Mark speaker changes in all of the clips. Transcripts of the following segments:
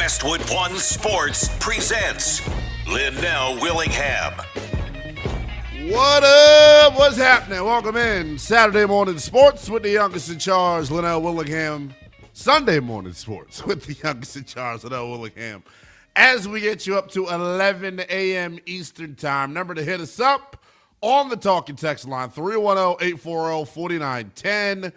Speaker 1: Westwood One Sports presents Linnell Willingham.
Speaker 2: What up? What's happening? Welcome in Saturday Morning Sports with the youngest in charge, Linnell Willingham. Sunday Morning Sports with the youngest in charge, Linnell Willingham. As we get you up to 11 a.m. Eastern Time, number to hit us up on the talking text line, 310-840-4910.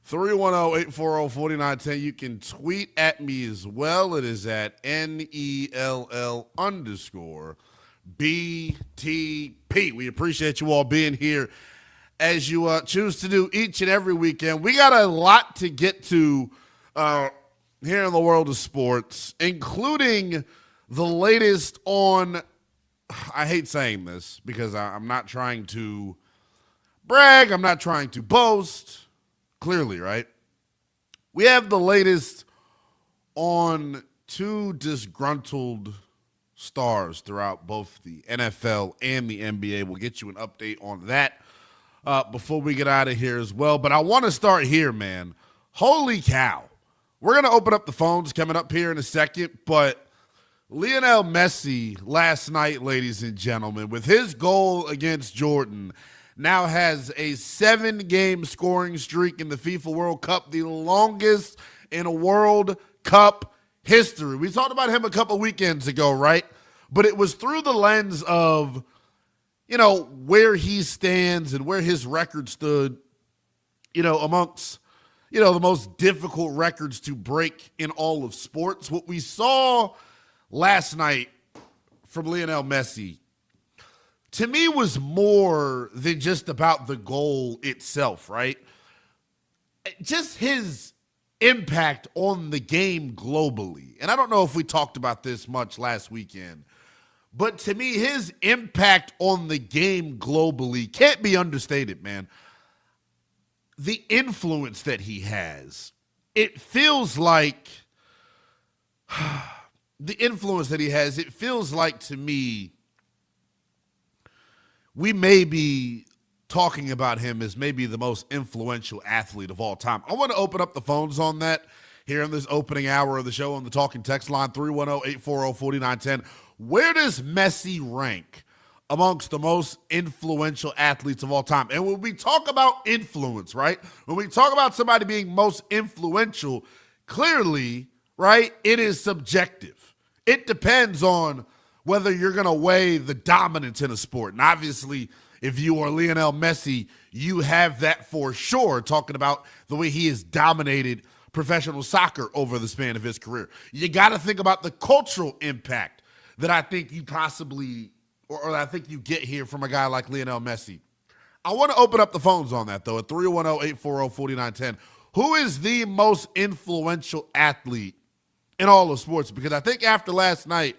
Speaker 2: 310-840-4910. You can tweet at me as well. It is at NELL_BTP. We appreciate you all being here as you choose to do each and every weekend. We got a lot to get to here in the world of sports, including the latest on, I hate saying this because I'm not trying to brag. I'm not trying to boast. Clearly, right? We have the latest on two disgruntled stars throughout both the NFL and the NBA. We'll get you an update on that before we get out of here as well. But I want to start here, man. Holy cow. We're going to open up the phones coming up here in a second, but Lionel Messi last night, ladies and gentlemen, with his goal against Jordan, now has a 7-game scoring streak in the FIFA World Cup, the longest in a World Cup history. We talked about him a couple weekends ago, right? But it was through the lens of, where he stands and where his record stood, amongst, the most difficult records to break in all of sports. What we saw last night from Lionel Messi, to me, was more than just about the goal itself, right? Just his impact on the game globally. And I don't know if we talked about this much last weekend, but to me, his impact on the game globally can't be understated, man. The influence that he has, it feels like, it feels like to me, we may be talking about him as maybe the most influential athlete of all time. I want to open up the phones on that here in this opening hour of the show on the talking text line, 310-840-4910. Where does Messi rank amongst the most influential athletes of all time? And when we talk about influence, right, when we talk about somebody being most influential, clearly, right, it is subjective. It depends on whether you're going to weigh the dominance in a sport. And obviously, if you are Lionel Messi, you have that for sure, talking about the way he has dominated professional soccer over the span of his career. You got to think about the cultural impact that I think you possibly, or I think you get here from a guy like Lionel Messi. I want to open up the phones on that, though, at 310-840-4910. Who is the most influential athlete in all of sports? Because I think after last night,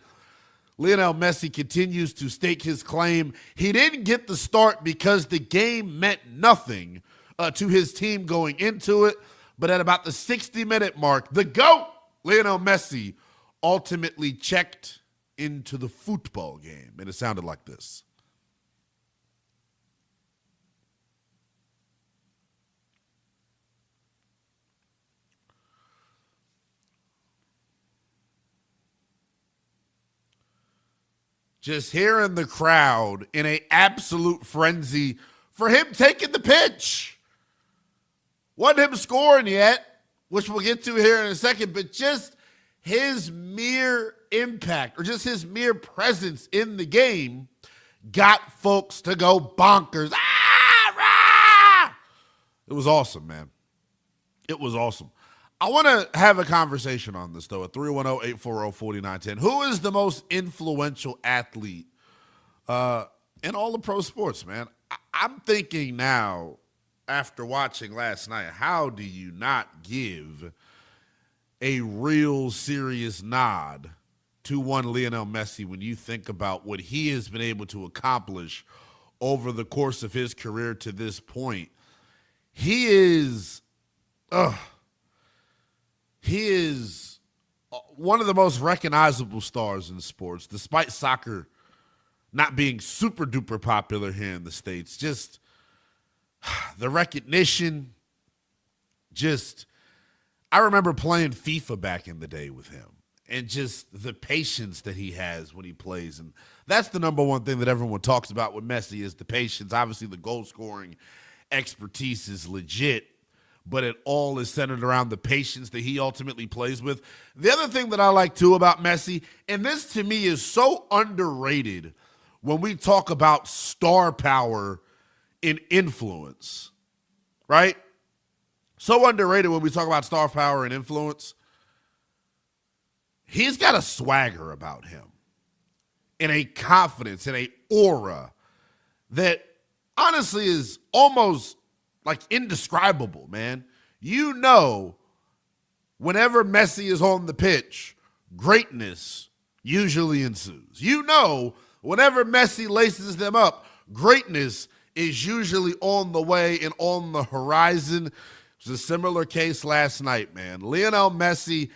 Speaker 2: Lionel Messi continues to stake his claim. He didn't get the start because the game meant nothing to his team going into it. But at about the 60-minute mark, the GOAT, Lionel Messi, ultimately checked into the football game. And it sounded like this. Just hearing the crowd in an absolute frenzy for him taking the pitch. Wasn't him scoring yet, which we'll get to here in a second, but just his mere impact or just his mere presence in the game got folks to go bonkers. Ah, rah! It was awesome, man. It was awesome. I want to have a conversation on this, though, at 310-840-4910. Who is the most influential athlete in all the pro sports, man? I'm thinking now, after watching last night, how do you not give a real serious nod to one Lionel Messi when you think about what he has been able to accomplish over the course of his career to this point? He is one of the most recognizable stars in sports, despite soccer not being super duper popular here in the States. Just the recognition, I remember playing FIFA back in the day with him. and just the patience that he has when he plays. And that's the number one thing that everyone talks about with Messi is the patience. Obviously, the goal-scoring expertise is legit, but it all is centered around the patience that he ultimately plays with. The other thing that I like, too, about Messi, and this to me is so underrated when we talk about star power and influence, right? So underrated when we talk about star power and influence. He's got a swagger about him and a confidence and a aura that honestly is almost like indescribable, man. You know, whenever Messi is on the pitch, greatness usually ensues. You know, whenever Messi laces them up, greatness is usually on the way and on the horizon. It was a similar case last night, man. Lionel Messi,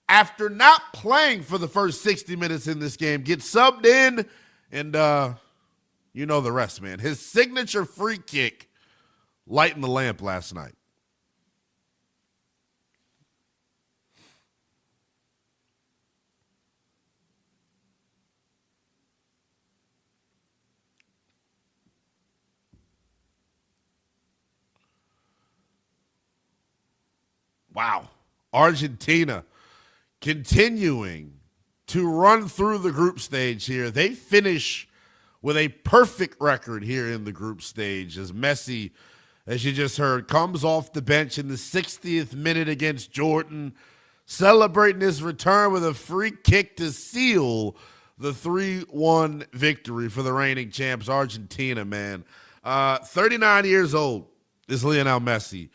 Speaker 2: after not playing for the first 60 minutes in this game, gets subbed in, and you know the rest, man. His signature free kick lighting the lamp last night. Wow. Argentina continuing to run through the group stage here. They finish with a perfect record here in the group stage as Messi, as you just heard, comes off the bench in the 60th minute against Jordan, celebrating his return with a free kick to seal the 3-1 victory for the reigning champs, Argentina, man. 39 years old is Lionel Messi,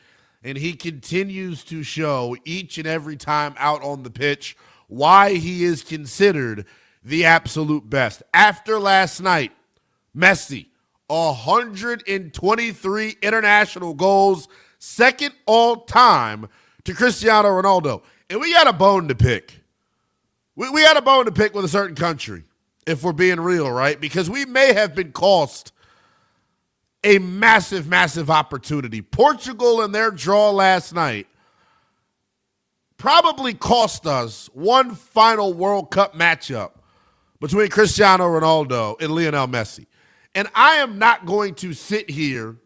Speaker 2: and he continues to show each and every time out on the pitch why he is considered the absolute best. After last night, Messi, 123 international goals, second all-time to Cristiano Ronaldo. And we got a bone to pick. We got a bone to pick with a certain country, if we're being real, right? Because we may have been cost a massive, massive opportunity. Portugal in their draw last night probably cost us one final World Cup matchup between Cristiano Ronaldo and Lionel Messi. And I am not going to sit here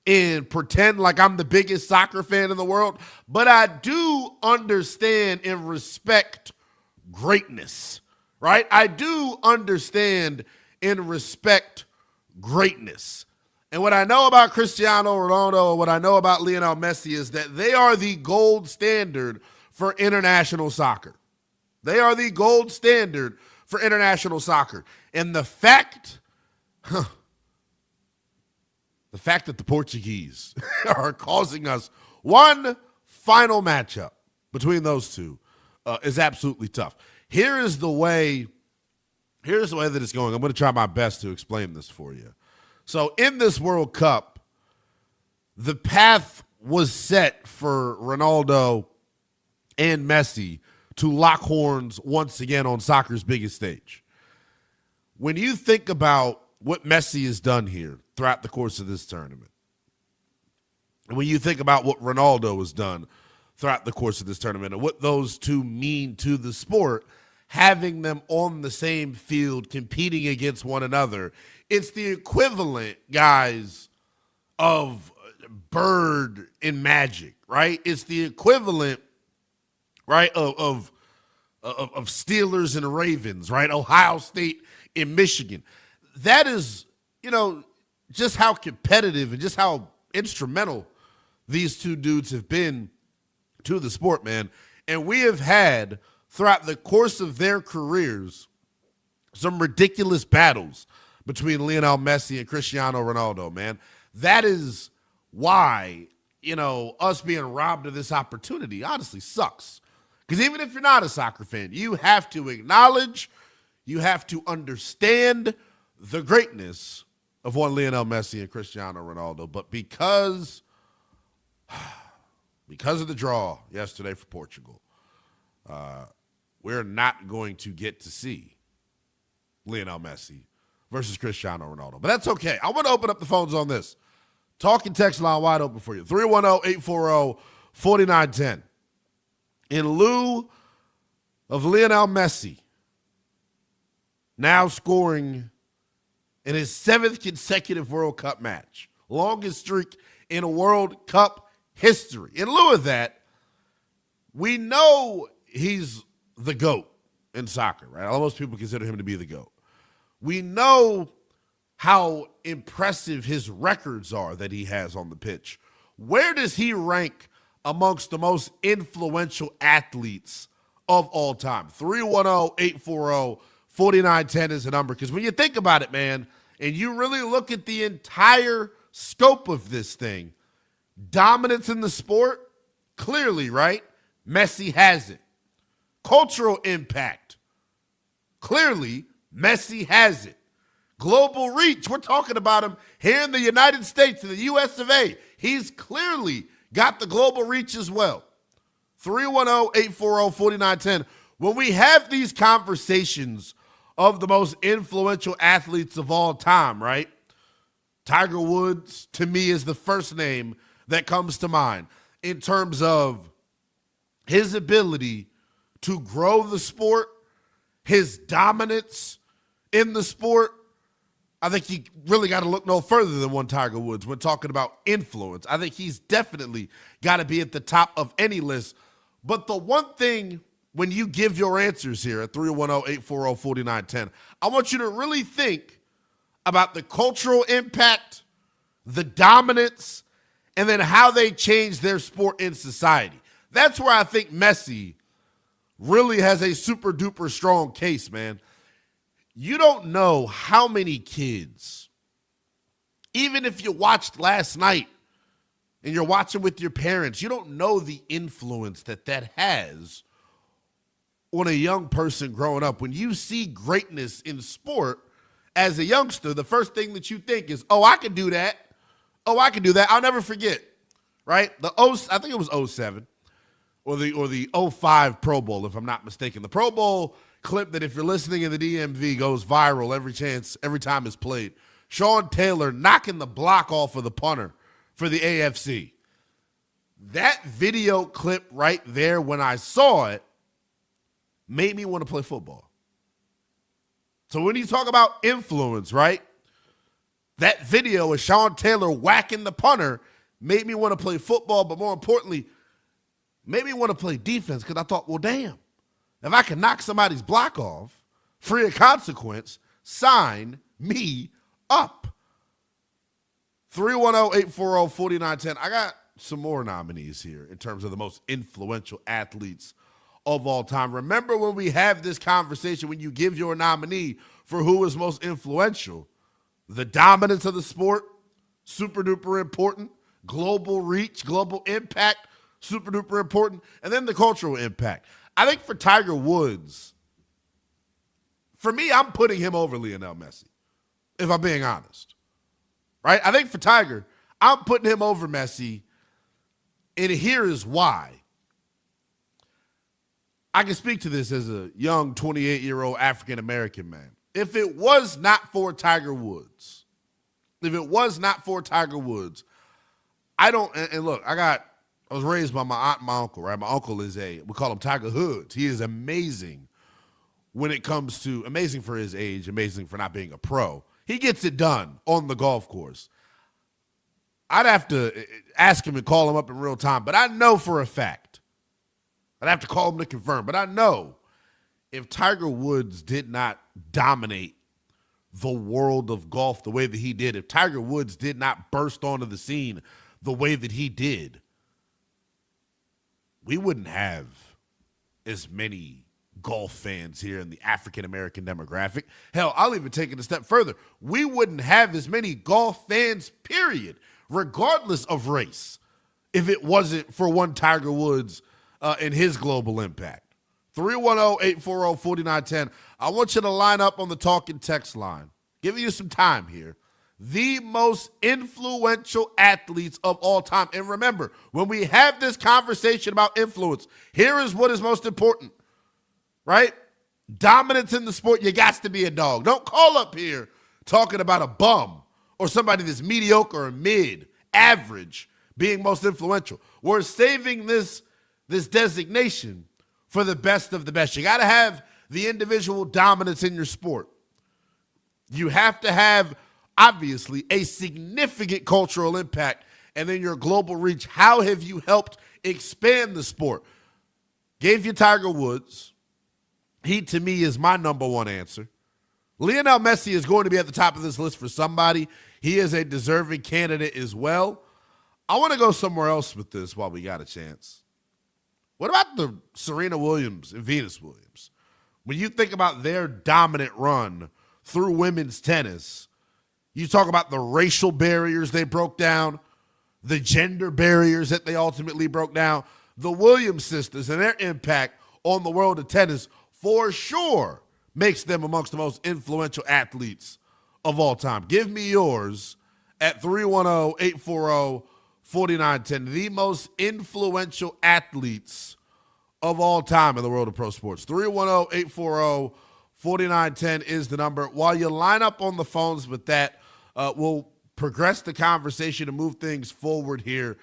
Speaker 2: and pretend like I'm the biggest soccer fan in the world, but I do understand and respect greatness, right? I do understand and respect greatness. And what I know about Cristiano Ronaldo and what I know about Lionel Messi is that they are the gold standard for international soccer. They are the gold standard for international soccer. And the fact that the Portuguese are causing us one final matchup between those two is absolutely tough. Here's the way that it's going. I'm going to try my best to explain this for you. So in this World Cup, the path was set for Ronaldo and Messi to lock horns once again on soccer's biggest stage. When you think about what Messi has done here throughout the course of this tournament, and when you think about what Ronaldo has done throughout the course of this tournament and what those two mean to the sport, having them on the same field competing against one another, it's the equivalent, guys, of Bird in Magic, right? It's the equivalent, right, of Steelers and Ravens, right? Ohio State and Michigan. That is, just how competitive and just how instrumental these two dudes have been to the sport, man. And we have had, throughout the course of their careers, some ridiculous battles between Lionel Messi and Cristiano Ronaldo, man. That is why, us being robbed of this opportunity honestly sucks. Because even if you're not a soccer fan, you have to acknowledge, you have to understand the greatness of one Lionel Messi and Cristiano Ronaldo. But because of the draw yesterday for Portugal, we're not going to get to see Lionel Messi versus Cristiano Ronaldo. But that's okay. I want to open up the phones on this. Talk and text line wide open for you. 310-840-4910. In lieu of Lionel Messi now scoring in his 7th consecutive World Cup match. Longest streak in World Cup history. In lieu of that, we know he's the GOAT in soccer, right? Most people consider him to be the GOAT. We know how impressive his records are that he has on the pitch. Where does he rank amongst the most influential athletes of all time? 310-840-4910 is the number. Because when you think about it, man, and you really look at the entire scope of this thing, dominance in the sport, clearly, right? Messi has it. Cultural impact, clearly, Messi has it. Global reach, we're talking about him here in the United States, in the US of A. He's clearly got the global reach as well. 310-840-4910. When we have these conversations of the most influential athletes of all time, right? Tiger Woods, to me, is the first name that comes to mind in terms of his ability to grow the sport, his dominance in the sport. I think you really got to look no further than one Tiger Woods when talking about influence. I think he's definitely got to be at the top of any list. But the one thing, when you give your answers here at 310-840-4910, I want you to really think about the cultural impact, the dominance, and then how they change their sport in society. That's where I think Messi really has a super duper strong case, man. You don't know how many kids, even if you watched last night and you're watching with your parents, you don't know the influence that has on a young person growing up. When you see greatness in sport as a youngster, the first thing that you think is, oh, I can do that. Oh, I can do that. I'll never forget, right? I think it was 07 or the 05 Pro Bowl, if I'm not mistaken. The Pro Bowl clip that, if you're listening in the DMV, goes viral every time it's played. Sean Taylor knocking the block off of the punter for the AFC. That video clip right there, when I saw it, made me want to play football. So when you talk about influence, right? That video of Sean Taylor whacking the punter made me want to play football, but more importantly, made me want to play defense, because I thought, well, damn, if I can knock somebody's block off, free of consequence, sign me up. 310-840-4910. I got some more nominees here in terms of the most influential athletes of all time. Remember, when we have this conversation, when you give your nominee for who is most influential, the dominance of the sport, super duper important. Global reach, global impact, super duper important. And then the cultural impact. I think for Tiger Woods, for me, I'm putting him over Lionel Messi, if I'm being honest. Right? I think for Tiger, I'm putting him over Messi, and here is why. I can speak to this as a young 28-year-old African-American man. If it was not for Tiger Woods, I don't, and look, I was raised by my aunt and my uncle, right? My uncle is we call him Tiger Hoods. He is amazing when it comes to, amazing for his age, amazing for not being a pro. He gets it done on the golf course. I'd have to ask him and call him up in real time, but I know for a fact, I'd have to call him to confirm, but I know if Tiger Woods did not dominate the world of golf the way that he did, if Tiger Woods did not burst onto the scene the way that he did, we wouldn't have as many golf fans here in the African-American demographic. Hell, I'll even take it a step further. We wouldn't have as many golf fans, period, regardless of race, if it wasn't for one Tiger Woods and his global impact. 310-840-4910. I want you to line up on the talk and text line. Giving you some time here. The most influential athletes of all time. And remember, when we have this conversation about influence, here is what is most important, right? Dominance in the sport, you got to be a dog. Don't call up here talking about a bum or somebody that's mediocre or mid, average, being most influential. We're saving this designation for the best of the best. You got to have the individual dominance in your sport. You have to have, obviously, a significant cultural impact, and then your global reach. How have you helped expand the sport? Gave you Tiger Woods. He, to me, is my number one answer. Lionel Messi is going to be at the top of this list for somebody. He is a deserving candidate as well. I want to go somewhere else with this while we got a chance. What about the Serena Williams and Venus Williams? When you think about their dominant run through women's tennis, you talk about the racial barriers they broke down, the gender barriers that they ultimately broke down, the Williams sisters and their impact on the world of tennis for sure makes them amongst the most influential athletes of all time. Give me yours at 310-840-4910. The most influential athletes of all time in the world of pro sports. 310-840-4910 is the number. While you line up on the phones with that, we'll progress the conversation and move things forward here.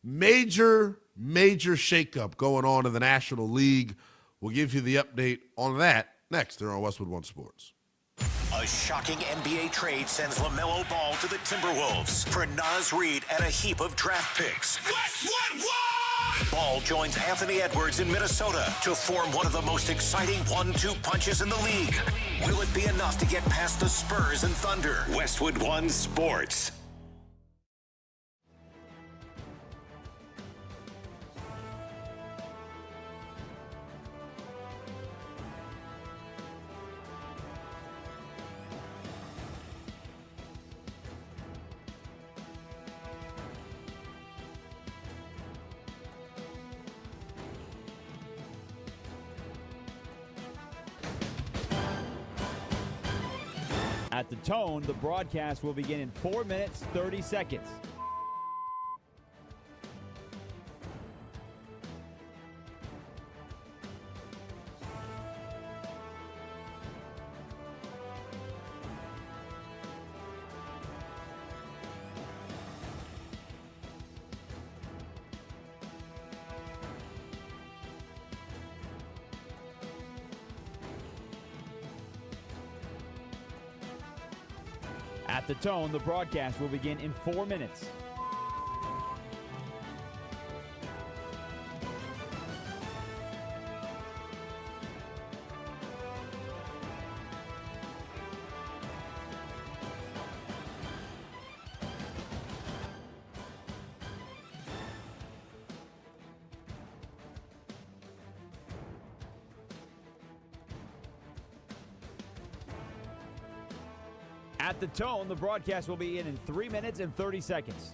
Speaker 2: Major shakeup going on in the National League. We'll give you the update on that next here on Westwood One Sports.
Speaker 1: A shocking NBA trade sends LaMelo Ball to the Timberwolves for Naz Reid and a heap of draft picks. Westwood One! Ball joins Anthony Edwards in Minnesota to form one of the most exciting 1-2 punches in the league. Will it be enough to get past the Spurs and Thunder? Westwood One Sports.
Speaker 3: At the tone, the broadcast will begin in 4 minutes, 30 seconds. At the tone, the broadcast will begin in 4 minutes. At the tone, the broadcast will be in 3 minutes and 30 seconds.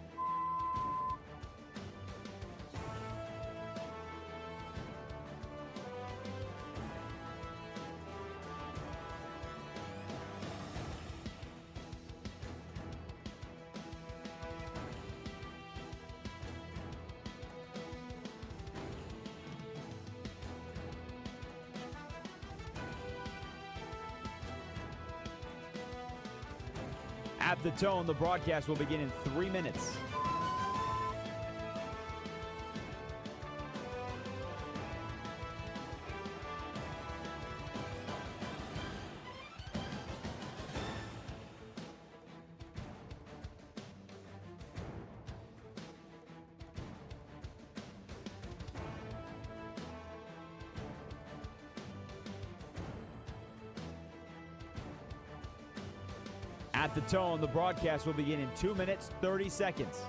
Speaker 3: At the tone, the broadcast will begin in 3 minutes. At the tone, the broadcast will begin in 2 minutes, 30 seconds.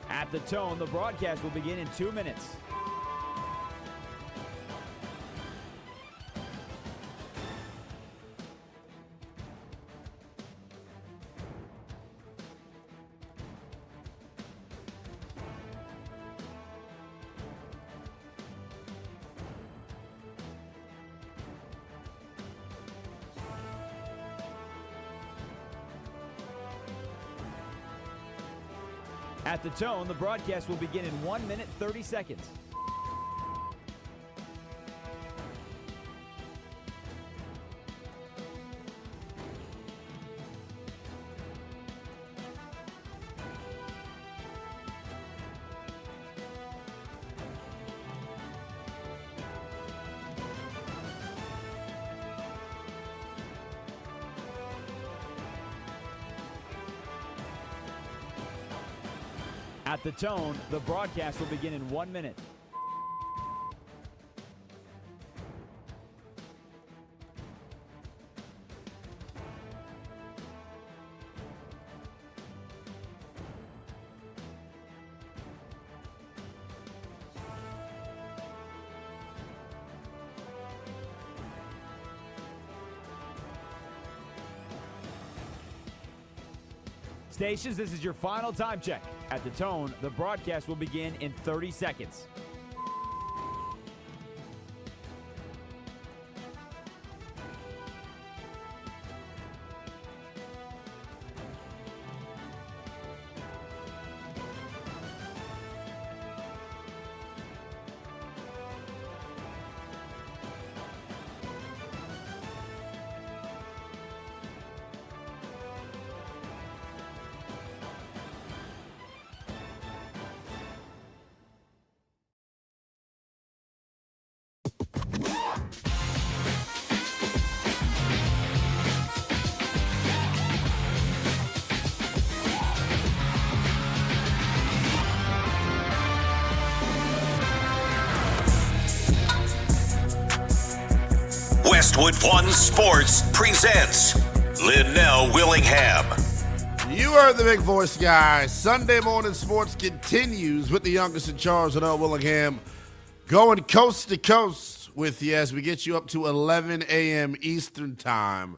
Speaker 3: At the tone, the broadcast will begin in 2 minutes. At the tone, the broadcast will begin in 1 minute, 30 seconds. At the tone, the broadcast will begin in 1 minute. Stations, this is your final time check. At the tone, the broadcast will begin in 30 seconds.
Speaker 1: Westwood One Sports presents Linnell Willingham.
Speaker 2: You heard the big voice guy. Sunday morning sports continues with the youngest in charge, Linnell Willingham, going coast to coast with you as we get you up to 11 a.m. Eastern time.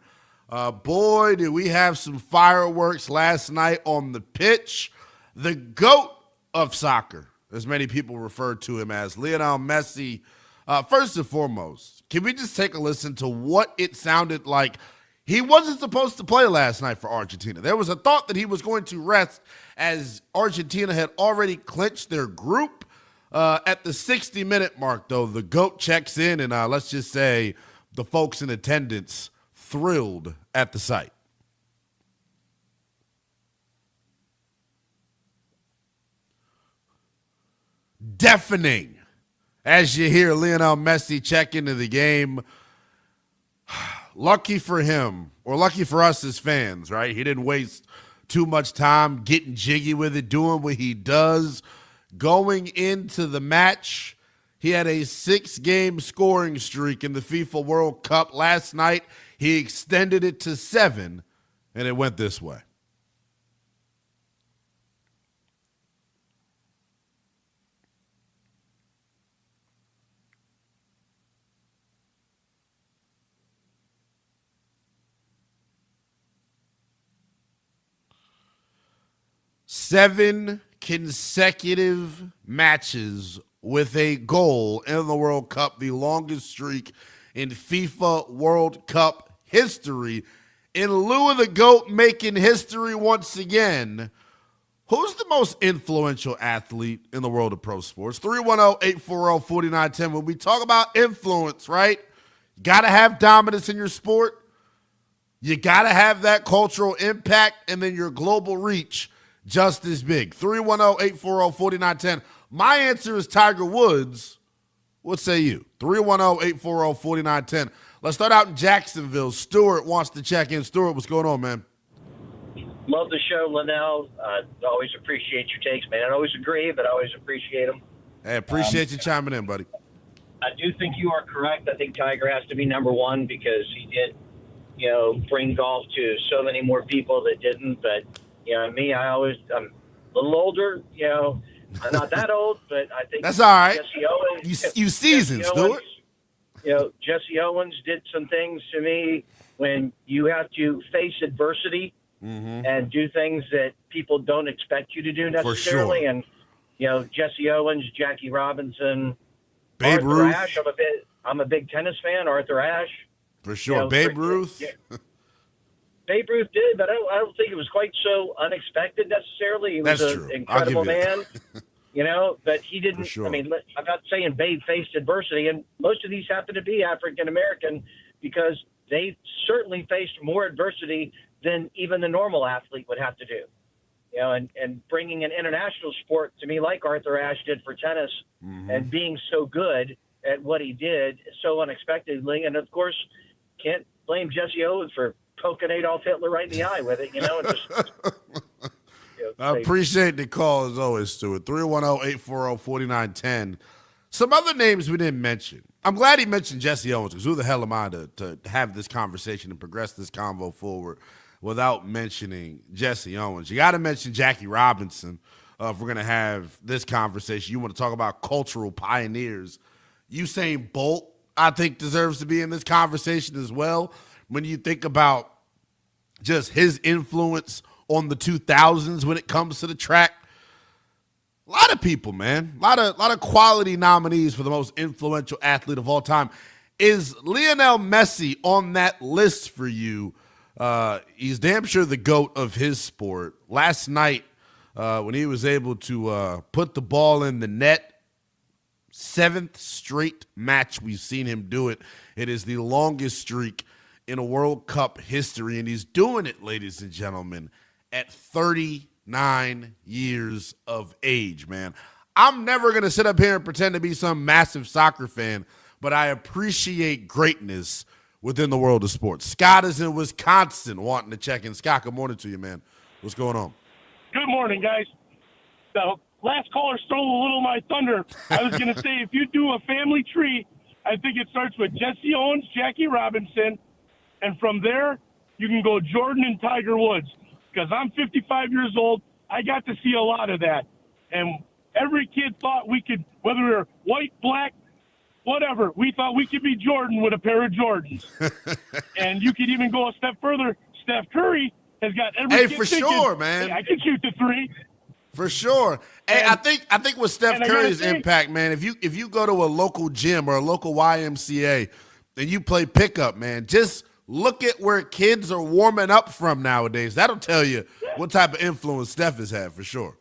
Speaker 2: Boy, did we have some fireworks last night on the pitch. The GOAT of soccer, as many people refer to him as, Lionel Messi. First and foremost, can we just take a listen to what it sounded like? He wasn't supposed to play last night for Argentina. There was a thought that he was going to rest as Argentina had already clinched their group. At the 60-minute mark, though, the GOAT checks in, and let's just say the folks in attendance thrilled at the sight. Deafening as you hear Lionel Messi check into the game. Lucky for him, or lucky for us as fans, right? He didn't waste too much time getting jiggy with it, doing what he does. Going into the match, he had a 6-game scoring streak in the FIFA World Cup. Last night, he extended it to 7, and it went this way. Seven consecutive matches with a goal in the World Cup, the longest streak in FIFA World Cup history. In lieu of the GOAT making history once again, who's the most influential athlete in the world of pro sports? 310-840-4910. When we talk about influence, right? You got to have dominance in your sport. You got to have that cultural impact, and then your global reach just as big. 310-840-4910. My answer is Tiger Woods. What say you? 310-840-4910. Let's start out in Jacksonville. Stuart wants to check in. Stuart, what's going on, man?
Speaker 4: Love the show, Linnell. Always appreciate your takes, man. I don't always agree, but I always appreciate them.
Speaker 2: Hey, appreciate you chiming in, buddy.
Speaker 4: I do think you are correct. I think Tiger has to be number one because he did, bring golf to so many more people that didn't. But, me, I'm a little older, I'm not that old, but I think
Speaker 2: that's all right.
Speaker 4: Jesse Owens,
Speaker 2: you seasoned, Stuart.
Speaker 4: Jesse Owens did some things to me when you have to face adversity and do things that people don't expect you to do necessarily.
Speaker 2: For sure.
Speaker 4: And, Jesse Owens, Jackie Robinson,
Speaker 2: Babe
Speaker 4: Arthur
Speaker 2: Ruth.
Speaker 4: Ashe. I'm a big tennis fan. Arthur Ashe.
Speaker 2: For sure. Babe Ruth.
Speaker 4: Babe Ruth did, but I don't think it was quite so unexpected necessarily. He was an incredible man, but he didn't.
Speaker 2: Sure.
Speaker 4: I mean, I'm not saying Babe faced adversity, and most of these happen to be African American because they certainly faced more adversity than even the normal athlete would have to do. And bringing an international sport to me like Arthur Ashe did for tennis and being so good at what he did so unexpectedly. And, of course, can't blame Jesse Owens for poking Adolf Hitler right in the eye with it,
Speaker 2: I appreciate the call, as always, Stuart. 310-840-4910. Some other names we didn't mention. I'm glad he mentioned Jesse Owens, because who the hell am I to have this conversation and progress this convo forward without mentioning Jesse Owens? You got to mention Jackie Robinson if we're going to have this conversation. You want to talk about cultural pioneers. Usain Bolt, I think, deserves to be in this conversation as well. When you think about just his influence on the 2000s when it comes to the track, a lot of people, man, a lot of quality nominees for the most influential athlete of all time. Is Lionel Messi on that list for you? He's damn sure the GOAT of his sport. Last night, when he was able to put the ball in the net, 7th straight match we've seen him do it. It is the longest streak in a World Cup history, and he's doing it, ladies and gentlemen, at 39 years of age, man. I'm never going to sit up here and pretend to be some massive soccer fan, but I appreciate greatness within the world of sports. Scott is in Wisconsin wanting to check in. Scott, good morning to you, man. What's going on?
Speaker 5: Good morning, guys. The last caller stole a little of my thunder. I was going to say, if you do a family tree, I think it starts with Jesse Owens, Jackie Robinson, and from there, you can go Jordan and Tiger Woods. Because I'm 55 years old, I got to see a lot of that. And every kid thought we could, whether we were white, black, whatever, we thought we could be Jordan with a pair of Jordans. And you could even go a step further. Steph Curry has got every kid
Speaker 2: for
Speaker 5: thinking,
Speaker 2: sure, man.
Speaker 5: Hey, I can shoot the three.
Speaker 2: For sure. Hey, I think with Steph Curry's impact, man, if you go to a local gym or a local YMCA and you play pickup, man, just look at where kids are warming up from nowadays. That'll tell you what type of influence Steph has had, for sure.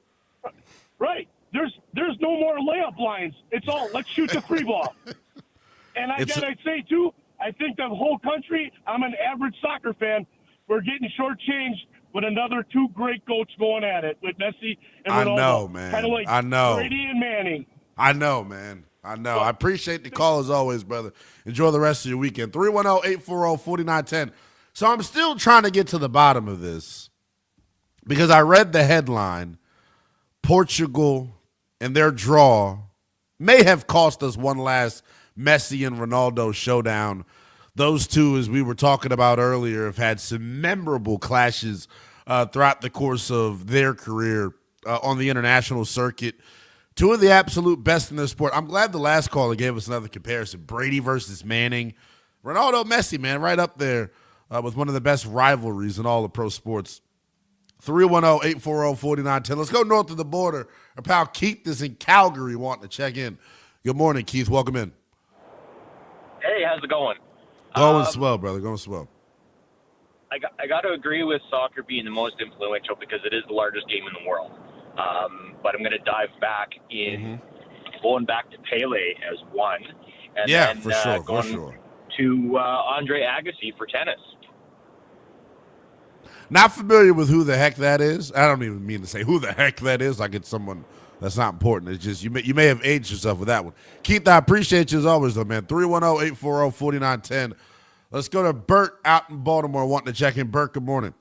Speaker 5: Right. There's no more layup lines. It's all, let's shoot the free ball. And I got to say, too, I think the whole country, I'm an average soccer fan, we're getting shortchanged with another two great goats going at it with Messi and Ronaldo.
Speaker 2: I know, man.
Speaker 5: Kind of like
Speaker 2: I know.
Speaker 5: Brady and Manning.
Speaker 2: I know, man. I know. I appreciate the call as always, brother. Enjoy the rest of your weekend. 310-840-4910. So I'm still trying to get to the bottom of this because I read the headline, Portugal and their draw may have cost us one last Messi and Ronaldo showdown. Those two, as we were talking about earlier, have had some memorable clashes throughout the course of their career on the international circuit. Two of the absolute best in their sport. I'm glad the last caller gave us another comparison. Brady versus Manning. Ronaldo, Messi, man, right up there with one of the best rivalries in all of pro sports. 310-840-4910. Let's go north of the border. Our pal Keith is in Calgary wanting to check in. Good morning, Keith. Welcome in.
Speaker 6: Hey, how's it going?
Speaker 2: Going swell, brother. Going swell.
Speaker 6: I got to agree with soccer being the most influential because it is the largest game in the world. But I'm going to dive back in, going back to Pele as one, and then
Speaker 2: for sure,
Speaker 6: going to Andre Agassi for tennis.
Speaker 2: Not familiar with who the heck that is. I don't even mean to say who the heck that is. Like it's someone that's not important. It's just you may have aged yourself with that one. Keith, I appreciate you as always, though, man. 310-840-4910. Let's go to Bert out in Baltimore wanting to check in. Bert, good morning.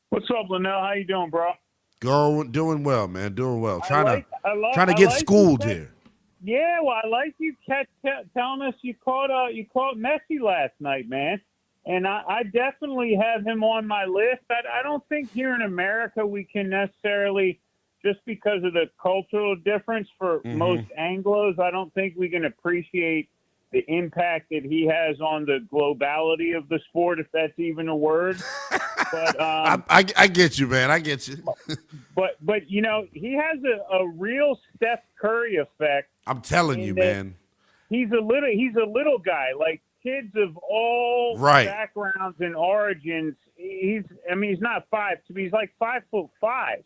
Speaker 7: What's up, Linnell? How you doing, bro?
Speaker 2: Doing well, man. Doing well. Trying to
Speaker 7: I
Speaker 2: get
Speaker 7: like
Speaker 2: schooled here.
Speaker 7: Yeah, well, I like you telling us you caught Messi last night, man. And I definitely have him on my list. I don't think here in America we can necessarily, just because of the cultural difference for most Anglos, I don't think we can appreciate the impact that he has on the globality of the sport, if that's even a word. But
Speaker 2: I get you, man. I get you.
Speaker 7: but you know, he has a real Steph Curry effect.
Speaker 2: I'm telling you, man.
Speaker 7: He's a little guy. Like kids of all
Speaker 2: Right.
Speaker 7: backgrounds and origins. He's not 5'2", he's like 5'5".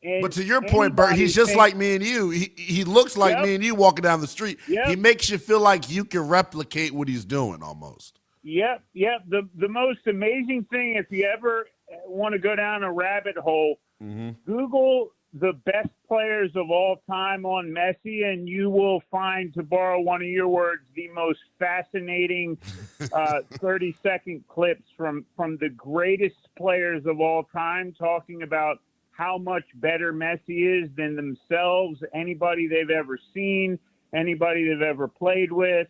Speaker 7: And
Speaker 2: But to your point, Bert, he's just like me and you. He looks like me and you walking down the street.
Speaker 7: Yep.
Speaker 2: He makes you feel like you can replicate what he's doing almost.
Speaker 7: Yep. The most amazing thing, if you ever want to go down a rabbit hole, Google the best players of all time on Messi, and you will find, to borrow one of your words, the most fascinating 30-second clips from the greatest players of all time, talking about how much better Messi is than themselves, anybody they've ever seen, anybody they've ever played with,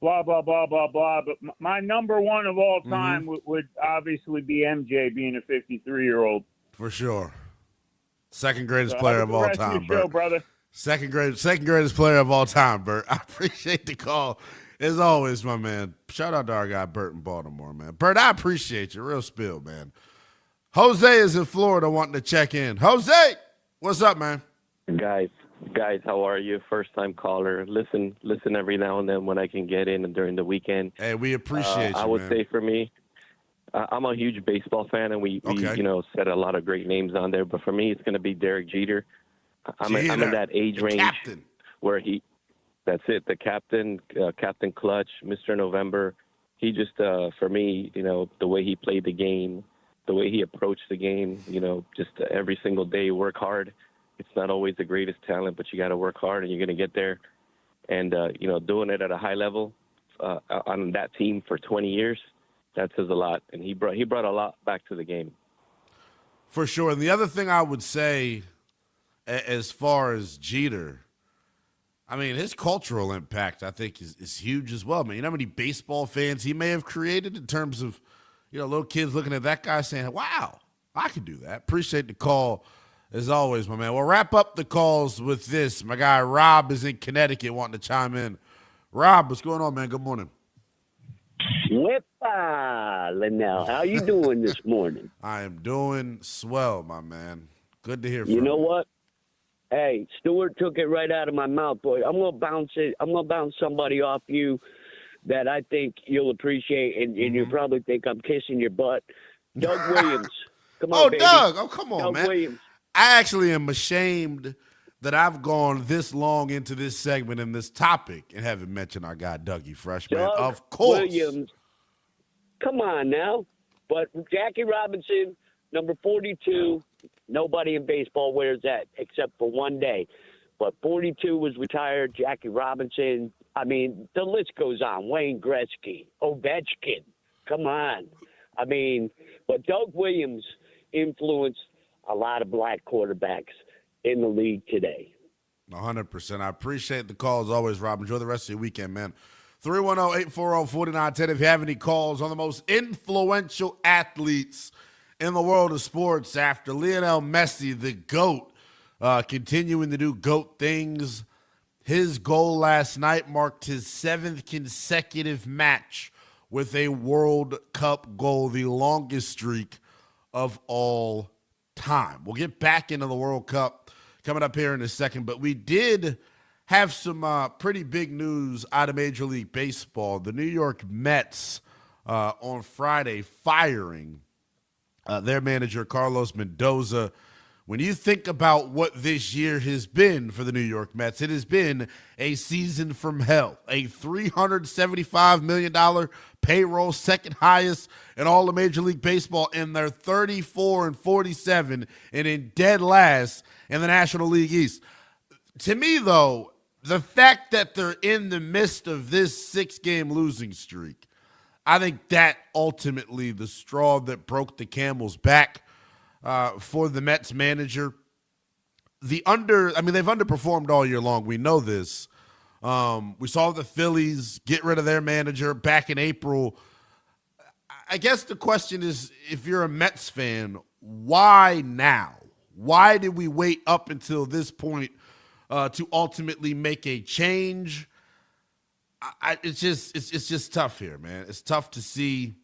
Speaker 7: blah, blah, blah, blah, blah. But my number one of all time would obviously be MJ, being a 53-year-old.
Speaker 2: For sure. Second greatest player of all time, Bert.
Speaker 7: Show, brother.
Speaker 2: Second greatest player of all time, Bert. I appreciate the call. As always, my man. Shout out to our guy, Bert in Baltimore, man. Bert, I appreciate you. Real spill, man. Jose is in Florida wanting to check in. Jose, what's up, man?
Speaker 8: Guys, how are you? First-time caller. Listen every now and then when I can get in and during the weekend.
Speaker 2: Hey, we appreciate you,
Speaker 8: I would
Speaker 2: man.
Speaker 8: say for me, I'm a huge baseball fan, and we said a lot of great names on there. But for me, it's going to be Derek Jeter. I'm in that age range
Speaker 2: captain.
Speaker 8: where that's it, the captain, Captain Clutch, Mr. November. He just, for me, the way he played the game, the way he approached the game, just every single day, work hard. It's not always the greatest talent, but you got to work hard, and you're going to get there. And, doing it at a high level on that team for 20 years, that says a lot. And he brought a lot back to the game.
Speaker 2: For sure. And the other thing I would say as far as Jeter, I mean, his cultural impact, I think, is huge as well. I mean, you know how many baseball fans he may have created in terms of, little kids looking at that guy saying, wow, I could do that. Appreciate the call as always, my man. We'll wrap up the calls with this. My guy Rob is in Connecticut wanting to chime in. Rob, what's going on, man? Good morning.
Speaker 9: Whippa, Linnell. How you doing this morning?
Speaker 2: I am doing swell, my man. Good to hear from you.
Speaker 9: You know what? Hey, Stewart took it right out of my mouth, boy. I'm gonna bounce somebody off you that I think you'll appreciate, and you probably think I'm kissing your butt. Doug Williams. Come on, baby.
Speaker 2: Doug. Oh, come on,
Speaker 9: Doug
Speaker 2: man.
Speaker 9: Williams.
Speaker 2: I actually am ashamed that I've gone this long into this segment and this topic and haven't mentioned our guy Dougie Fresh, man.
Speaker 9: Doug
Speaker 2: Of course.
Speaker 9: Williams. Come on now. But Jackie Robinson, number 42, nobody in baseball wears that except for one day. But 42 was retired. Jackie Robinson. I mean, the list goes on. Wayne Gretzky, Ovechkin. Come on. I mean, but Doug Williams influenced a lot of black quarterbacks in the league today.
Speaker 2: 100%. I appreciate the call as always, Rob. Enjoy the rest of your weekend, man. 310-840-4910 if you have any calls on the most influential athletes in the world of sports after Lionel Messi, the GOAT, continuing to do GOAT things. His goal last night marked his 7th consecutive match with a World Cup goal, the longest streak of all time. We'll get back into the World Cup coming up here in a second, but we did have some pretty big news out of Major League Baseball. The New York Mets on Friday firing their manager, Carlos Mendoza. When you think about what this year has been for the New York Mets, it has been a season from hell. A $375 million payroll, second highest in all of Major League Baseball, and they're 34-47 and in dead last in the National League East. To me, though, the fact that they're in the midst of this 6-game losing streak, I think that ultimately the straw that broke the camel's back for the Mets manager. They've underperformed all year long. We know this. We saw the Phillies get rid of their manager back in April. I guess the question is, if you're a Mets fan, why now? Why did we wait up until this point to ultimately make a change? It's just tough here, man. It's tough to see,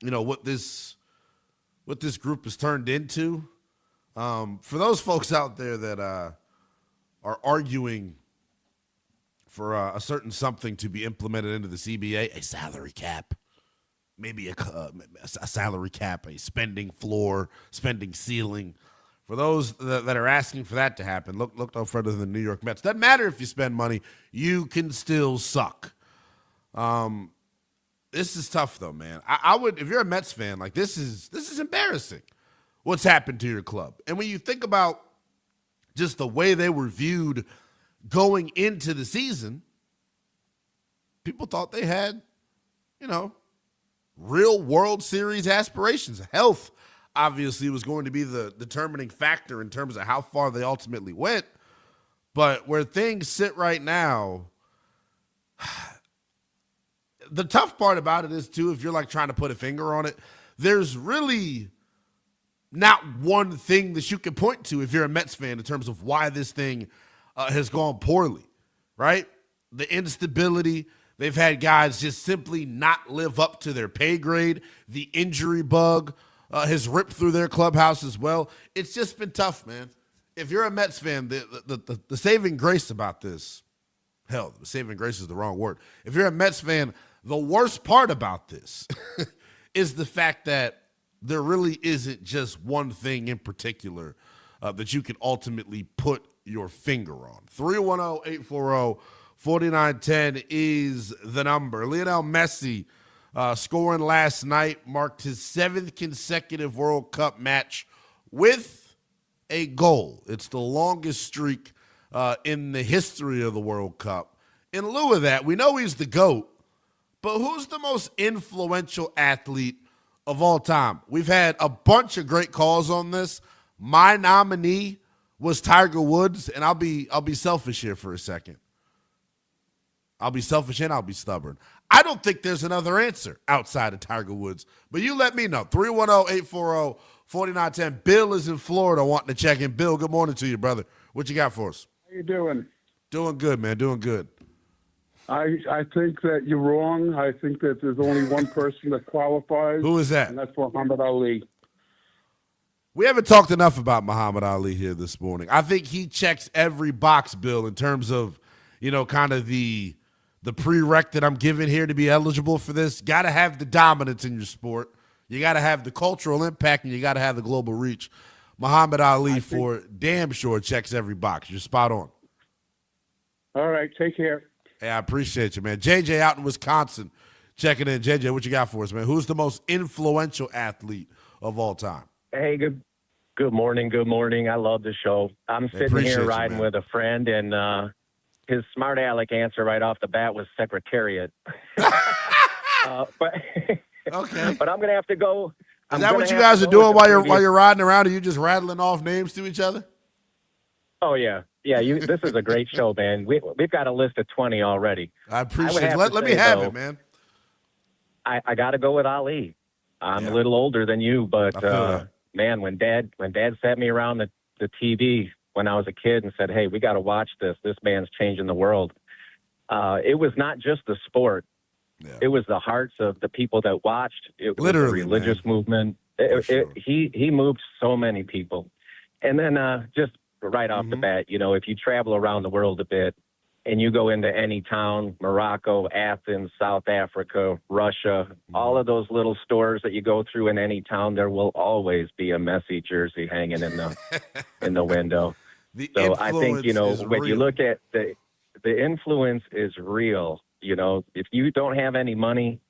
Speaker 2: what this group has turned into. For those folks out there that are arguing for a certain something to be implemented into the CBA, a salary cap, maybe a salary cap, a spending floor, spending ceiling. For those that are asking for that to happen, look no further than the New York Mets. Doesn't matter if you spend money, you can still suck. This is tough though, man. I would, if you're a Mets fan, like this is embarrassing what's happened to your club. And when you think about just the way they were viewed going into the season, people thought they had, real World Series aspirations. Health obviously was going to be the determining factor in terms of how far they ultimately went. But where things sit right now, the tough part about it is, too, if you're like trying to put a finger on it, there's really not one thing that you can point to if you're a Mets fan in terms of why this thing has gone poorly, right? The instability. They've had guys just simply not live up to their pay grade. The injury bug has ripped through their clubhouse as well. It's just been tough, man. If you're a Mets fan, the saving grace about this, hell, saving grace is the wrong word. If you're a Mets fan, the worst part about this is the fact that there really isn't just one thing in particular that you can ultimately put your finger on. 310-840-4910 is the number. Lionel Messi scoring last night marked his 7th consecutive World Cup match with a goal. It's the longest streak in the history of the World Cup. In lieu of that, we know he's the GOAT, but who's the most influential athlete of all time? We've had a bunch of great calls on this. My nominee was Tiger Woods, and I'll be selfish here for a second. I'll be selfish and I'll be stubborn. I don't think there's another answer outside of Tiger Woods, but you let me know. 310-840-4910. Bill is in Florida wanting to check in. Bill, good morning to you, brother. What you got for us?
Speaker 10: How you doing?
Speaker 2: Doing good, man. Doing good.
Speaker 10: I think that you're wrong. I think that there's only one person that qualifies.
Speaker 2: Who is that?
Speaker 10: And that's Muhammad Ali.
Speaker 2: We haven't talked enough about Muhammad Ali here this morning. I think he checks every box, Bill, in terms of, kind of the prereq that I'm given here to be eligible for this. Got to have the dominance in your sport. You got to have the cultural impact, and you got to have the global reach. Muhammad Ali, for damn sure, checks every box. You're spot on.
Speaker 10: All right, take care.
Speaker 2: Hey, I appreciate you, man. JJ out in Wisconsin checking in. JJ, what you got for us, man? Who's the most influential athlete of all time?
Speaker 11: Hey, good morning. Good morning. I love the show. I'm sitting here riding with a friend, and his smart aleck answer right off the bat was Secretariat. But
Speaker 2: okay.
Speaker 11: But I'm going to have to go.
Speaker 2: Is that what you guys are doing while you're riding around? Are you just rattling off names to each other?
Speaker 11: Oh, yeah. Yeah, this is a great show, man. We've got a list of 20 already.
Speaker 2: I appreciate it. Let me have it, man.
Speaker 11: I got to go with Ali. I'm a little older than you, but man, when Dad sat me around the TV when I was a kid and said, "Hey, we got to watch this. This man's changing the world." It was not just the sport; it was the hearts of the people that watched. It was the religious movement. He moved so many people, and then just right off the bat, if you travel around the world a bit and you go into any town, Morocco, Athens, South Africa, Russia, all of those little stores that you go through in any town, there will always be a Messi jersey hanging in the window. So I think, when you look at the influence is real. If you don't have any money,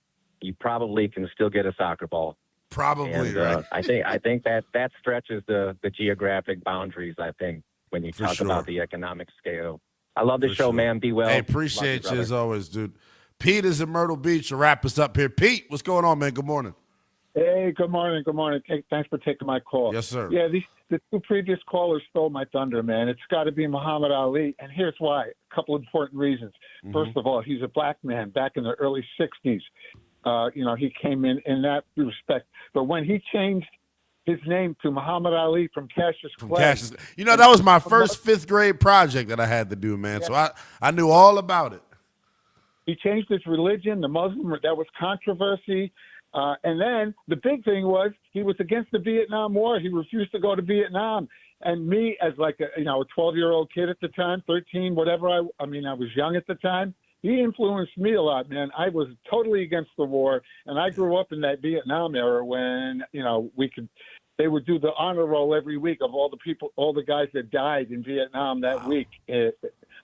Speaker 11: you probably can still get a soccer ball.
Speaker 2: Probably,
Speaker 11: and,
Speaker 2: right?
Speaker 11: I think that stretches the geographic boundaries, I think, when you talk about the economic scale. I love the show, man. Be well.
Speaker 2: Hey, appreciate you as always, dude. Pete is in Myrtle Beach to wrap us up here. Pete, what's going on, man? Good morning.
Speaker 12: Hey, good morning. Good morning. Thanks for taking my call.
Speaker 2: Yes, sir.
Speaker 12: Yeah, the two previous callers stole my thunder, man. It's got to be Muhammad Ali, and here's why. A couple of important reasons. Mm-hmm. First of all, he's a black man back in the early 60s. He came in that respect. But when he changed his name to Muhammad Ali from Cassius Clay.
Speaker 2: That was my first 5th grade project that I had to do, man. Yeah. So I knew all about it.
Speaker 12: He changed his religion, the Muslim, that was controversy. And then the big thing was he was against the Vietnam War. He refused to go to Vietnam. And me as like a 12-year-old kid at the time, 13, whatever. I was young at the time. He influenced me a lot, man. I was totally against the war, and I grew up in that Vietnam era when they would do the honor roll every week of all the guys that died in Vietnam that week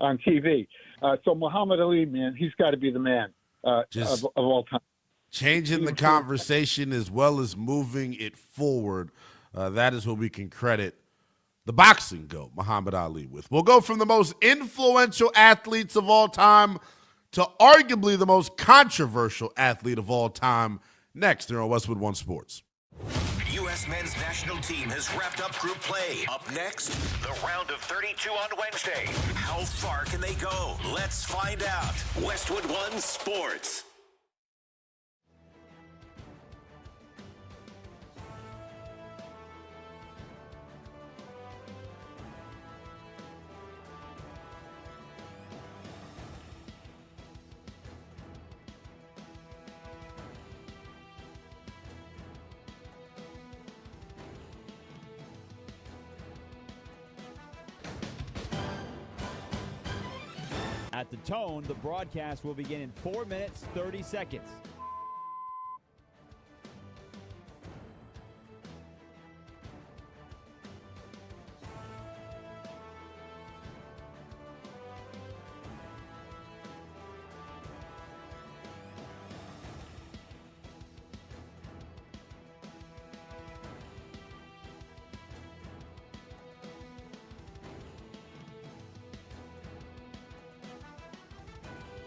Speaker 12: on TV. So Muhammad Ali, man, he's got to be the man of all time.
Speaker 2: Changing the conversation as well as moving it forward. That is what we can credit the boxing GOAT, Muhammad Ali, with. We'll go from the most influential athletes of all time to arguably the most controversial athlete of all time next here on Westwood One Sports.
Speaker 1: U.S. men's national team has wrapped up group play. Up next, the round of 32 on Wednesday. How far can they go? Let's find out. Westwood One Sports.
Speaker 3: At the tone, the broadcast will begin in 4 minutes, 30 seconds.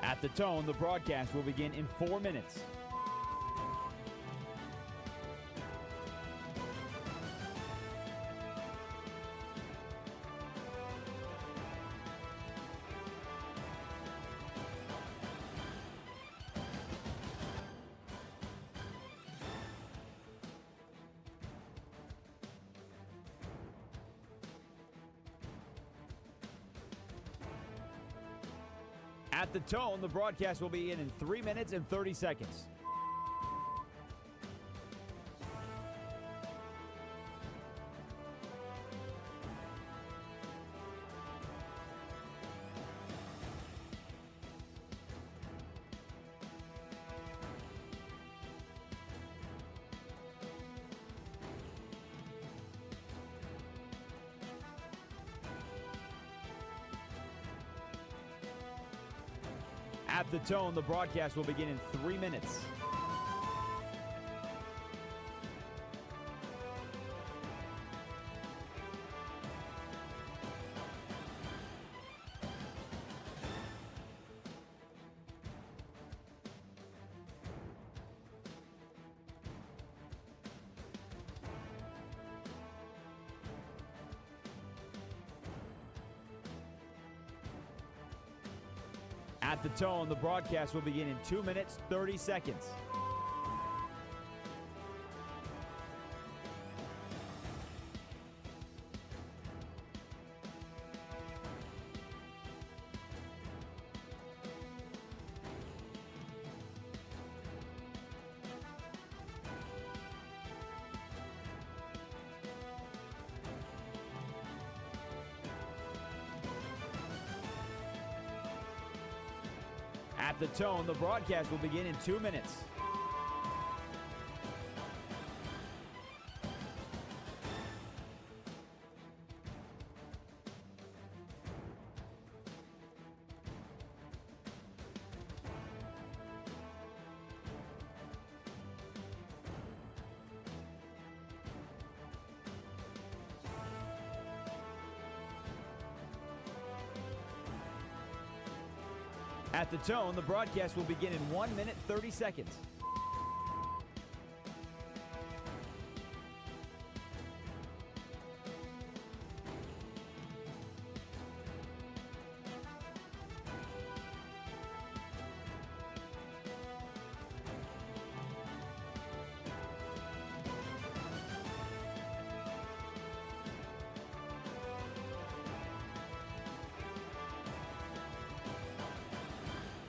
Speaker 3: At the tone, the broadcast will begin in 4 minutes. At the tone, the broadcast will begin in 3 minutes and 30 seconds. At the tone, the broadcast will begin in 3 minutes. At the tone, the broadcast will begin in 2 minutes, 30 seconds. At the tone, the broadcast will begin in 2 minutes. At the tone, the broadcast will begin in 1 minute, 30 seconds.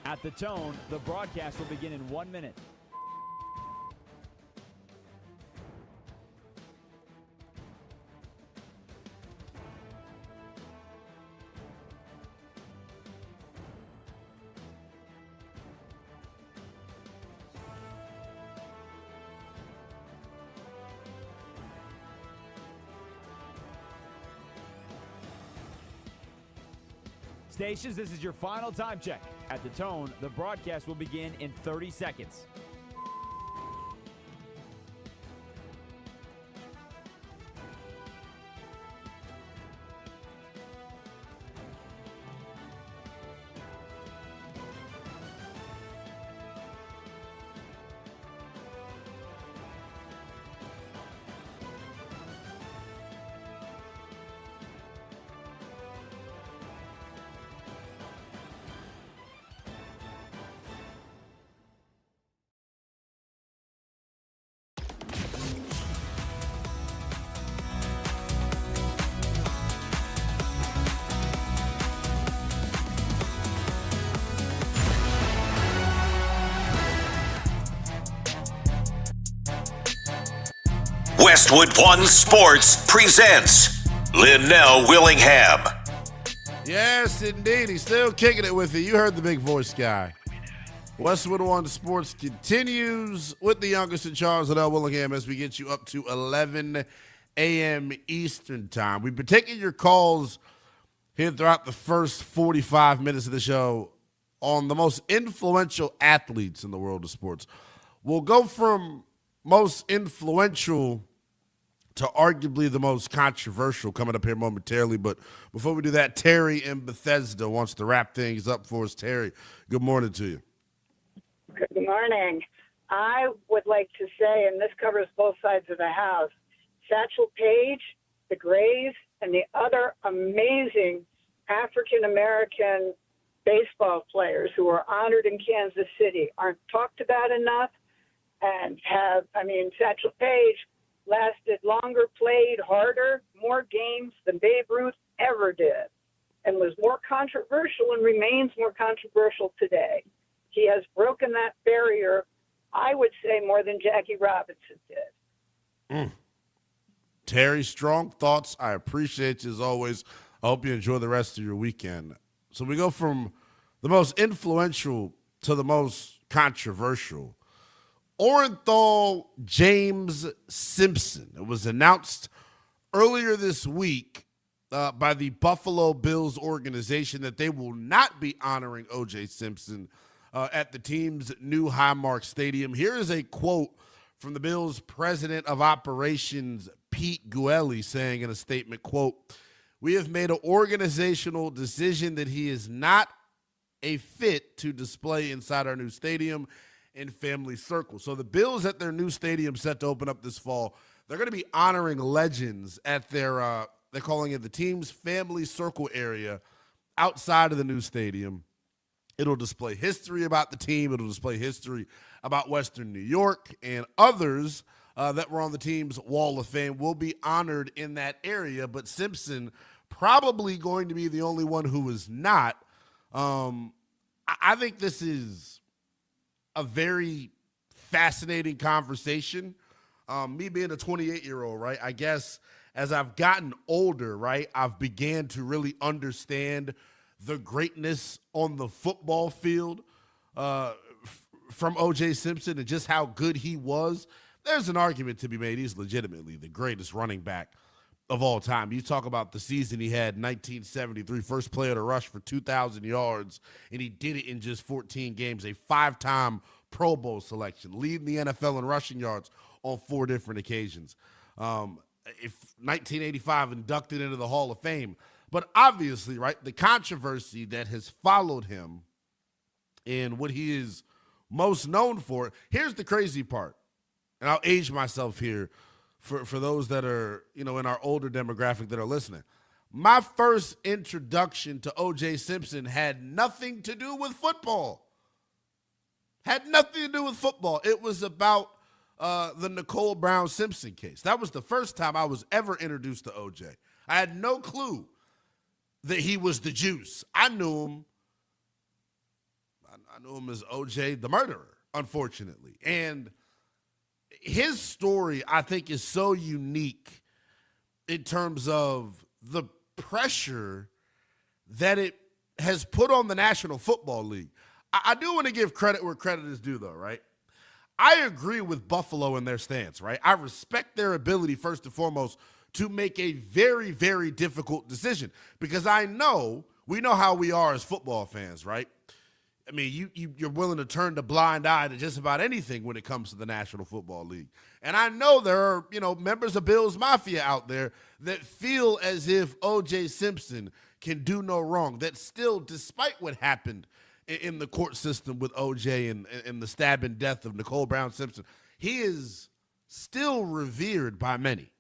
Speaker 3: At the tone, the broadcast will begin in 1 minute. stations, this is your final time check. At the tone, the broadcast will begin in 30 seconds.
Speaker 1: Westwood One Sports presents Linnell Willingham.
Speaker 2: Yes, indeed. He's still kicking it with you. You heard the big voice guy. Westwood One Sports continues with the youngest in Charles, Linnell Willingham, as we get you up to 11 a.m. Eastern time. We've been taking your calls here throughout the first 45 minutes of the show on the most influential athletes in the world of sports. We'll go from most influential to arguably the most controversial coming up here momentarily. But before we do that, Terry in Bethesda wants to wrap things up for us. Terry, good morning to you.
Speaker 13: Good morning. I would like to say, and this covers both sides of the house, Satchel Paige, the Grays, and the other amazing African-American baseball players who were honored in Kansas City aren't talked about enough. And Satchel Paige lasted longer, played harder, more games than Babe Ruth ever did, and was more controversial and remains more controversial today. He has broken that barrier, I would say, more than Jackie Robinson did.
Speaker 2: Terry, strong thoughts. I appreciate you as always. I hope you enjoy the rest of your weekend. So we go from the most influential to the most controversial. Orenthal James Simpson. It was announced earlier this week by the Buffalo Bills organization that they will not be honoring O.J. Simpson at the team's new Highmark Stadium. Here is a quote from the Bills' president of operations, Pete Guelli, saying in a statement, quote, "We have made an organizational decision that he is not a fit to display inside our new stadium in family circles." So the Bills at their new stadium set to open up this fall, they're going to be honoring legends at their, they're calling it the team's family circle area outside of the new stadium. It'll display history about the team. It'll display history about Western New York, and others that were on the team's Wall of Fame will be honored in that area. But Simpson probably going to be the only one who is not. I think this is a very fascinating conversation. Me being a 28-year-old, right, I guess as I've gotten older, right, I've began to really understand the greatness on the football field from O.J. Simpson and just how good he was. There's an argument to be made. He's legitimately the greatest running back of all time. You talk about the season he had in 1973, first player to rush for 2,000 yards, and he did it in just 14 games, a 5-time Pro Bowl selection, leading the NFL in rushing yards on 4 different occasions. 1985 inducted into the Hall of Fame. But obviously, right, the controversy that has followed him and what he is most known for, here's the crazy part, and I'll age myself here for those that are, in our older demographic that are listening. My first introduction to O.J. Simpson had nothing to do with football. Had nothing to do with football. It was about the Nicole Brown Simpson case. That was the first time I was ever introduced to O.J. I had no clue that he was the juice. I knew him as O.J. the murderer, unfortunately. And his story, I think, is so unique in terms of the pressure that it has put on the National Football League. I do want to give credit where credit is due, though, right? I agree with Buffalo in their stance, right? I respect their ability, first and foremost, to make a very, very difficult decision, because I know we know how we are as football fans, right? I mean, you're willing to turn the blind eye to just about anything when it comes to the National Football League. And I know there are, members of Bills Mafia out there that feel as if O.J. Simpson can do no wrong, that still, despite what happened in the court system with O.J. and the stab and death of Nicole Brown Simpson, he is still revered by many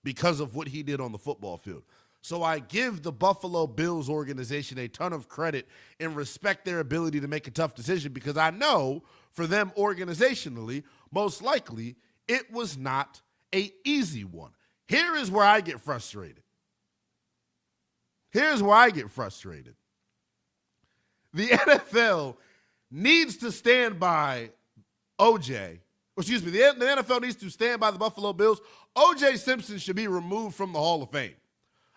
Speaker 2: because of what he did on the football field. So I give the Buffalo Bills organization a ton of credit and respect their ability to make a tough decision, because I know for them organizationally, most likely it was not an easy one. Here is where I get frustrated. The NFL needs to stand by the NFL needs to stand by the Buffalo Bills. O.J. Simpson should be removed from the Hall of Fame.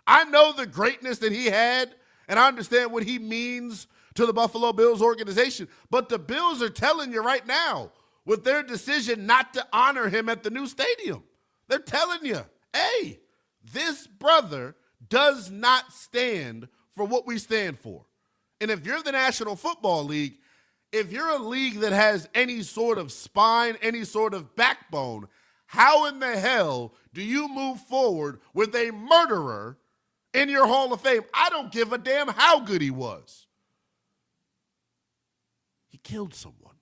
Speaker 2: I know the greatness that he had, and I understand what he means to the Buffalo Bills organization, but the Bills are telling you right now with their decision not to honor him at the new stadium. They're telling you, hey, this brother does not stand for what we stand for. And if you're the National Football League, if you're a league that has any sort of spine, any sort of backbone, how in the hell do you move forward with a murderer in your Hall of Fame? I don't give a damn how good he was. He killed someone.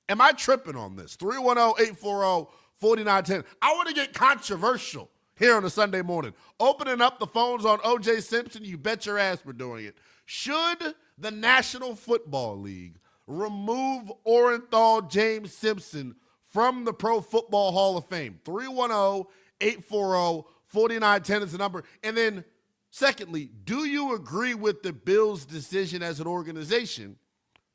Speaker 2: Am I tripping on this? 310-840-4910. I want to get controversial here on a Sunday morning. Opening up the phones on O.J. Simpson, you bet your ass we're doing it. Should the National Football League remove Orenthal James Simpson from the Pro Football Hall of Fame? 310-840-4910 is the number. And then, secondly, do you agree with the Bills' decision as an organization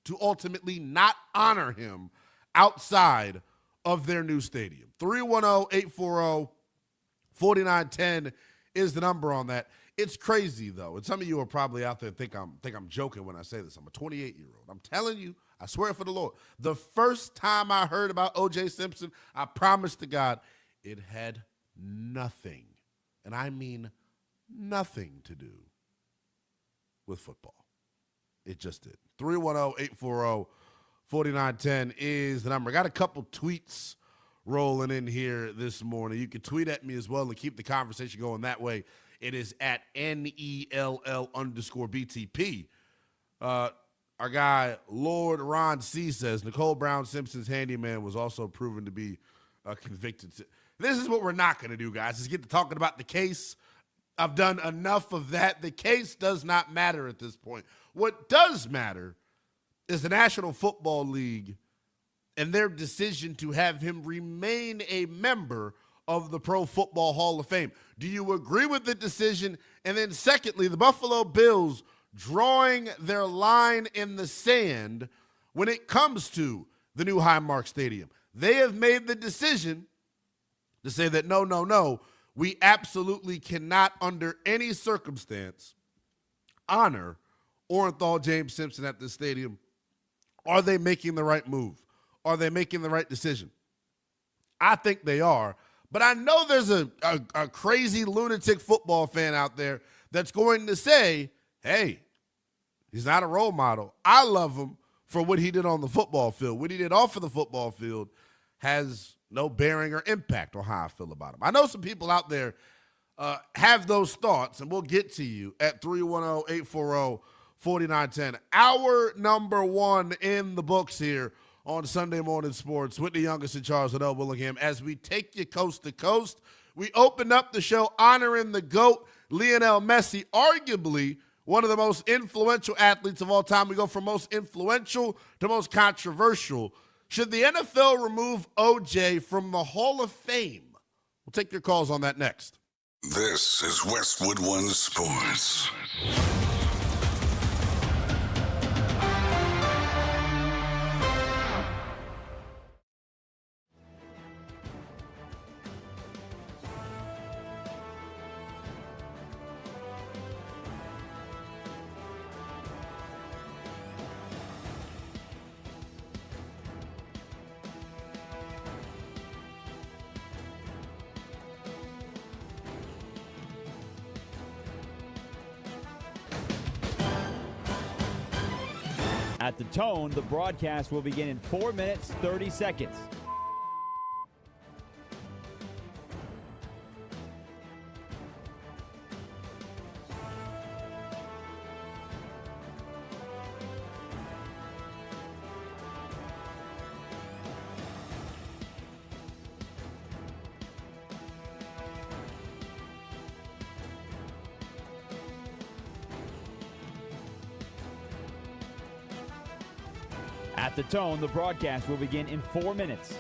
Speaker 2: to ultimately not honor him outside of their new stadium? 310-840-4910 is the number on that. It's crazy, though. And some of you are probably out there think I'm joking when I say this. I'm a 28-year-old. I'm telling you, I swear for the Lord, the first time I heard about O.J. Simpson, I promise to God, it had nothing, and I mean nothing, to do with football. It just did. 310-840-4910 is the number. I got a couple tweets rolling in here this morning. You can tweet at me as well and keep the conversation going that way. It is at NELL_BTP. Our guy, Lord Ron C. says, Nicole Brown Simpson's handyman was also proven to be convicted. This is what we're not going to do, guys, is get to talking about the case. I've done enough of that. The case does not matter at this point. What does matter is the National Football League and their decision to have him remain a member of the Pro Football Hall of Fame. Do you agree with the decision? And then secondly, the Buffalo Bills drawing their line in the sand when it comes to the new Highmark Stadium. They have made the decision to say that no, we absolutely cannot under any circumstance honor Orenthal James Simpson at this stadium. Are they making the right move? Are they making the right decision? I think they are. But I know there's a crazy lunatic football fan out there that's going to say, hey, he's not a role model. I love him for what he did on the football field. What he did off of the football field has no bearing or impact on how I feel about him. I know some people out there have those thoughts, and we'll get to you at 310-840-4910. Hour number one in the books here on Sunday Morning Sports with the youngest and Charles Liddell Willingham. As we take you coast to coast, we opened up the show honoring the GOAT, Lionel Messi, arguably one of the most influential athletes of all time. We go from most influential to most controversial. Should the NFL remove OJ from the Hall of Fame? We'll take your calls on that next.
Speaker 14: This is Westwood One Sports.
Speaker 3: At the tone, the broadcast will begin in 4 minutes, 30 seconds. At the tone, the broadcast will begin in 4 minutes.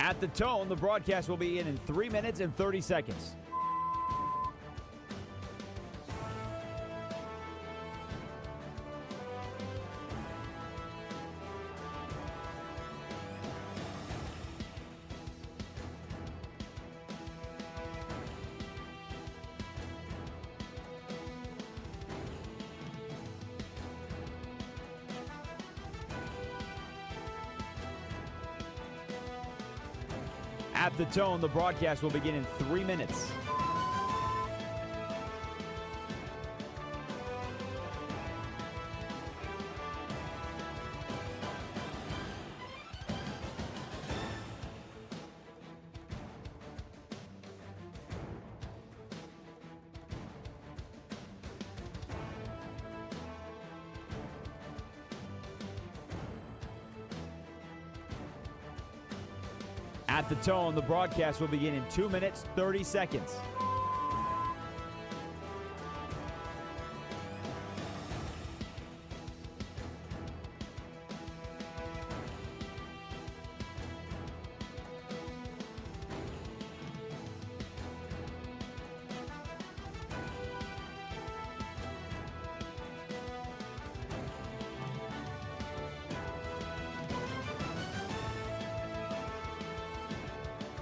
Speaker 3: At the tone, the broadcast will be in 3 minutes and 30 seconds. At the tone, the broadcast will begin in 3 minutes. At the tone, the broadcast will begin in 2 minutes, 30 seconds.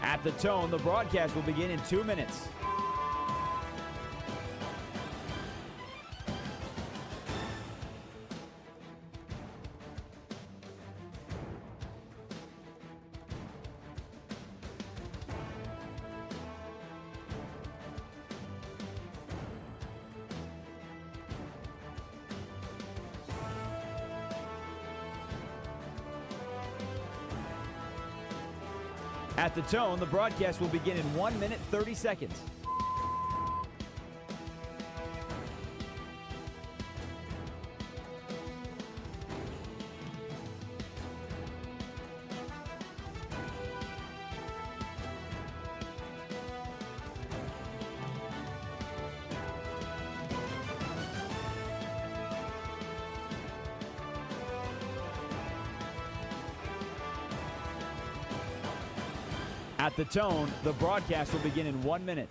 Speaker 3: At the tone, the broadcast will begin in 2 minutes. At the tone, the broadcast will begin in 1 minute, 30 seconds. At the tone, the broadcast will begin in 1 minute.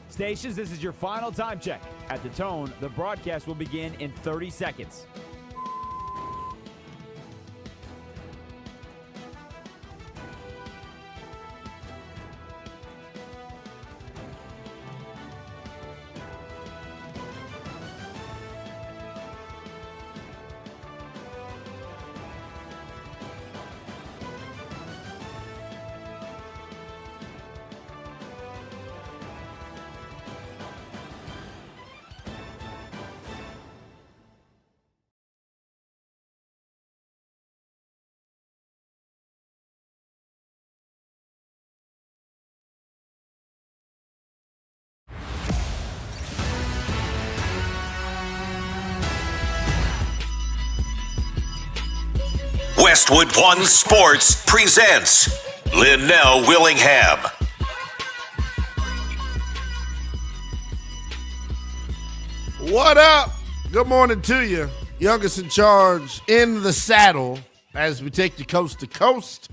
Speaker 3: Stations, this is your final time check. At the tone, the broadcast will begin in 30 seconds.
Speaker 1: Westwood One Sports presents Linnell Willingham.
Speaker 2: What up? Good morning to you. Youngest in charge in the saddle as we take you coast to coast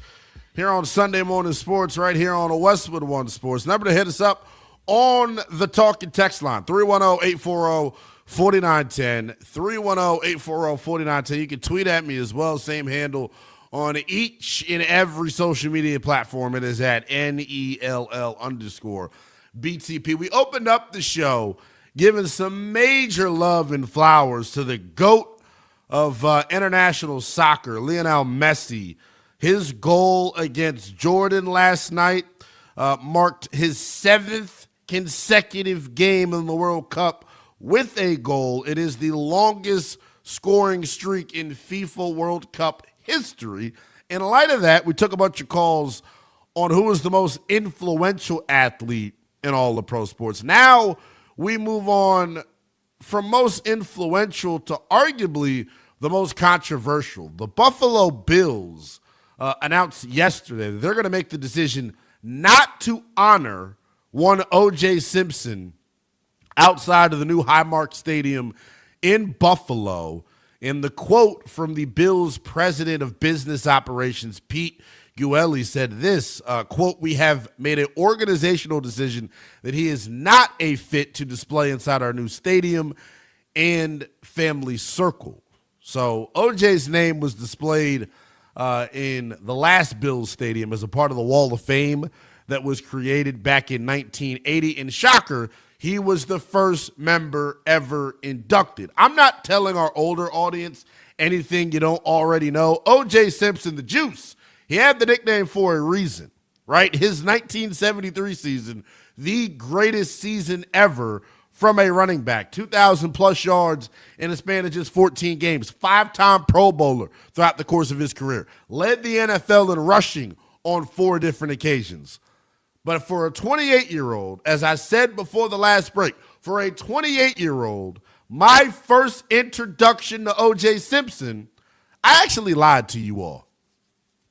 Speaker 2: here on Sunday Morning Sports right here on Westwood One Sports. Number to hit us up on the talking text line, 310-840-4910, 310-840-4910. You can tweet at me as well, same handle on each and every social media platform. It is at NELL_BTP. We opened up the show giving some major love and flowers to the GOAT of international soccer, Lionel Messi. His goal against Jordan last night marked his 7th consecutive game in the World Cup with a goal. It is the longest scoring streak in FIFA World Cup history. In light of that, we took a bunch of calls on who was the most influential athlete in all the pro sports. Now we move on from most influential to arguably the most controversial. The Buffalo Bills announced yesterday that they're going to make the decision not to honor one O.J. Simpson outside of the new Highmark Stadium in Buffalo. And the quote from the Bills' president of business operations, Pete Guelli, said this, quote, "We have made an organizational decision that he is not a fit to display inside our new stadium and family circle." So OJ's name was displayed in the last Bills stadium as a part of the Wall of Fame that was created back in 1980. And shocker, he was the first member ever inducted. I'm not telling our older audience anything you don't already know. O.J. Simpson, the Juice, he had the nickname for a reason, right? His 1973 season, the greatest season ever from a running back, 2,000-plus yards in a span of just 14 games, 5-time Pro Bowler throughout the course of his career, led the NFL in rushing on 4 different occasions. But for a 28-year-old, as I said before the last break, for a 28-year-old, my first introduction to O.J. Simpson, I actually lied to you all.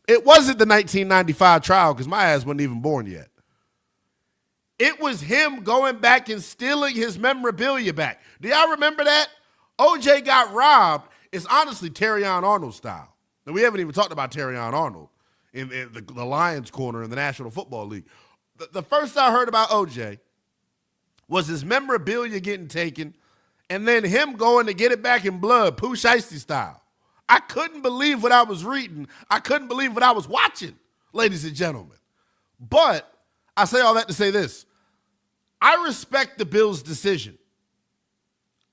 Speaker 2: It wasn't the 1995 trial because my ass wasn't even born yet. It was him going back and stealing his memorabilia back. Do y'all remember that? O.J. got robbed. It's honestly Terrion Arnold style. And we haven't even talked about Terrion Arnold in the Lions corner in the National Football League. The first I heard about O.J. was his memorabilia getting taken and then him going to get it back in blood, Pooh Shiesty style. I couldn't believe what I was reading. I couldn't believe what I was watching, ladies and gentlemen. But I say all that to say this. I respect the Bills' decision.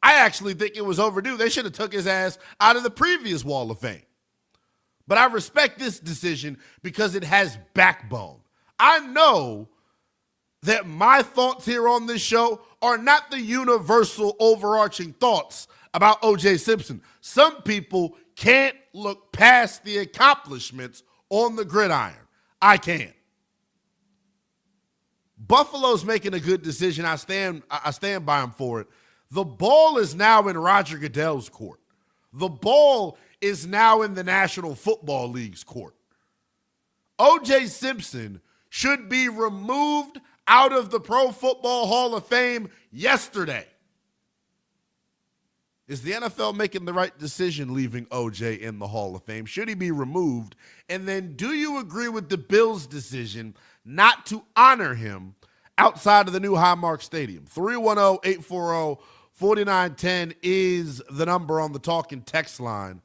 Speaker 2: I actually think it was overdue. They should have took his ass out of the previous Wall of Fame. But I respect this decision because it has backbone. I know that my thoughts here on this show are not the universal overarching thoughts about O.J. Simpson. Some people can't look past the accomplishments on the gridiron. I can. Buffalo's making a good decision. I stand by him for it. The ball is now in Roger Goodell's court. The ball is now in the National Football League's court. O.J. Simpson should be removed out of the Pro Football Hall of Fame yesterday. Is the NFL making the right decision leaving O.J. in the Hall of Fame? Should he be removed? And then do you agree with the Bills' decision not to honor him outside of the new Highmark Stadium? 310-840-4910 is the number on the talking text line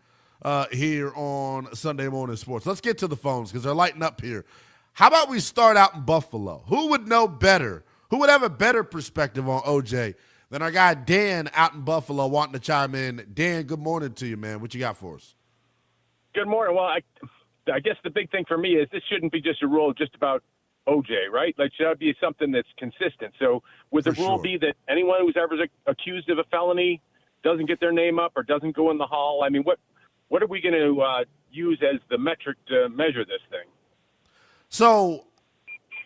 Speaker 2: here on Sunday Morning Sports. Let's get to the phones because they're lighting up here. How about we start out in Buffalo? Who would know better? Who would have a better perspective on O.J. than our guy Dan out in Buffalo wanting to chime in? Dan, good morning to you, man. What you got for us?
Speaker 15: Good morning. Well, I guess the big thing for me is this shouldn't be just a rule just about O.J., right? Like, should be something that's consistent. So would the rule be that anyone who's ever accused of a felony doesn't get their name up or doesn't go in the hall? I mean, what are we going to use as the metric to measure this thing?
Speaker 2: So,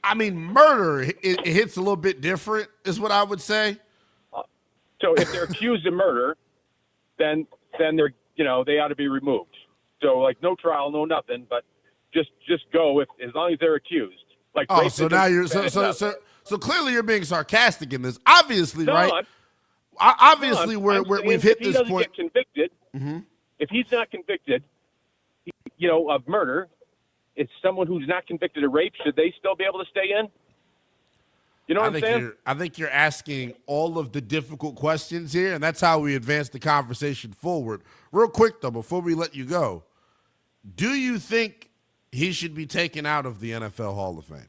Speaker 2: I mean, murder, it hits a little bit different is what I would say.
Speaker 15: So if they're accused of murder, then they're, they ought to be removed. So, like, no trial, no nothing, but just go as long as they're accused. Like,
Speaker 2: so now you're so clearly you're being sarcastic in this. Obviously, right? Obviously,
Speaker 15: no,
Speaker 2: we've hit this point.
Speaker 15: If he doesn't get convicted, if he's not convicted, of murder, it's someone who's not convicted of rape. Should they still be able to stay in? You know what I'm saying?
Speaker 2: I think you're asking all of the difficult questions here, and that's how we advance the conversation forward. Real quick, though, before we let you go, do you think he should be taken out of the NFL Hall of Fame?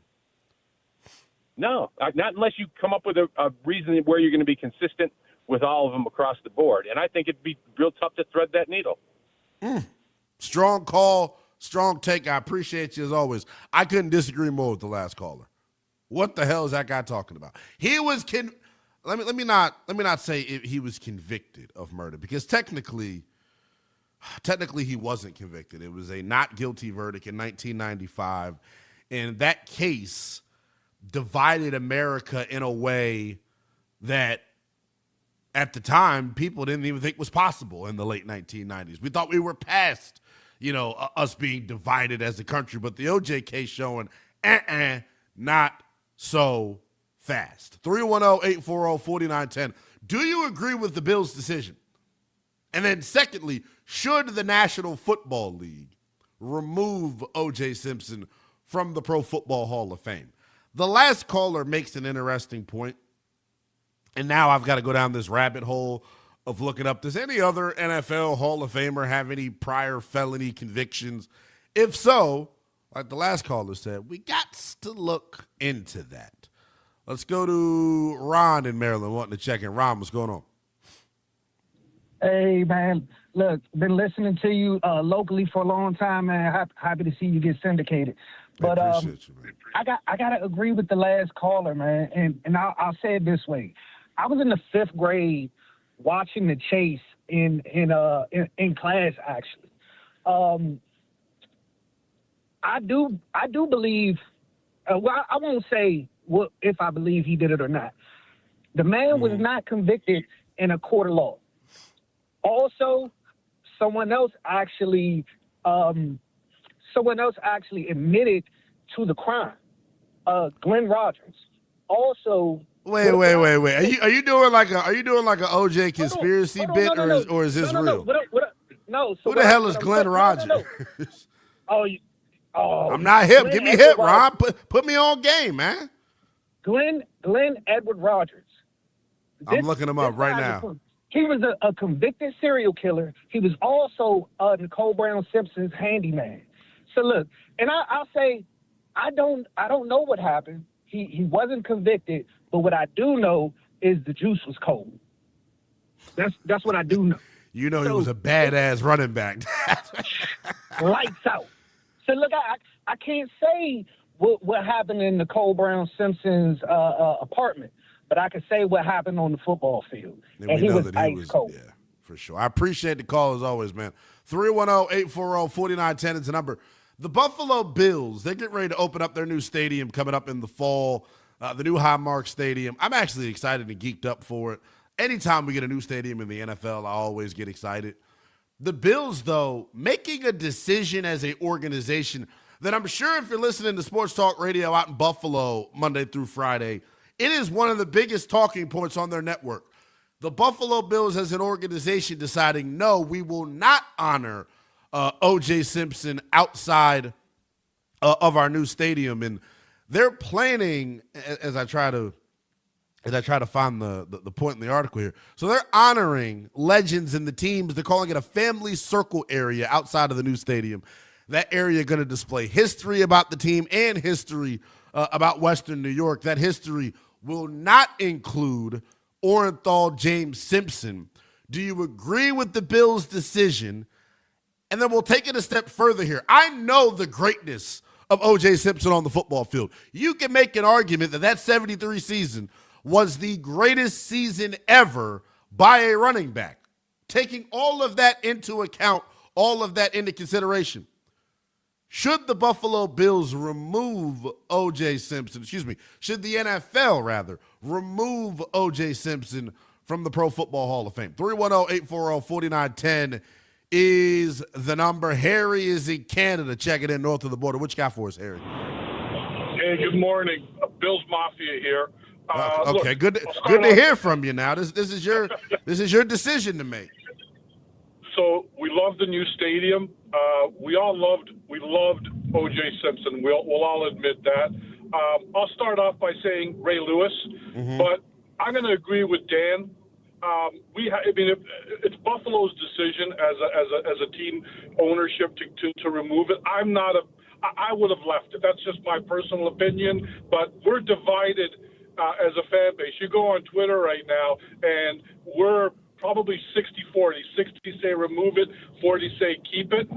Speaker 15: No, not unless you come up with a reason where you're going to be consistent with all of them across the board. And I think it'd be real tough to thread that needle.
Speaker 2: Strong call, strong take. I appreciate you as always. I couldn't disagree more with the last caller. What the hell is that guy talking about? He was let me not say he was convicted of murder, because technically he wasn't convicted. It was a not guilty verdict in 1995, and that case divided America in a way that at the time people didn't even think was possible in the late 1990s. We thought we were past, us being divided as a country, but the OJ case showing not so fast. 310-840-4910. Do you agree with the Bills' decision? And then secondly, should the National Football League remove O.J. Simpson from the Pro Football Hall of Fame? The last caller makes an interesting point, and now I've got to go down this rabbit hole of looking up, does any other NFL Hall of Famer have any prior felony convictions? If so, like the last caller said, we got to look into that. Let's go to Ron in Maryland wanting to check in. Ron, what's going on?
Speaker 16: Hey, man. Look, been listening to you locally for a long time, man. Happy to see you get syndicated. But
Speaker 2: appreciate you, man.
Speaker 16: I gotta agree with the last caller, man. And I'll say it this way: I was in the 5th grade watching the chase in class. Actually, I do believe. Well, I won't say if I believe he did it or not. The man was not convicted in a court of law. Also, someone else actually admitted to the crime. Glenn Rogers. Also,
Speaker 2: wait. Are you doing like a OJ conspiracy bit, or is this real?
Speaker 16: No.
Speaker 2: Who the hell is Glenn Rogers?
Speaker 16: No.
Speaker 2: I'm not hip. Give me hip, Ron. Put me on game, man.
Speaker 16: Glenn Edward Rogers.
Speaker 2: I'm looking him up right now.
Speaker 16: He was a convicted serial killer. He was also Nicole Brown Simpson's handyman. So look, and I'll say, I don't know what happened. He wasn't convicted, but what I do know is the juice was cold. That's what I do know.
Speaker 2: He was a badass running back.
Speaker 16: Lights out. So look, I can't say what happened in Nicole Brown Simpson's apartment, but I can say what happened on the football field. And he was ice cold.
Speaker 2: Yeah, for sure. I appreciate the call as always, man. 310-840-4910 is the number. The Buffalo Bills, they get ready to open up their new stadium coming up in the fall, the new Highmark Stadium. I'm actually excited and geeked up for it. Anytime we get a new stadium in the NFL, I always get excited. The Bills, though, making a decision as an organization that I'm sure if you're listening to Sports Talk Radio out in Buffalo Monday through Friday, it is one of the biggest talking points on their network. The Buffalo Bills as an organization deciding, no, we will not honor O.J. Simpson outside of our new stadium. And they're planning, as I try to find the point in the article here. So they're honoring legends and the teams. They're calling it a family circle area outside of the new stadium. That area going to display history about the team and history about Western New York. That history will not include Orenthal James Simpson. Do you agree with the Bills' decision? And then we'll take it a step further here. I know the greatness of O.J. Simpson on the football field. You can make an argument that 73 season was the greatest season ever by a running back. Taking all of that into account, all of that into consideration, should the Buffalo Bills remove O.J. Simpson, should the NFL, rather, remove O.J. Simpson from the Pro Football Hall of Fame? 310-840-4910 is the number. Harry is in Canada, checking in north of the border. What you got for us, Harry?
Speaker 17: Hey, good morning. Bills Mafia here.
Speaker 2: Okay,
Speaker 17: Look,
Speaker 2: good to hear from you. Now, this is your decision to make.
Speaker 17: So we love the new stadium. We loved O.J. Simpson. We'll all admit that. I'll start off by saying Ray Lewis, but I'm going to agree with Dan. It's Buffalo's decision as a team ownership to remove it. I would have left it. That's just my personal opinion. But we're divided as a fan base. You go on Twitter right now, and we're probably 60-40. 60 say remove it, 40 say keep it.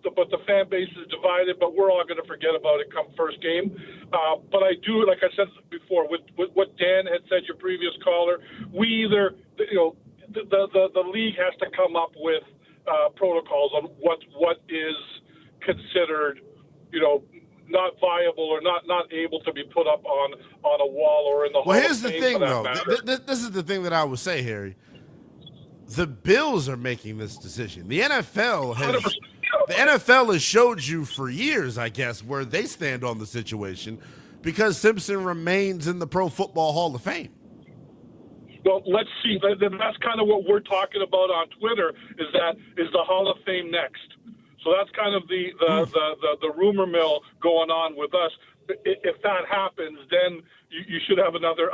Speaker 17: But the fan base is divided, but we're all going to forget about it come first game. But I do, like I said before, with what Dan had said, your previous caller, we either, the league has to come up with protocols on what is considered, not viable or not able to be put up on a wall or in the Hall of Fame.
Speaker 2: Well, here's the thing, though. This is the thing that I would say, Harry. The Bills are making this decision. The NFL has showed you for years, I guess, where they stand on the situation because Simpson remains in the Pro Football Hall of Fame.
Speaker 17: Well, let's see. That's kind of what we're talking about on Twitter. Is the Hall of Fame next? So that's kind of the rumor mill going on with us. If that happens, then you should have another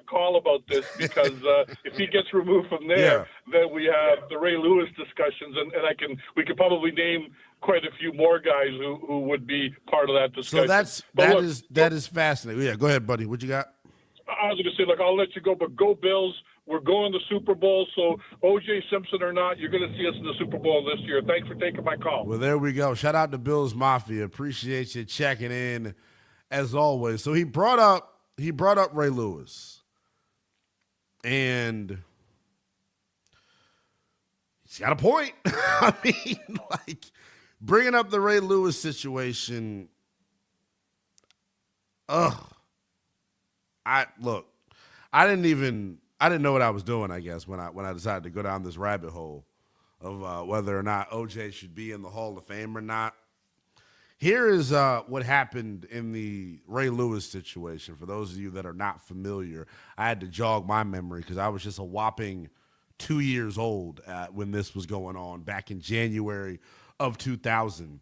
Speaker 17: call about this because if he gets removed from there, then we have the Ray Lewis discussions, and we could probably name quite a few more guys who would be part of that discussion.
Speaker 2: So that is fascinating. Yeah, go ahead, buddy. What you got?
Speaker 17: I was going to say, look, I'll let you go, but go Bills. We're going to the Super Bowl, so O.J. Simpson or not, you're going to see us in the Super Bowl this year. Thanks for taking my call.
Speaker 2: Well, there we go. Shout out to Bills Mafia. Appreciate you checking in, as always. So he brought up Ray Lewis, and he's got a point. I mean, bringing up the Ray Lewis situation. I didn't know what I was doing, I guess, when I decided to go down this rabbit hole of whether or not OJ should be in the Hall of Fame or not. Here is what happened in the Ray Lewis situation. For those of you that are not familiar, I had to jog my memory because I was just a whopping 2 years old when this was going on back in January of 2000.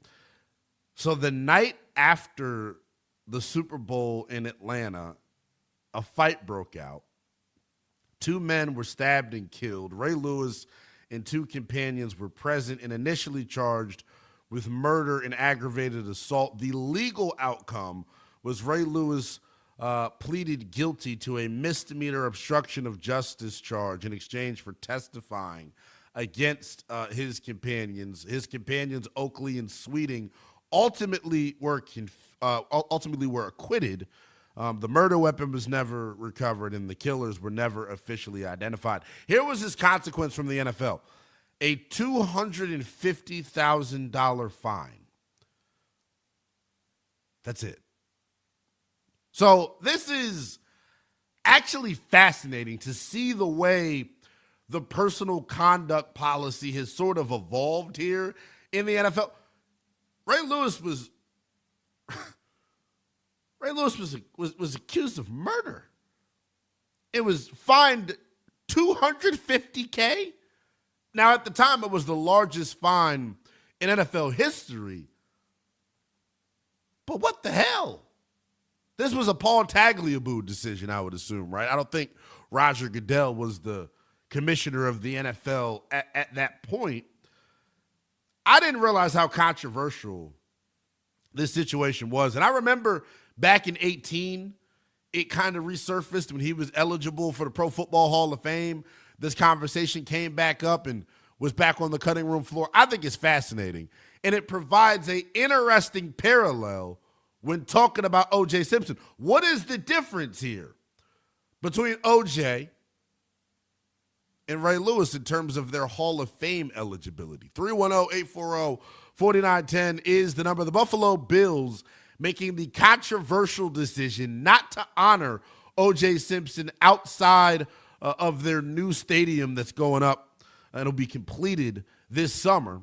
Speaker 2: So the night after the Super Bowl in Atlanta, a fight broke out. 2 men were stabbed and killed. Ray Lewis and 2 companions were present and initially charged with murder and aggravated assault. The legal outcome was Ray Lewis pleaded guilty to a misdemeanor obstruction of justice charge in exchange for testifying against his companions. His companions, Oakley and Sweeting, ultimately were acquitted. The murder weapon was never recovered, and the killers were never officially identified. Here was his consequence from the NFL: a $250,000 fine. That's it. So this is actually fascinating to see the way the personal conduct policy has sort of evolved here in the NFL. Ray Lewis was accused of murder. It was fined $250K. Now, at the time, it was the largest fine in NFL history. But what the hell? This was a Paul Tagliabue decision, I would assume, right? I don't think Roger Goodell was the commissioner of the NFL at that point. I didn't realize how controversial this situation was. And I remember back in 2018, it kind of resurfaced when he was eligible for the Pro Football Hall of Fame. This conversation came back up and was back on the cutting room floor. I think it's fascinating. And it provides an interesting parallel when talking about O.J. Simpson. What is the difference here between O.J. and Ray Lewis in terms of their Hall of Fame eligibility? 310-840-4910 is the number. The Buffalo Bills making the controversial decision not to honor O.J. Simpson outside of their new stadium that's going up. It'll be completed this summer.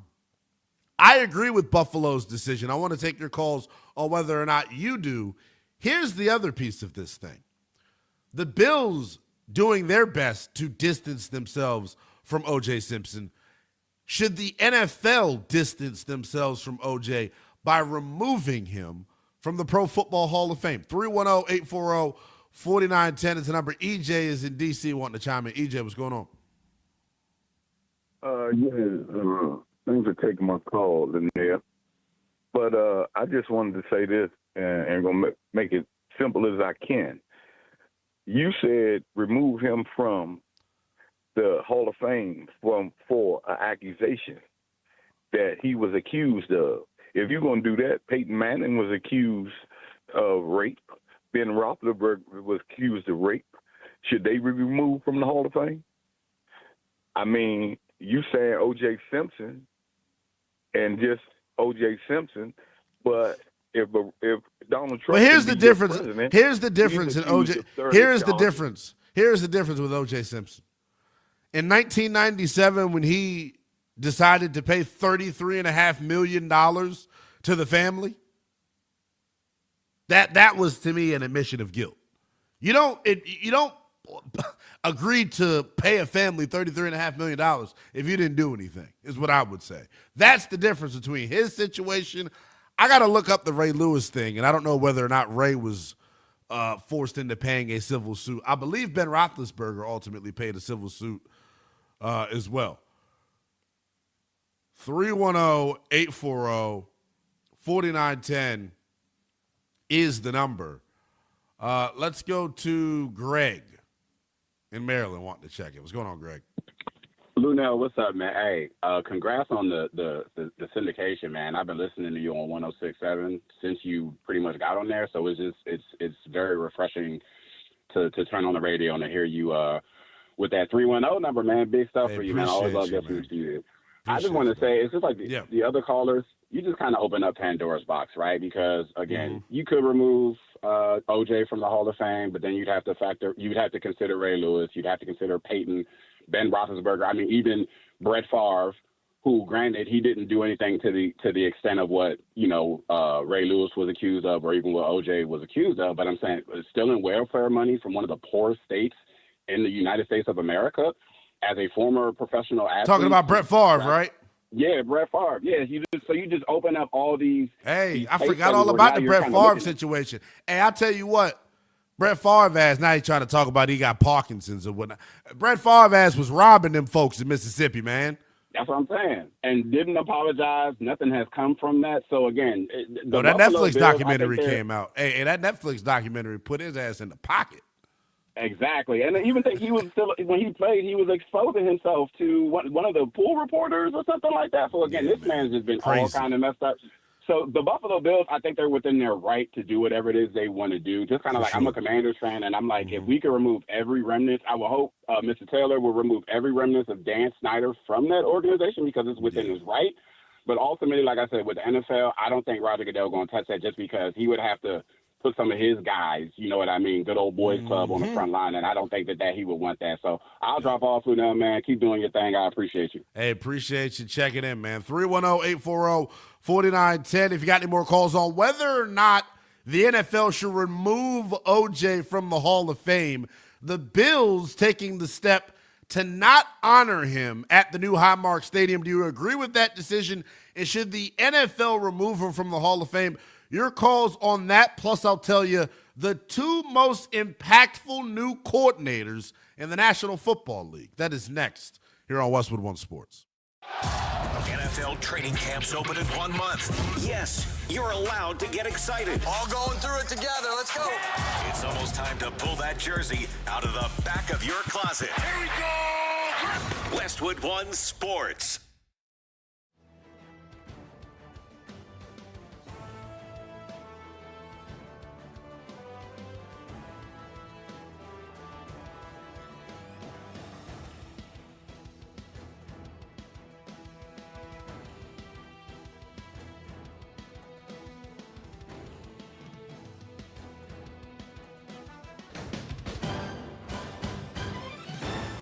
Speaker 2: I agree with Buffalo's decision. I want to take your calls on whether or not you do Here's the other piece of this thing. The Bills doing their best to distance themselves from O.J. Simpson. Should the NFL distance themselves from O.J. by removing him from the Pro Football Hall of Fame? 310-840-4910 is the number. EJ is in D.C. wanting to chime in. EJ, what's going on?
Speaker 18: Thanks for taking my call, Linnea. But I just wanted to say this, and going to make it simple as I can. You said remove him from the Hall of Fame for an accusation that he was accused of. If you're going to do that, Peyton Manning was accused of rape. Ben Roethlisberger was accused of rape. Should they be removed from the Hall of Fame? I mean, you saying O.J. Simpson and just O.J. Simpson, but if Donald Trump,
Speaker 2: well, here's the difference. Here's the difference in O.J. Here's the difference. Here's the difference with O.J. Simpson. In 1997, when he decided to pay $33.5 million to the family, that was to me an admission of guilt. You don't agree to pay a family $33.5 million if you didn't do anything, is what I would say. That's the difference between his situation. I got to look up the Ray Lewis thing, and I don't know whether or not Ray was forced into paying a civil suit. I believe Ben Roethlisberger ultimately paid a civil suit as well. 310-840-4910 is the number. Let's go to Greg in Maryland wanting to check it. What's going on, Greg?
Speaker 19: Lunel, what's up, man? Hey, congrats on the syndication, man. I've been listening to you on 106.7 since you pretty much got on there, so it's very refreshing to turn on the radio and to hear you with that 310 number, man. Big stuff for you, man. I always love listening to you. I just want to say, it's just like the other callers, you just kind of open up Pandora's box, right? Because, again, you could remove O.J. from the Hall of Fame, but then you'd have to consider Ray Lewis. You'd have to consider Peyton, Ben Roethlisberger. I mean, even Brett Favre, who, granted, he didn't do anything to the extent of what, Ray Lewis was accused of or even what O.J. was accused of. But I'm saying stealing welfare money from one of the poorest states in the United States of America as a former professional athlete.
Speaker 2: Talking about Brett Favre, right?
Speaker 19: Yeah, Brett Favre. Yeah, you just open up all these.
Speaker 2: Hey, I forgot all about the Brett Favre situation. Hey, I tell you what, Brett Favre ass, now he's trying to talk about he got Parkinson's or whatnot. Brett Favre ass was robbing them folks in Mississippi, man.
Speaker 19: That's what I'm saying. And didn't apologize. Nothing has come from that. So, again,
Speaker 2: that Netflix documentary came out. Hey, that Netflix documentary put his ass in the pocket.
Speaker 19: Exactly. And I even think he was still, when he played, he was exposing himself to one of the pool reporters or something like that. So, again, this man's just been all kind of messed up. So, the Buffalo Bills, I think they're within their right to do whatever it is they want to do. Just kind of like, I'm a Commanders fan, and I'm like, if we could remove every remnant, I will hope Mr. Taylor will remove every remnant of Dan Snyder from that organization because it's within his right. But ultimately, like I said, with the NFL, I don't think Roger Goodell going to touch that just because he would have to put some of his guys, you know what I mean, good old boys club on the front line, and I don't think that he would want that. So I'll drop off with them, man. Keep doing your thing. I appreciate you.
Speaker 2: Hey, appreciate you checking in, man. 310-840-4910. If you got any more calls on whether or not the NFL should remove O.J. from the Hall of Fame, the Bills taking the step to not honor him at the new Highmark Stadium. Do you agree with that decision? And should the NFL remove him from the Hall of Fame? Your calls on that, plus I'll tell you the two most impactful new coordinators in the National Football League. That is next here on Westwood One Sports.
Speaker 1: NFL training camps open in 1 month. Yes, you're allowed to get excited.
Speaker 20: All going through it together. Let's go.
Speaker 1: It's almost time to pull that jersey out of the back of your closet. Here we go. Westwood One Sports.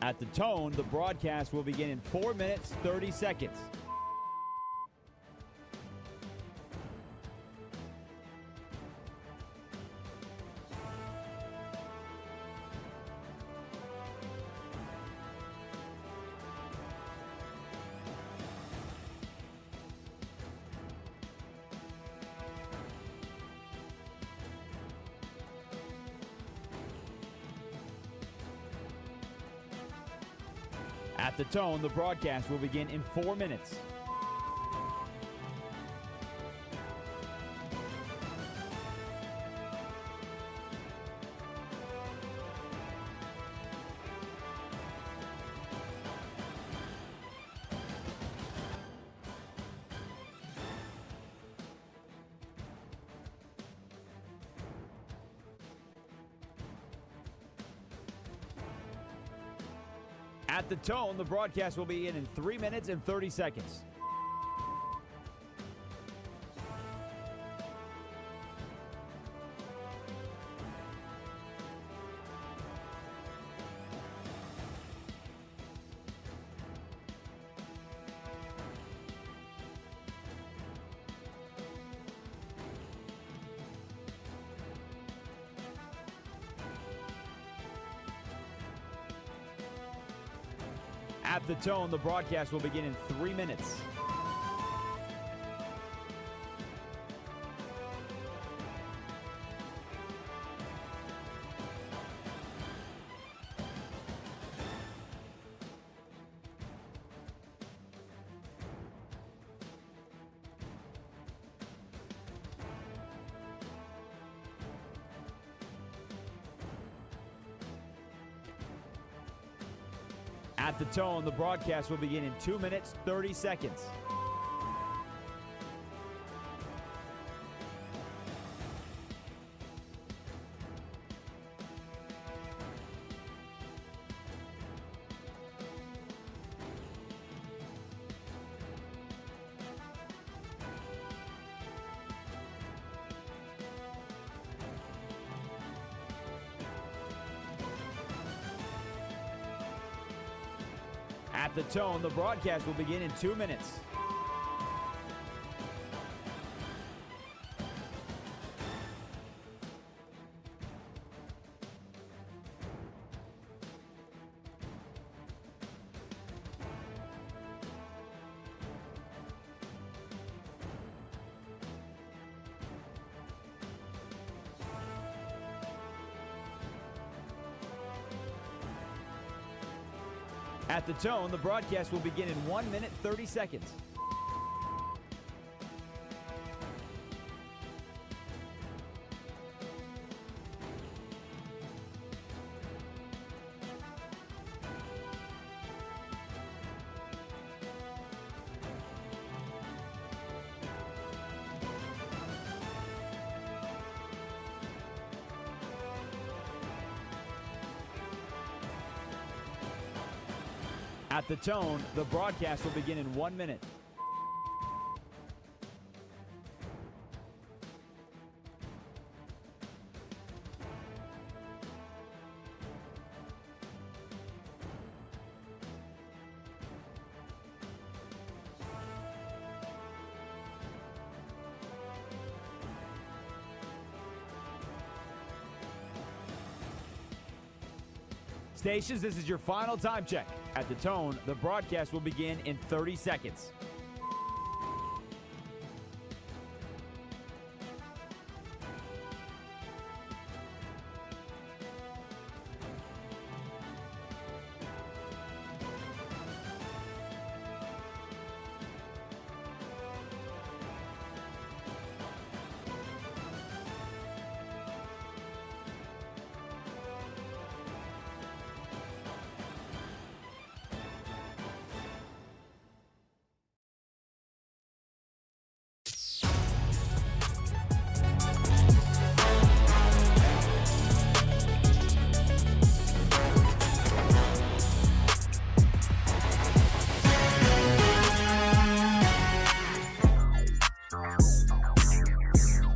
Speaker 3: At the tone, the broadcast will begin in 4 minutes, 30 seconds. At the tone, the broadcast will begin in 4 minutes. At the tone, the broadcast will begin in 3 minutes and 30 seconds. At the tone, the broadcast will begin in 3 minutes. At the tone, the broadcast will begin in 2 minutes, 30 seconds. At the tone, the broadcast will begin in 2 minutes. At the tone, the broadcast will begin in 1 minute, 30 seconds. At the tone, the broadcast will begin in 1 minute. Stations, this is your final time check. At the tone, the broadcast will begin in 30 seconds.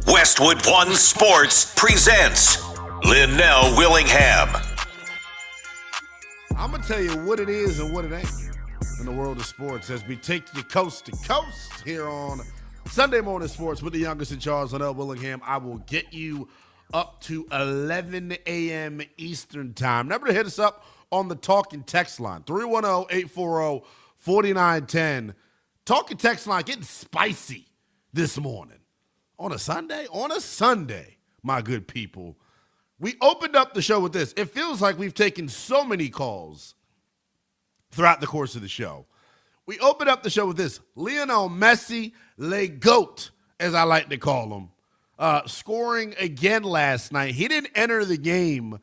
Speaker 1: Westwood One Sports presents Linnell Willingham.
Speaker 2: I'm going to tell you what it is and what it ain't in the world of sports as we take you coast to coast here on Sunday Morning Sports with the youngest in charge, Linnell Willingham. I will get you up to 11 a.m. Eastern time. Remember to hit us up on the talking text line, 310-840-4910. Talking text line getting spicy this morning. On a Sunday? On a Sunday, my good people. We opened up the show with this. It feels like we've taken so many calls throughout the course of the show. We open up the show with this. Lionel Messi, Le GOAT, as I like to call him, scoring again last night. He didn't enter the game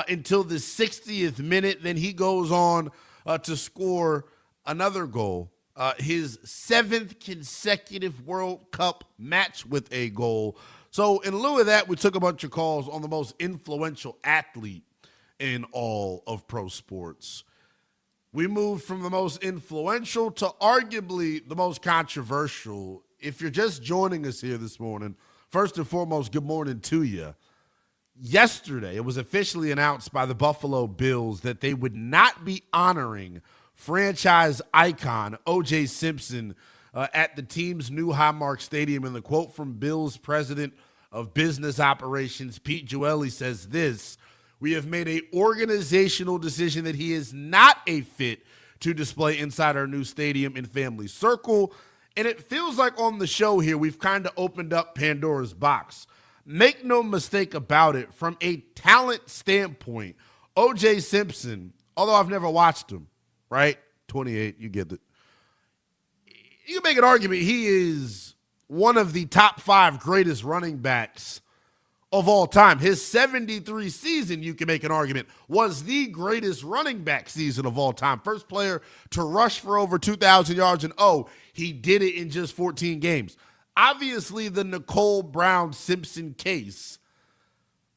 Speaker 2: until the 60th minute. Then he goes on to score another goal. His 7th consecutive World Cup match with a goal. So in lieu of that, we took a bunch of calls on the most influential athlete in all of pro sports. We moved from the most influential to arguably the most controversial. If you're just joining us here this morning, first and foremost, good morning to you. Yesterday, it was officially announced by the Buffalo Bills that they would not be honoring franchise icon O.J. Simpson at the team's new Highmark Stadium. And the quote from Bills president of business operations, Pete Jueli, says this: "We have made an organizational decision that he is not a fit to display inside our new stadium in family circle." And it feels like on the show here, we've kind of opened up Pandora's box. Make no mistake about it, from a talent standpoint, O.J. Simpson, although I've never watched him, right? 28, you get it. You can make an argument he is one of the top 5 greatest running backs of all time. His 73 season, you can make an argument, was the greatest running back season of all time. First player to rush for over 2,000 yards, and he did it in just 14 games. Obviously, the Nicole Brown-Simpson case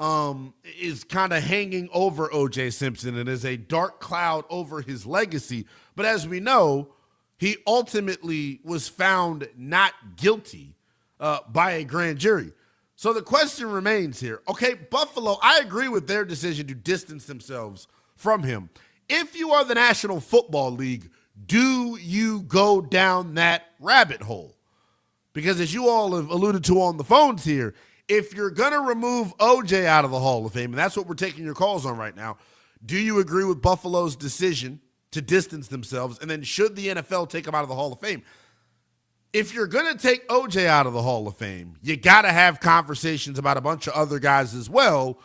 Speaker 2: is kind of hanging over O.J. Simpson and is a dark cloud over his legacy. But as we know, he ultimately was found not guilty by a grand jury. So the question remains here. Okay, Buffalo, I agree with their decision to distance themselves from him. If you are the National Football League, do you go down that rabbit hole? Because as you all have alluded to on the phones here, if you're going to remove OJ out of the Hall of Fame, and that's what we're taking your calls on right now, do you agree with Buffalo's decision to distance themselves? And then should the NFL take him out of the Hall of Fame? If you're going to take OJ out of the Hall of Fame, you got to have conversations about a bunch of other guys as well.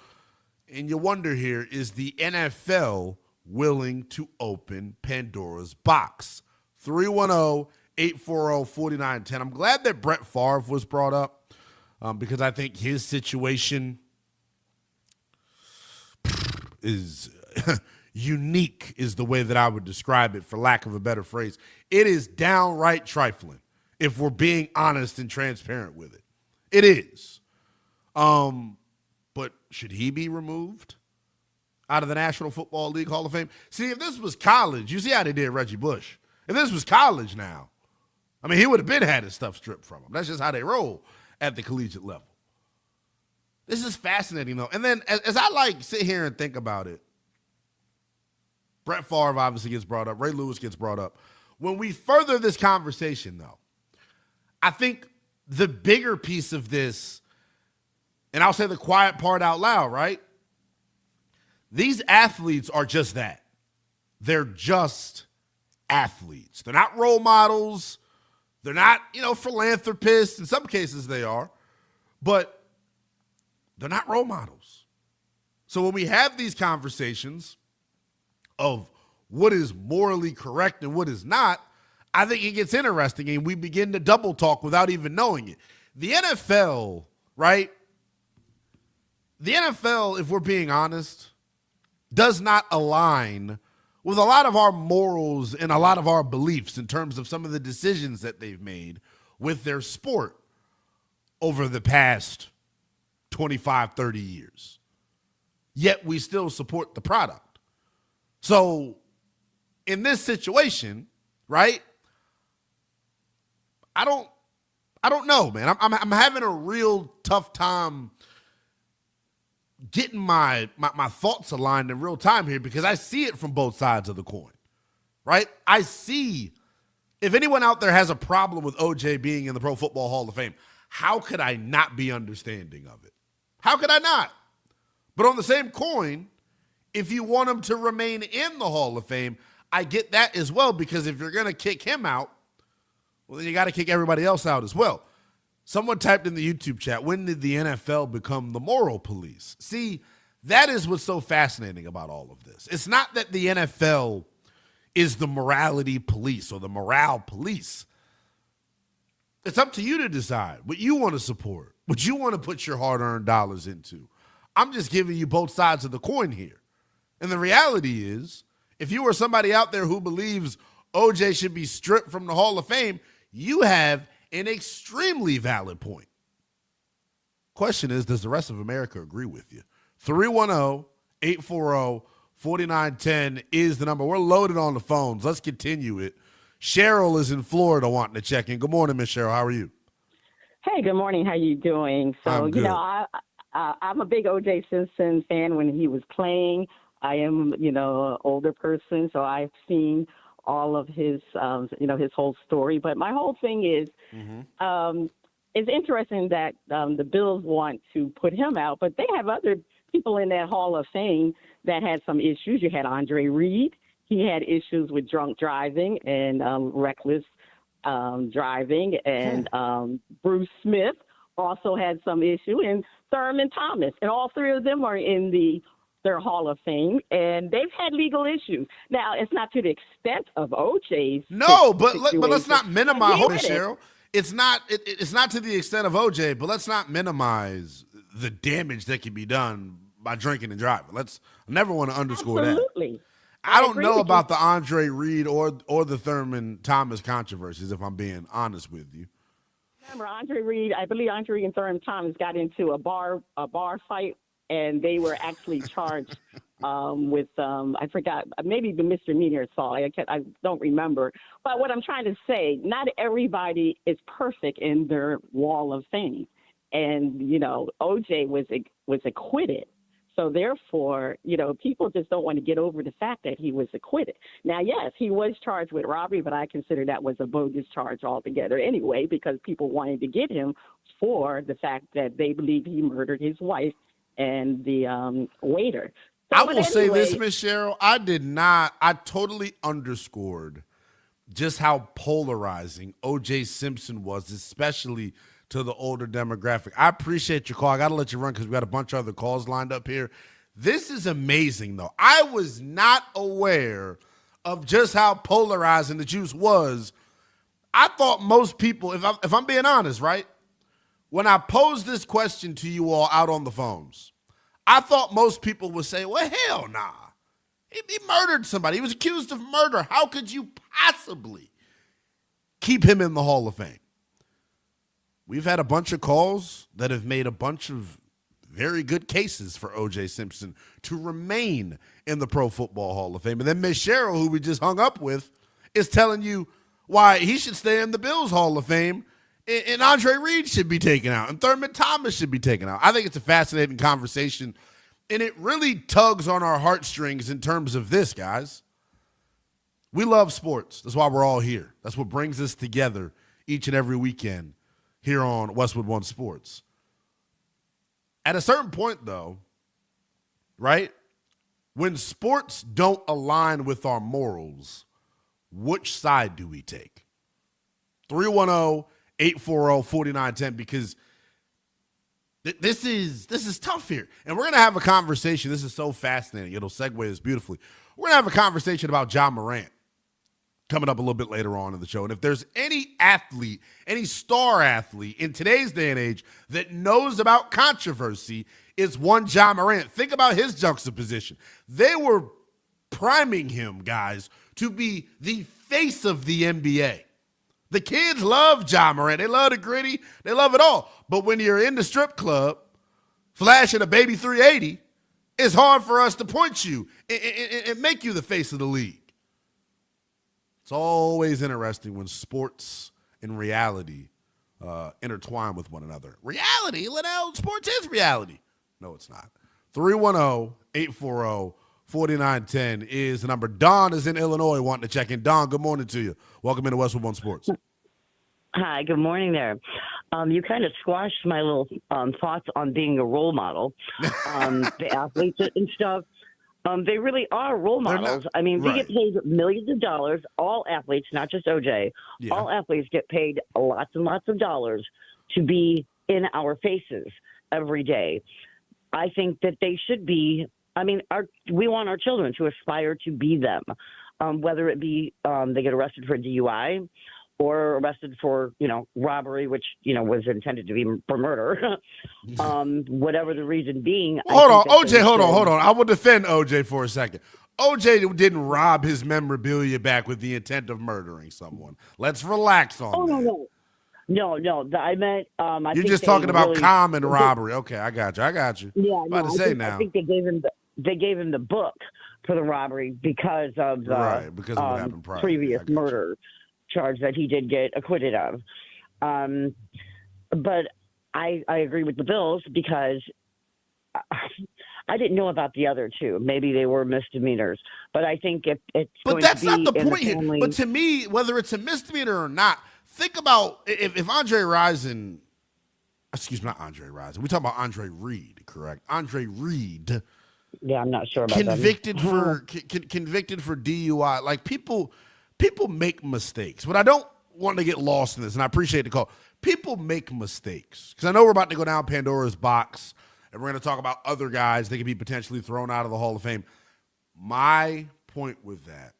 Speaker 2: And you wonder here, is the NFL willing to open Pandora's box? 310-840-4910. I'm glad that Brett Favre was brought up because I think his situation is unique is the way that I would describe it, for lack of a better phrase. It is downright trifling, if we're being honest and transparent with it. It is. But should he be removed out of the National Football League Hall of Fame? See, if this was college, you see how they did Reggie Bush. If this was college now, I mean, he would have been had his stuff stripped from him. That's just how they roll at the collegiate level. This is fascinating, though. And then as I sit here and think about it, Brett Favre obviously gets brought up. Ray Lewis gets brought up. When we further this conversation, though, I think the bigger piece of this, and I'll say the quiet part out loud, right? These athletes are just that. They're just athletes. They're not role models. They're not, philanthropists. In some cases they are, but they're not role models. So when we have these conversations of what is morally correct and what is not, I think it gets interesting and we begin to double talk without even knowing it. The NFL, right? The NFL, if we're being honest, does not align with a lot of our morals and a lot of our beliefs in terms of some of the decisions that they've made with their sport over the past 25, 30 years. Yet we still support the product. So in this situation, right, I don't know, man. I'm having a real tough time getting my thoughts aligned in real time here because I see it from both sides of the coin, right? I see if anyone out there has a problem with OJ being in the Pro Football Hall of Fame, how could I not be understanding of it? How could I not? But on the same coin, if you want him to remain in the Hall of Fame, I get that as well, because if you're going to kick him out, well, then you got to kick everybody else out as well. Someone typed in the YouTube chat, when did the NFL become the moral police? See, that is what's so fascinating about all of this. It's not that the NFL is the morality police or the morale police. It's up to you to decide what you want to support, what you want to put your hard-earned dollars into. I'm just giving you both sides of the coin here. And the reality is, if you are somebody out there who believes OJ should be stripped from the Hall of Fame, you have an extremely valid point. Question is, does the rest of America agree with you? 310-840-4910 is the number. We're loaded on the phones. Let's continue it. Cheryl is in Florida wanting to check in. Good morning, Miss Cheryl. How are you?
Speaker 21: Hey, good morning. How you doing? So,
Speaker 2: I'm good.
Speaker 21: I'm a big O.J. Simpson fan when he was playing. I am, an older person, so I've seen all of his, his whole story. But my whole thing is, it's interesting that the Bills want to put him out, but they have other people in that Hall of Fame that had some issues. You had Andre Reed. He had issues with drunk driving and reckless driving. And Bruce Smith also had some issue. And Thurman Thomas. And all three of them are in their Hall of Fame. And they've had legal issues. Now, it's not to the extent of OJ's.
Speaker 2: No, but let's not minimize. Hold it, Cheryl. It's not to the extent of OJ, but let's not minimize the damage that can be done by drinking and driving. I never want to underscore
Speaker 21: Absolutely.
Speaker 2: that. I don't know about the Andre Reed or the Thurman Thomas controversies, if I'm being honest with you.
Speaker 21: Remember, Andre Reed, I believe Andre Reed and Thurman Thomas got into a bar fight, and they were actually charged with, I forgot, maybe the misdemeanor assault. I don't remember. But what I'm trying to say, not everybody is perfect in their Wall of Fame. And, OJ was acquitted. So therefore, people just don't want to get over the fact that he was acquitted. Now, yes, he was charged with robbery, but I consider that was a bogus charge altogether anyway, because people wanted to get him for the fact that they believe he murdered his wife and the waiter. So,
Speaker 2: I will say this, Miss Cheryl, I totally underscored just how polarizing O.J. Simpson was, especially to the older demographic. I appreciate your call. I got to let you run because we got a bunch of other calls lined up here. This is amazing, though. I was not aware of just how polarizing the juice was. I thought most people, if I'm being honest, right, when I posed this question to you all out on the phones, I thought most people would say, well, hell nah. He murdered somebody. He was accused of murder. How could you possibly keep him in the Hall of Fame? We've had a bunch of calls that have made a bunch of very good cases for O.J. Simpson to remain in the Pro Football Hall of Fame. And then Miss Cheryl, who we just hung up with, is telling you why he should stay in the Bills Hall of Fame and Andre Reed should be taken out and Thurman Thomas should be taken out. I think it's a fascinating conversation, and it really tugs on our heartstrings in terms of this, guys. We love sports. That's why we're all here. That's what brings us together each and every weekend here on Westwood One Sports. At a certain point, though, right, when sports don't align with our morals, which side do we take? 310-840-4910, because this is tough here. And we're going to have a conversation. This is so fascinating. It'll segue this beautifully. We're going to have a conversation about Ja Morant coming up a little bit later on in the show. And if there's any athlete, any star athlete in today's day and age that knows about controversy, it's one Ja Morant. Think about his juxtaposition. They were priming him, guys, to be the face of the NBA. The kids love Ja Morant. They love the gritty. They love it all. But when you're in the strip club flashing a baby 380, it's hard for us to point you and make you the face of the league. It's always interesting when sports and reality intertwine with one another. Reality? Liddell, sports is reality. No, it's not. 310-840-4910 is the number. Don is in Illinois wanting to check in. Don, good morning to you. Welcome into Westwood One Sports.
Speaker 22: Hi, good morning there. You kind of squashed my little thoughts on being a role model. The athletes and stuff. They really are role models. I mean, they get paid millions of dollars. All athletes, not just OJ, all athletes get paid lots and lots of dollars to be in our faces every day. I think that they should be, we want our children to aspire to be them. whether it be they get arrested for DUI or arrested for, robbery, which, was intended to be for murder. Whatever the reason being.
Speaker 2: Hold on, OJ, hold on. I will defend OJ for a second. OJ didn't rob his memorabilia back with the intent of murdering someone. Let's relax on that.
Speaker 22: No. I meant.
Speaker 2: You're just talking about common robbery. Okay, I got you.
Speaker 22: Yeah,
Speaker 2: I
Speaker 22: think they gave him the book for the robbery because of the
Speaker 2: because of what happened prior.
Speaker 22: Previous murder charge that he did get acquitted of. But I agree with the Bills because I didn't know about the other two. Maybe they were misdemeanors, but I think if it's
Speaker 2: but that's not the point here. But to me, whether it's a misdemeanor or not, think about if Andre Rison, not Andre Rison. We talking about Andre Reed, correct? Andre Reed.
Speaker 22: Yeah, I'm not sure about
Speaker 2: convicted for convicted for DUI. Like people make mistakes. But I don't want to get lost in this, and I appreciate the call. People make mistakes because I know we're about to go down Pandora's box, and we're going to talk about other guys that could be potentially thrown out of the Hall of Fame. My point with that,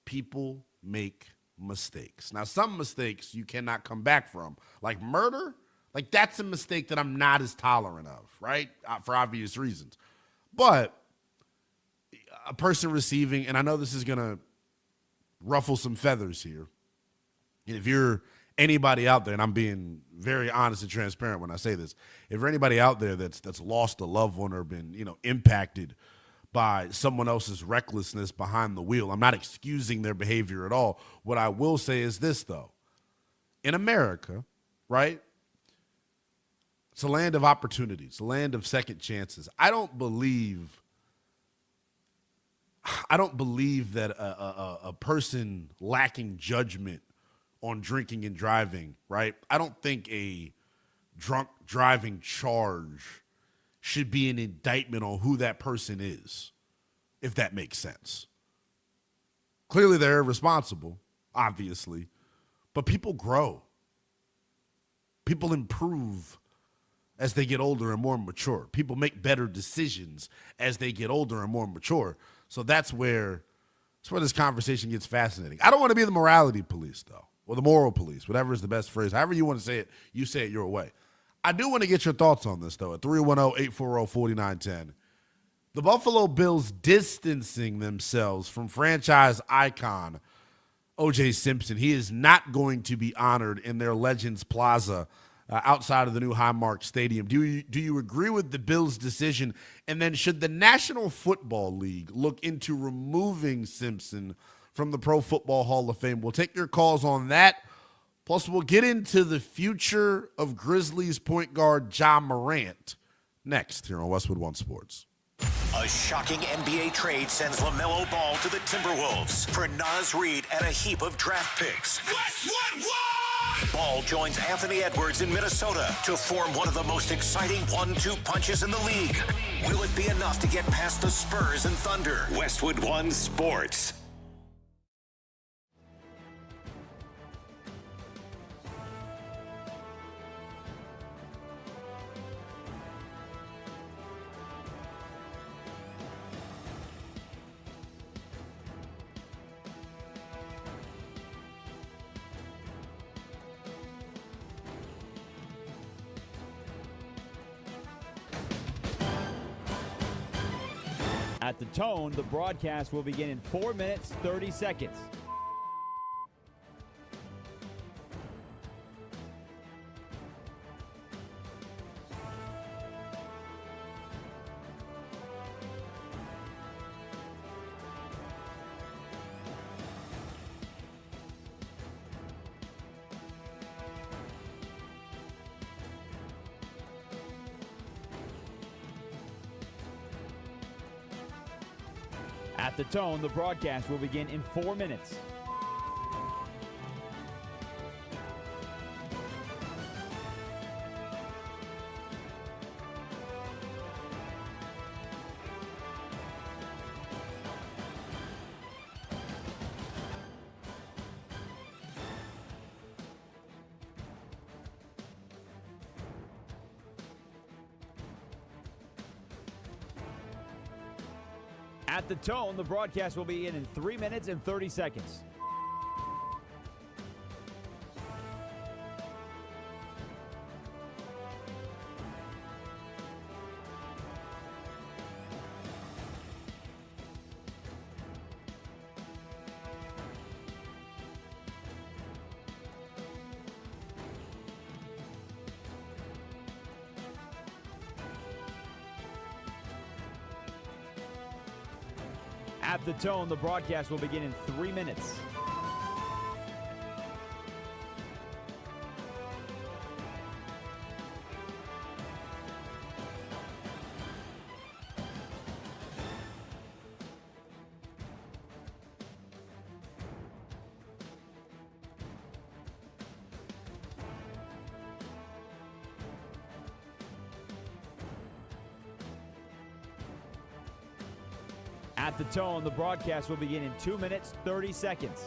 Speaker 2: people make mistakes. Now, some mistakes you cannot come back from, like murder. Like that's a mistake that I'm not as tolerant of, right? For obvious reasons. But a person receiving, and I know this is going to ruffle some feathers here. And if you're anybody out there, and I'm being very honest and transparent when I say this, if you're anybody out there that's lost a loved one or been, impacted by someone else's recklessness behind the wheel, I'm not excusing their behavior at all. What I will say is this, though. In America, right, it's a land of opportunities, a land of second chances. I don't believe that a person lacking judgment on drinking and driving, right? I don't think a drunk driving charge should be an indictment on who that person is, if that makes sense. Clearly they're irresponsible, obviously, but people grow. People improve as they get older and more mature. People make better decisions as they get older and more mature. So that's where this conversation gets fascinating. I don't want to be the morality police, though, or the moral police, whatever is the best phrase. However you want to say it, you say it your way. I do want to get your thoughts on this, though, at 310-840-4910. The Buffalo Bills distancing themselves from franchise icon O.J. Simpson. He is not going to be honored in their Legends Plaza outside of the new Highmark Stadium. Do you agree with the Bills' decision? And then should the National Football League look into removing Simpson from the Pro Football Hall of Fame? We'll take your calls on that. Plus, we'll get into the future of Grizzlies point guard Ja Morant next here on Westwood One Sports.
Speaker 1: A shocking NBA trade sends LaMelo Ball to the Timberwolves for Naz Reid and a heap of draft picks. Westwood One! Ball joins Anthony Edwards in Minnesota to form one of the most exciting 1-2 punches in the league. Will it be enough to get past the Spurs and Thunder? Westwood One Sports.
Speaker 3: At the tone, the broadcast will begin in 4 minutes, 30 seconds. At the tone, the broadcast will begin in 4 minutes. At the tone, the broadcast will begin in 3 minutes and 30 seconds. At the tone, the broadcast will begin in 3 minutes. At the tone, the broadcast will begin in 2 minutes, 30 seconds.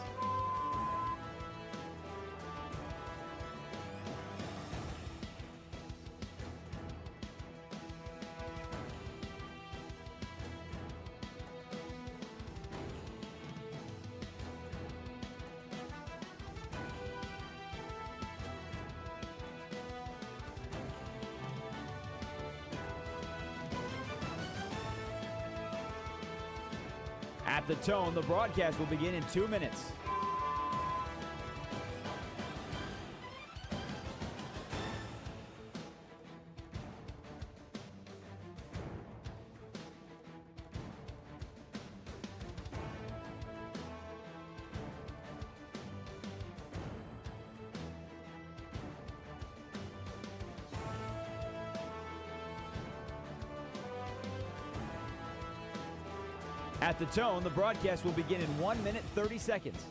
Speaker 3: At the tone, the broadcast will begin in 2 minutes. At the tone, the broadcast will begin in 1 minute, 30 seconds.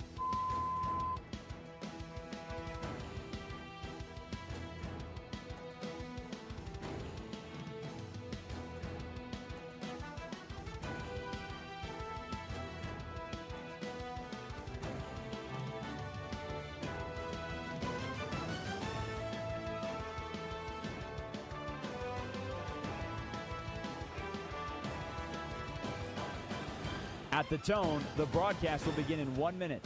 Speaker 3: At the tone, the broadcast will begin in 1 minute.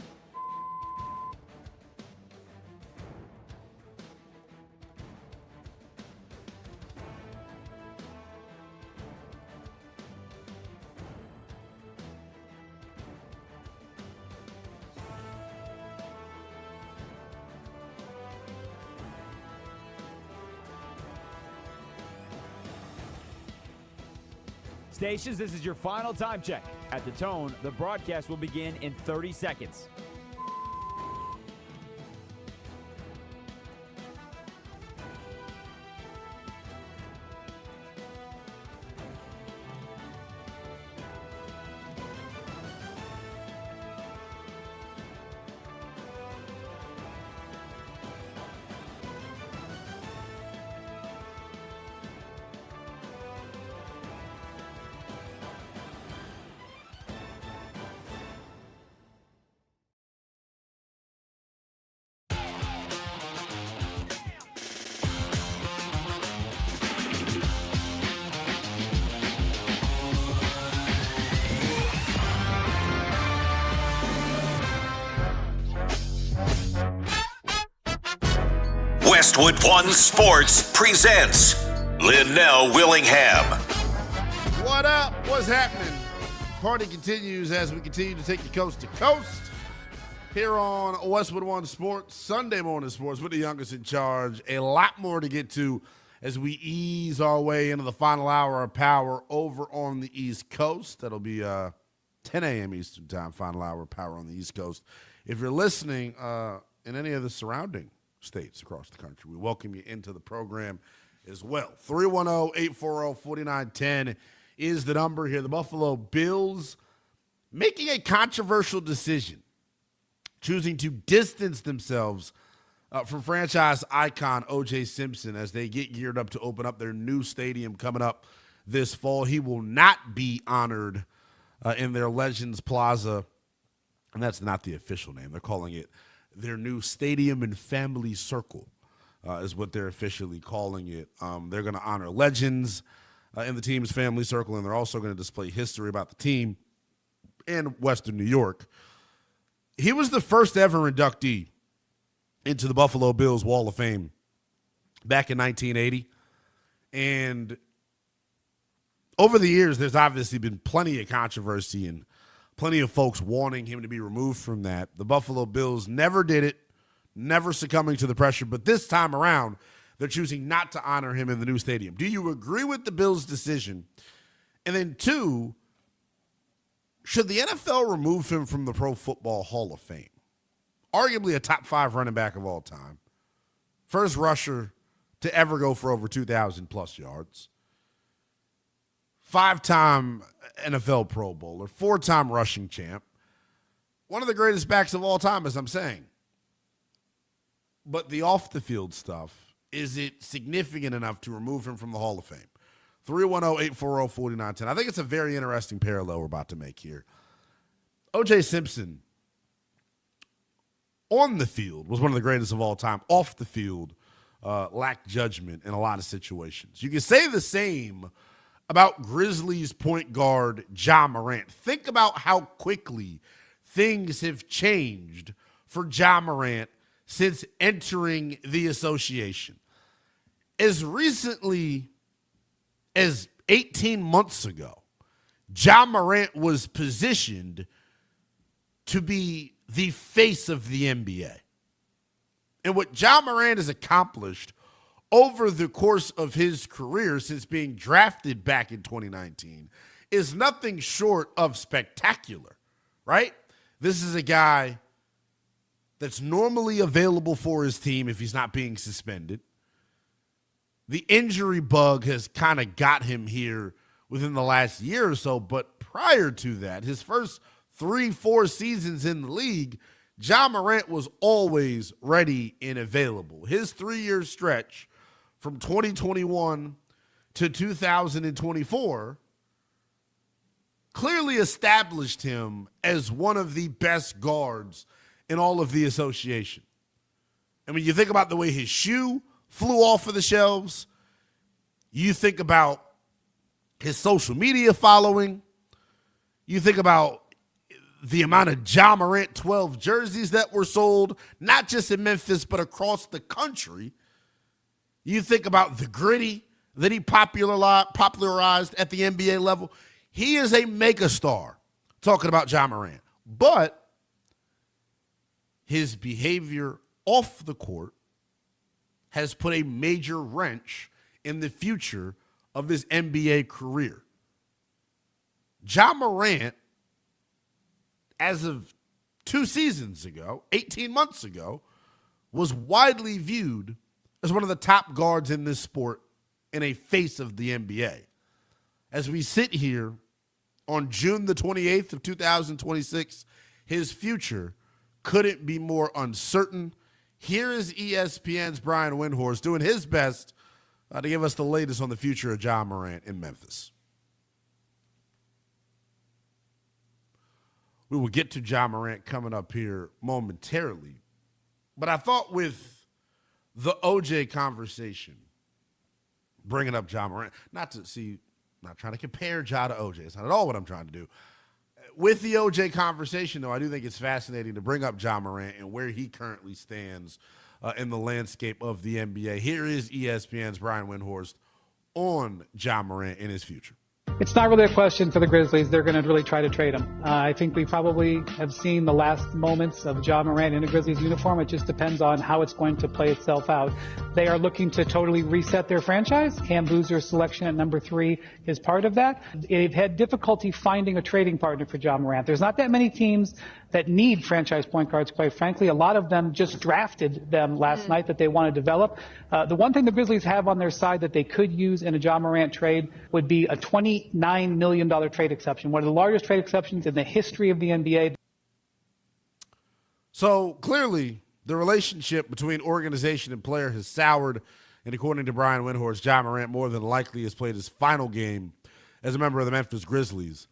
Speaker 3: Stations, this is your final time check. At the tone, the broadcast will begin in 30 seconds.
Speaker 1: Westwood One Sports presents Linnell Willingham.
Speaker 2: What up? What's happening? Party continues as we continue to take you coast to coast here on Westwood One Sports, Sunday morning sports with the youngest in charge. A lot more to get to as we ease our way into the final hour of power over on the East Coast. That'll be 10 a.m. Eastern time, final hour of power on the East Coast. If you're listening in any of the surrounding states across the country, we welcome you into the program as well. 310-840-4910 is the number here. The Buffalo Bills making a controversial decision, choosing to distance themselves from franchise icon O.J. Simpson as they get geared up to open up their new stadium coming up this fall. He will not be honored in their Legends Plaza, and that's not the official name. They're calling it their new Stadium and Family Circle is what they're officially calling it. They're going to honor legends in the team's family circle, and they're also going to display history about the team and Western New York. He was the first ever inductee into the Buffalo Bills Wall of Fame back in 1980. And over the years, there's obviously been plenty of controversy and plenty of folks wanting him to be removed from that. The Buffalo Bills never did it, never succumbing to the pressure. But this time around, they're choosing not to honor him in the new stadium. Do you agree with the Bills' decision? And then, two, should the NFL remove him from the Pro Football Hall of Fame? Arguably a top 5 running back of all time. First rusher to ever go for over 2,000-plus yards. 5-time NFL Pro Bowler. 4-time rushing champ. One of the greatest backs of all time, as I'm saying. But the off-the-field stuff, is it significant enough to remove him from the Hall of Fame? 310-840-4910. I think it's a very interesting parallel we're about to make here. O.J. Simpson, on the field, was one of the greatest of all time. Off the field, lacked judgment in a lot of situations. You can say the same about Grizzlies point guard Ja Morant. Think about how quickly things have changed for Ja Morant since entering the association. As recently as 18 months ago, Ja Morant was positioned to be the face of the NBA. And what Ja Morant has accomplished over the course of his career since being drafted back in 2019 is nothing short of spectacular, right? This is a guy that's normally available for his team if he's not being suspended. The injury bug has kind of got him here within the last year or so, but prior to that, his first 3-4 seasons in the league, Ja Morant was always ready and available. His 3-year stretch from 2021 to 2024 clearly established him as one of the best guards in all of the association. I mean, you think about the way his shoe flew off of the shelves. You think about his social media following. You think about the amount of Ja Morant 12 jerseys that were sold, not just in Memphis, but across the country. You think about the gritty that he popularized at the NBA level. He is a megastar, talking about Ja Morant. But his behavior off the court has put a major wrench in the future of his NBA career. Ja Morant, as of 2 seasons ago, 18 months ago, was widely viewed as one of the top guards in this sport and a face of the NBA. As we sit here on June the 28th of 2026, his future couldn't be more uncertain. Here is ESPN's Brian Windhorst doing his best to give us the latest on the future of Ja Morant in Memphis. We will get to Ja Morant coming up here momentarily. But I thought with the OJ conversation, bringing up Ja Morant, not trying to compare Ja to OJ. It's not at all what I'm trying to do. With the OJ conversation, though, I do think it's fascinating to bring up Ja Morant and where he currently stands in the landscape of the NBA. Here is ESPN's Brian Windhorst on Ja Morant and his future.
Speaker 4: It's not really a question for the Grizzlies. They're going to really try to trade him. I think we probably have seen the last moments of Ja Morant in a Grizzlies uniform. It just depends on how it's going to play itself out. They are looking to totally reset their franchise. Cam Boozer's selection at number 3 is part of that. They've had difficulty finding a trading partner for Ja Morant. There's not that many teams that need franchise point guards, quite frankly. A lot of them just drafted them last night that they want to develop. The one thing the Grizzlies have on their side that they could use in a Ja Morant trade would be a $29 million trade exception, one of the largest trade exceptions in the history of the NBA.
Speaker 2: So clearly, the relationship between organization and player has soured, and according to Brian Windhorst, Ja Morant more than likely has played his final game as a member of the Memphis Grizzlies.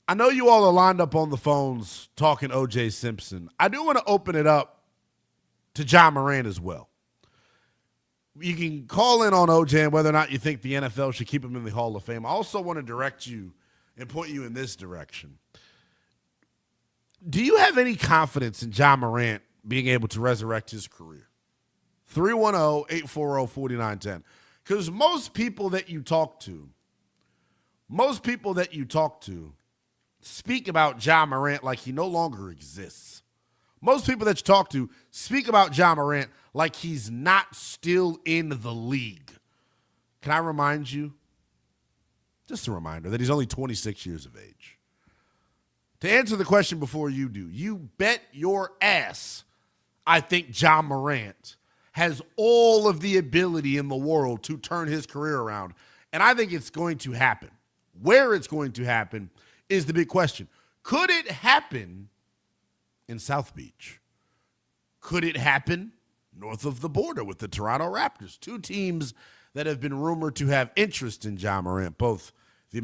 Speaker 2: I know you all are lined up on the phones talking O.J. Simpson. I do want to open it up to Ja Morant as well. You can call in on O.J. and whether or not you think the NFL should keep him in the Hall of Fame. I also want to direct you and point you in this direction. Do you have any confidence in Ja Morant being able to resurrect his career? 310-840-4910. Because most people that you talk to speak about Ja Morant like he no longer exists. Most people that you talk to speak about Ja Morant like he's not still in the league. Can I remind you, just a reminder, that he's only 26 years of age? To answer the question before you do, you bet your ass I think Ja Morant has all of the ability in the world to turn his career around. And I think it's going to happen. Where it's going to happen is the big question. Could it happen in South Beach? Could it happen north of the border with the Toronto Raptors? Two teams that have been rumored to have interest in Ja Morant, both the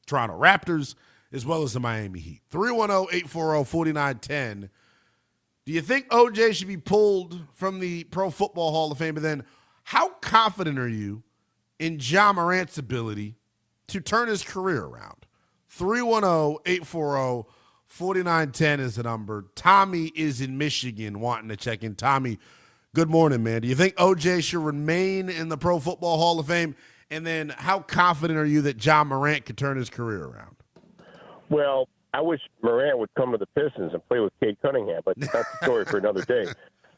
Speaker 2: Toronto Raptors as well as the Miami Heat. 310-840-4910. Do you think OJ should be pulled from the Pro Football Hall of Fame? And then how confident are you in Ja Morant's ability to turn his career around? 310-840-4910 is the number. Tommy is in Michigan wanting to check in. Tommy, good morning, man. Do you think OJ should remain in the Pro Football Hall of Fame? And then how confident are you that Ja Morant could turn his career around?
Speaker 15: Well, I wish Morant would come to the Pistons and play with Cade Cunningham, but that's a story for another day.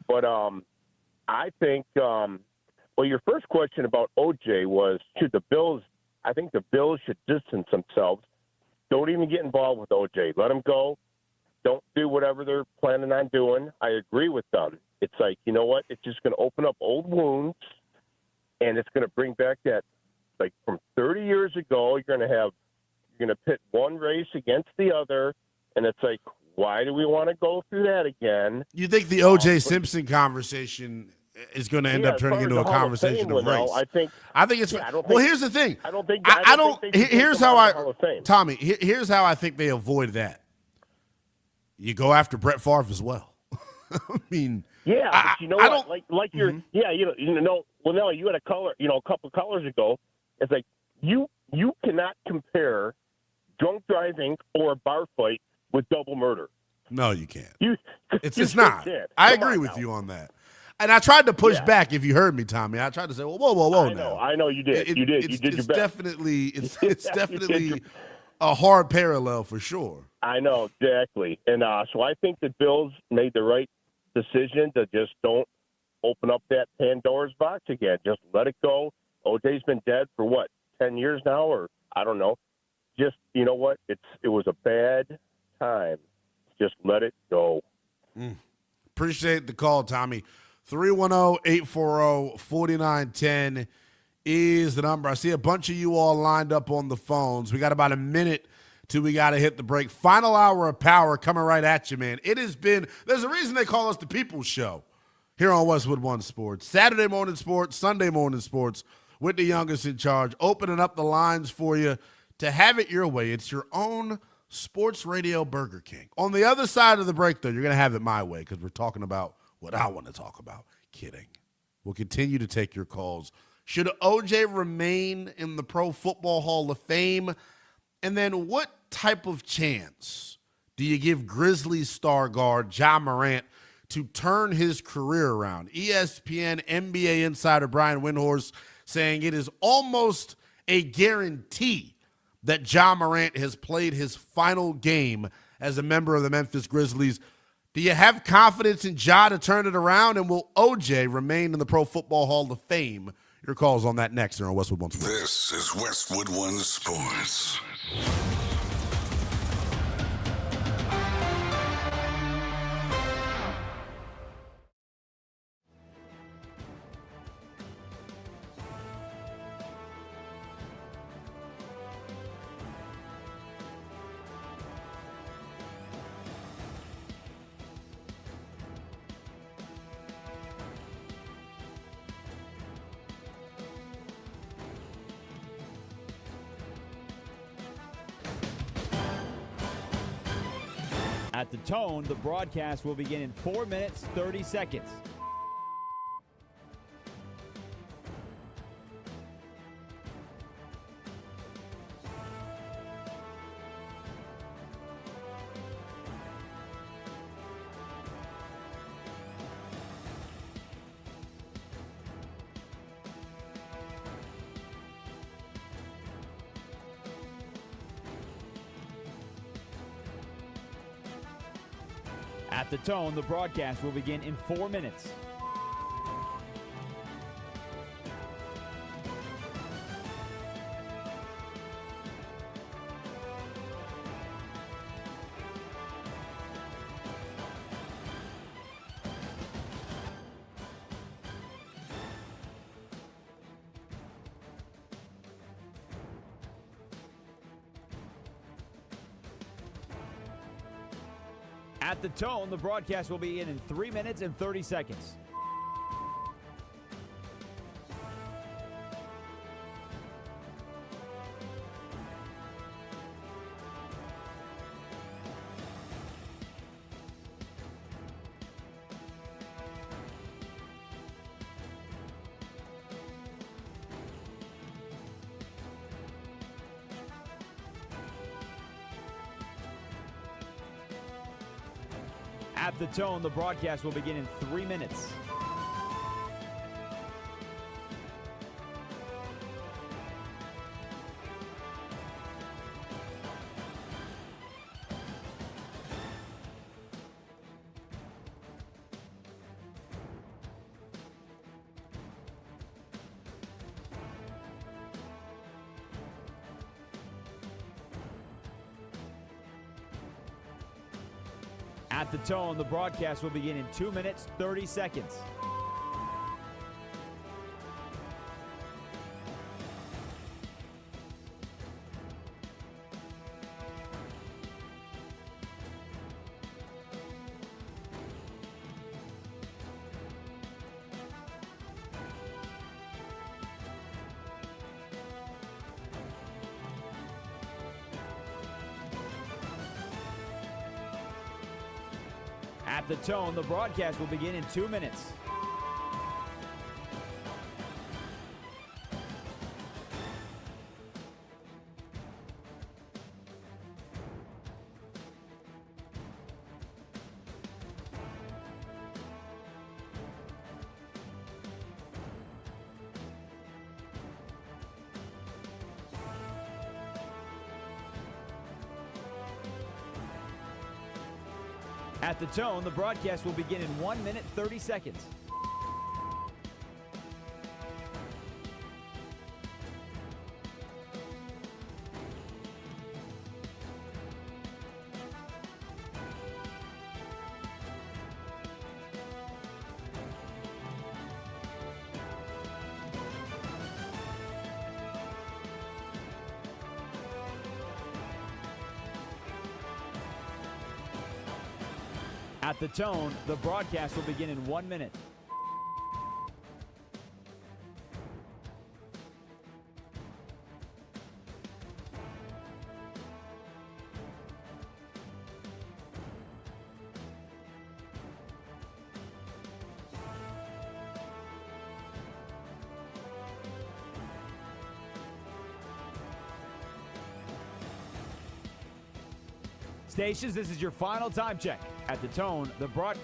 Speaker 15: But I think, your first question about OJ was, I think the Bills should distance themselves. Don't even get involved with OJ. Let them go. Don't do whatever they're planning on doing. I agree with them. It's like, you know what? It's just going to open up old wounds, and it's going to bring back that, like, from 30 years ago, you're going to pit one race against the other, and it's like, why do we want to go through that again?
Speaker 2: You think the O.J. Simpson conversation is going to end up turning into a conversation of race? I think it's. Here's the thing. Here's how I think they avoid that. You go after Brett Favre as well. I mean,
Speaker 15: but you know what? Well, you had a couple of colors ago. It's like you cannot compare drunk driving or a bar fight with double murder.
Speaker 2: No, you can't. It's not. I agree with you on that. And I tried to push back. If you heard me, Tommy, I tried to say, whoa, now.
Speaker 15: I know you did. You did your best.
Speaker 2: It's definitely a hard parallel for sure.
Speaker 15: I know, exactly. And so I think the Bills made the right decision to just don't open up that Pandora's box again. Just let it go. OJ's been dead for 10 years now, or I don't know. Just, you know what? It was a bad time. Just let it go.
Speaker 2: Appreciate the call, Tommy. 310-840-4910 is the number. I see a bunch of you all lined up on the phones. We got about a minute till we got to hit the break. Final hour of power coming right at you, man. There's a reason they call us the People's Show here on Westwood One Sports. Saturday morning sports, Sunday morning sports with the youngest in charge, opening up the lines for you to have it your way. It's your own sports radio Burger King. On the other side of the break, though, you're going to have it my way because we're talking about what I want to talk about. Kidding. We'll continue to take your calls. Should OJ remain in the Pro Football Hall of Fame? And then what type of chance do you give Grizzlies star guard Ja Morant to turn his career around? ESPN NBA insider Brian Windhorst saying it is almost a guarantee that Ja Morant has played his final game as a member of the Memphis Grizzlies. Do you have confidence in Ja to turn it around? And will OJ remain in the Pro Football Hall of Fame? Your calls on that next here on Westwood One Sports.
Speaker 14: This is Westwood One Sports.
Speaker 3: At the tone, the broadcast will begin in 4 minutes, 30 seconds. At the tone, the broadcast will begin in 4 minutes. At the tone, the broadcast will begin in 3 minutes and 30 seconds. At the tone, the broadcast will begin in 3 minutes. At the tone, the broadcast will begin in 2 minutes, 30 seconds. At the tone, the broadcast will begin in 2 minutes. At the tone, the broadcast will begin in 1 minute, 30 seconds. At the tone, the broadcast will begin in 1 minute. Stations, this is your final time check. At the tone, the broad...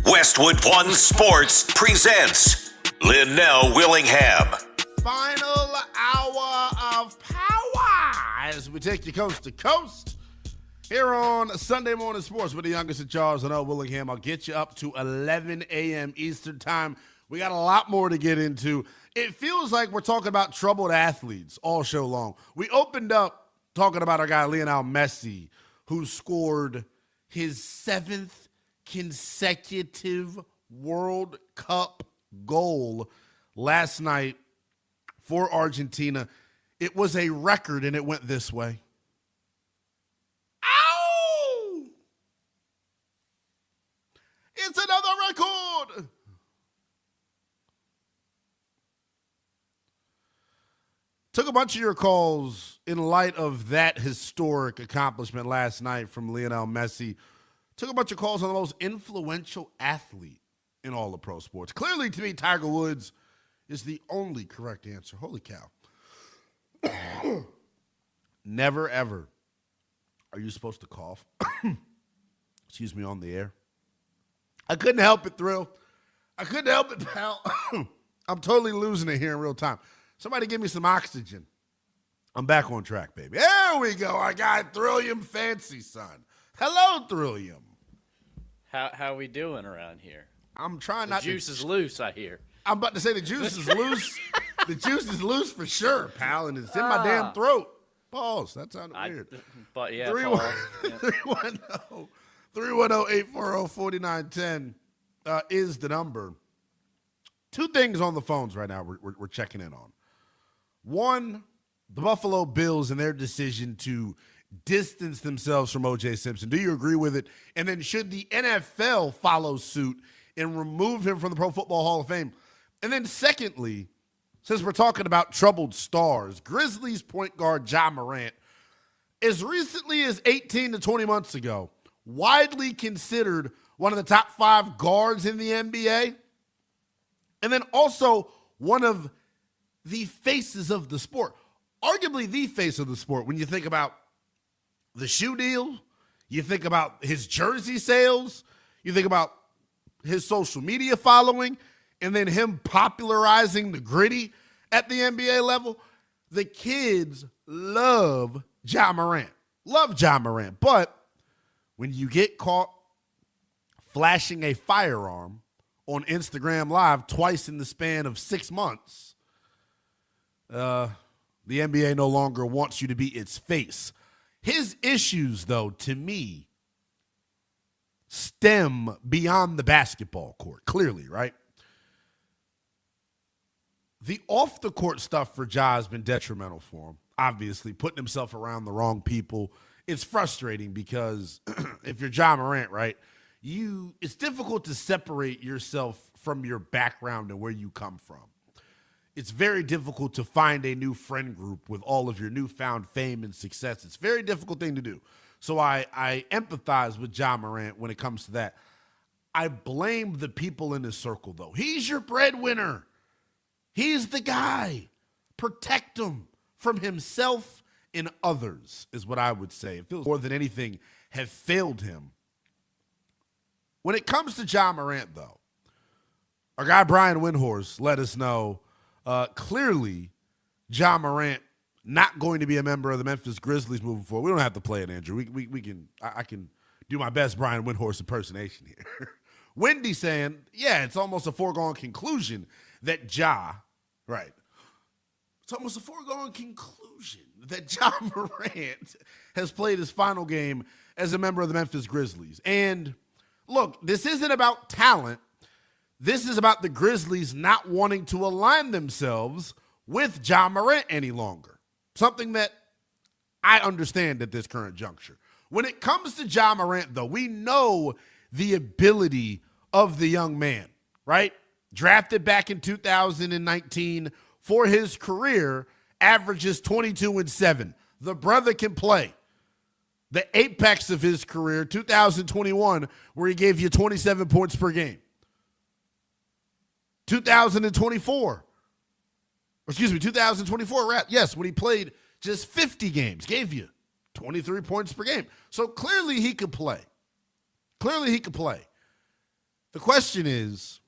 Speaker 1: Westwood One Sports presents Linnell Willingham.
Speaker 2: Final hour of power as we take you coast to coast here on Sunday Morning Sports with the youngest of Charles and Linnell Willingham. I'll get you up to 11 a.m. Eastern time. We got a lot more to get into. It feels like we're talking about troubled athletes all show long. We opened up talking about our guy Lionel Messi, who scored his 7th consecutive World Cup goal last night for Argentina. It was a record, and it went this way. Ow! Took a bunch of your calls in light of that historic accomplishment last night from Lionel Messi. Took a bunch of calls on the most influential athlete in all of pro sports. Clearly, to me, Tiger Woods is the only correct answer. Holy cow. Never, ever are you supposed to cough. Excuse me, on the air. I couldn't help it, Thrill. I couldn't help it, pal. I'm totally losing it here in real time. Somebody give me some oxygen. I'm back on track, baby. There we go. I got Thrillium Fancy, son. Hello, Thrillium.
Speaker 5: How we doing around here?
Speaker 2: I'm trying
Speaker 5: The
Speaker 2: not
Speaker 5: juice
Speaker 2: to.
Speaker 5: is loose, I hear.
Speaker 2: I'm about to say the juice is loose. The juice is loose for sure, pal, and it's in my damn throat. Pause. That sounded weird.
Speaker 5: But yeah,
Speaker 2: 310-840-4910 is the number. Two things on the phones right now we're checking in on. One, the Buffalo Bills and their decision to distance themselves from O.J. Simpson. Do you agree with it? And then should the NFL follow suit and remove him from the Pro Football Hall of Fame? And then secondly, since we're talking about troubled stars, Grizzlies point guard Ja Morant, as recently as 18 to 20 months ago, widely considered one of the top 5 guards in the NBA, and then also one of the faces of the sport, arguably the face of the sport. When you think about the shoe deal, you think about his jersey sales, you think about his social media following, and then him popularizing the gritty at the NBA level. The kids love Ja Morant. Love Ja Morant. But when you get caught flashing a firearm on Instagram Live twice in the span of 6 months, the NBA no longer wants you to be its face. His issues, though, to me, stem beyond the basketball court, clearly, right? The off-the-court stuff for Ja has been detrimental for him, obviously, putting himself around the wrong people. It's frustrating because if you're Ja Morant, right, it's difficult to separate yourself from your background and where you come from. It's very difficult to find a new friend group with all of your newfound fame and success. It's a very difficult thing to do. So I empathize with Ja Morant when it comes to that. I blame the people in his circle, though. He's your breadwinner. He's the guy. Protect him from himself and others is what I would say. It feels more than anything have failed him. When it comes to Ja Morant, though, our guy Brian Windhorst let us know clearly Ja Morant not going to be a member of the Memphis Grizzlies moving forward. We don't have to play it, Andrew. I can do my best Brian Windhorst impersonation here. Wendy saying, yeah, it's almost a foregone conclusion that Ja, right. It's almost a foregone conclusion that Ja Morant has played his final game as a member of the Memphis Grizzlies. And look, this isn't about talent. This is about the Grizzlies not wanting to align themselves with Ja Morant any longer. Something that I understand at this current juncture. When it comes to Ja Morant, though, we know the ability of the young man, right? Drafted back in 2019 for his career, averages 22-7. The brother can play. The apex of his career, 2021, where he gave you 27 points per game. 2024, yes, when he played just 50 games, gave you 23 points per game. So clearly he could play. The question is,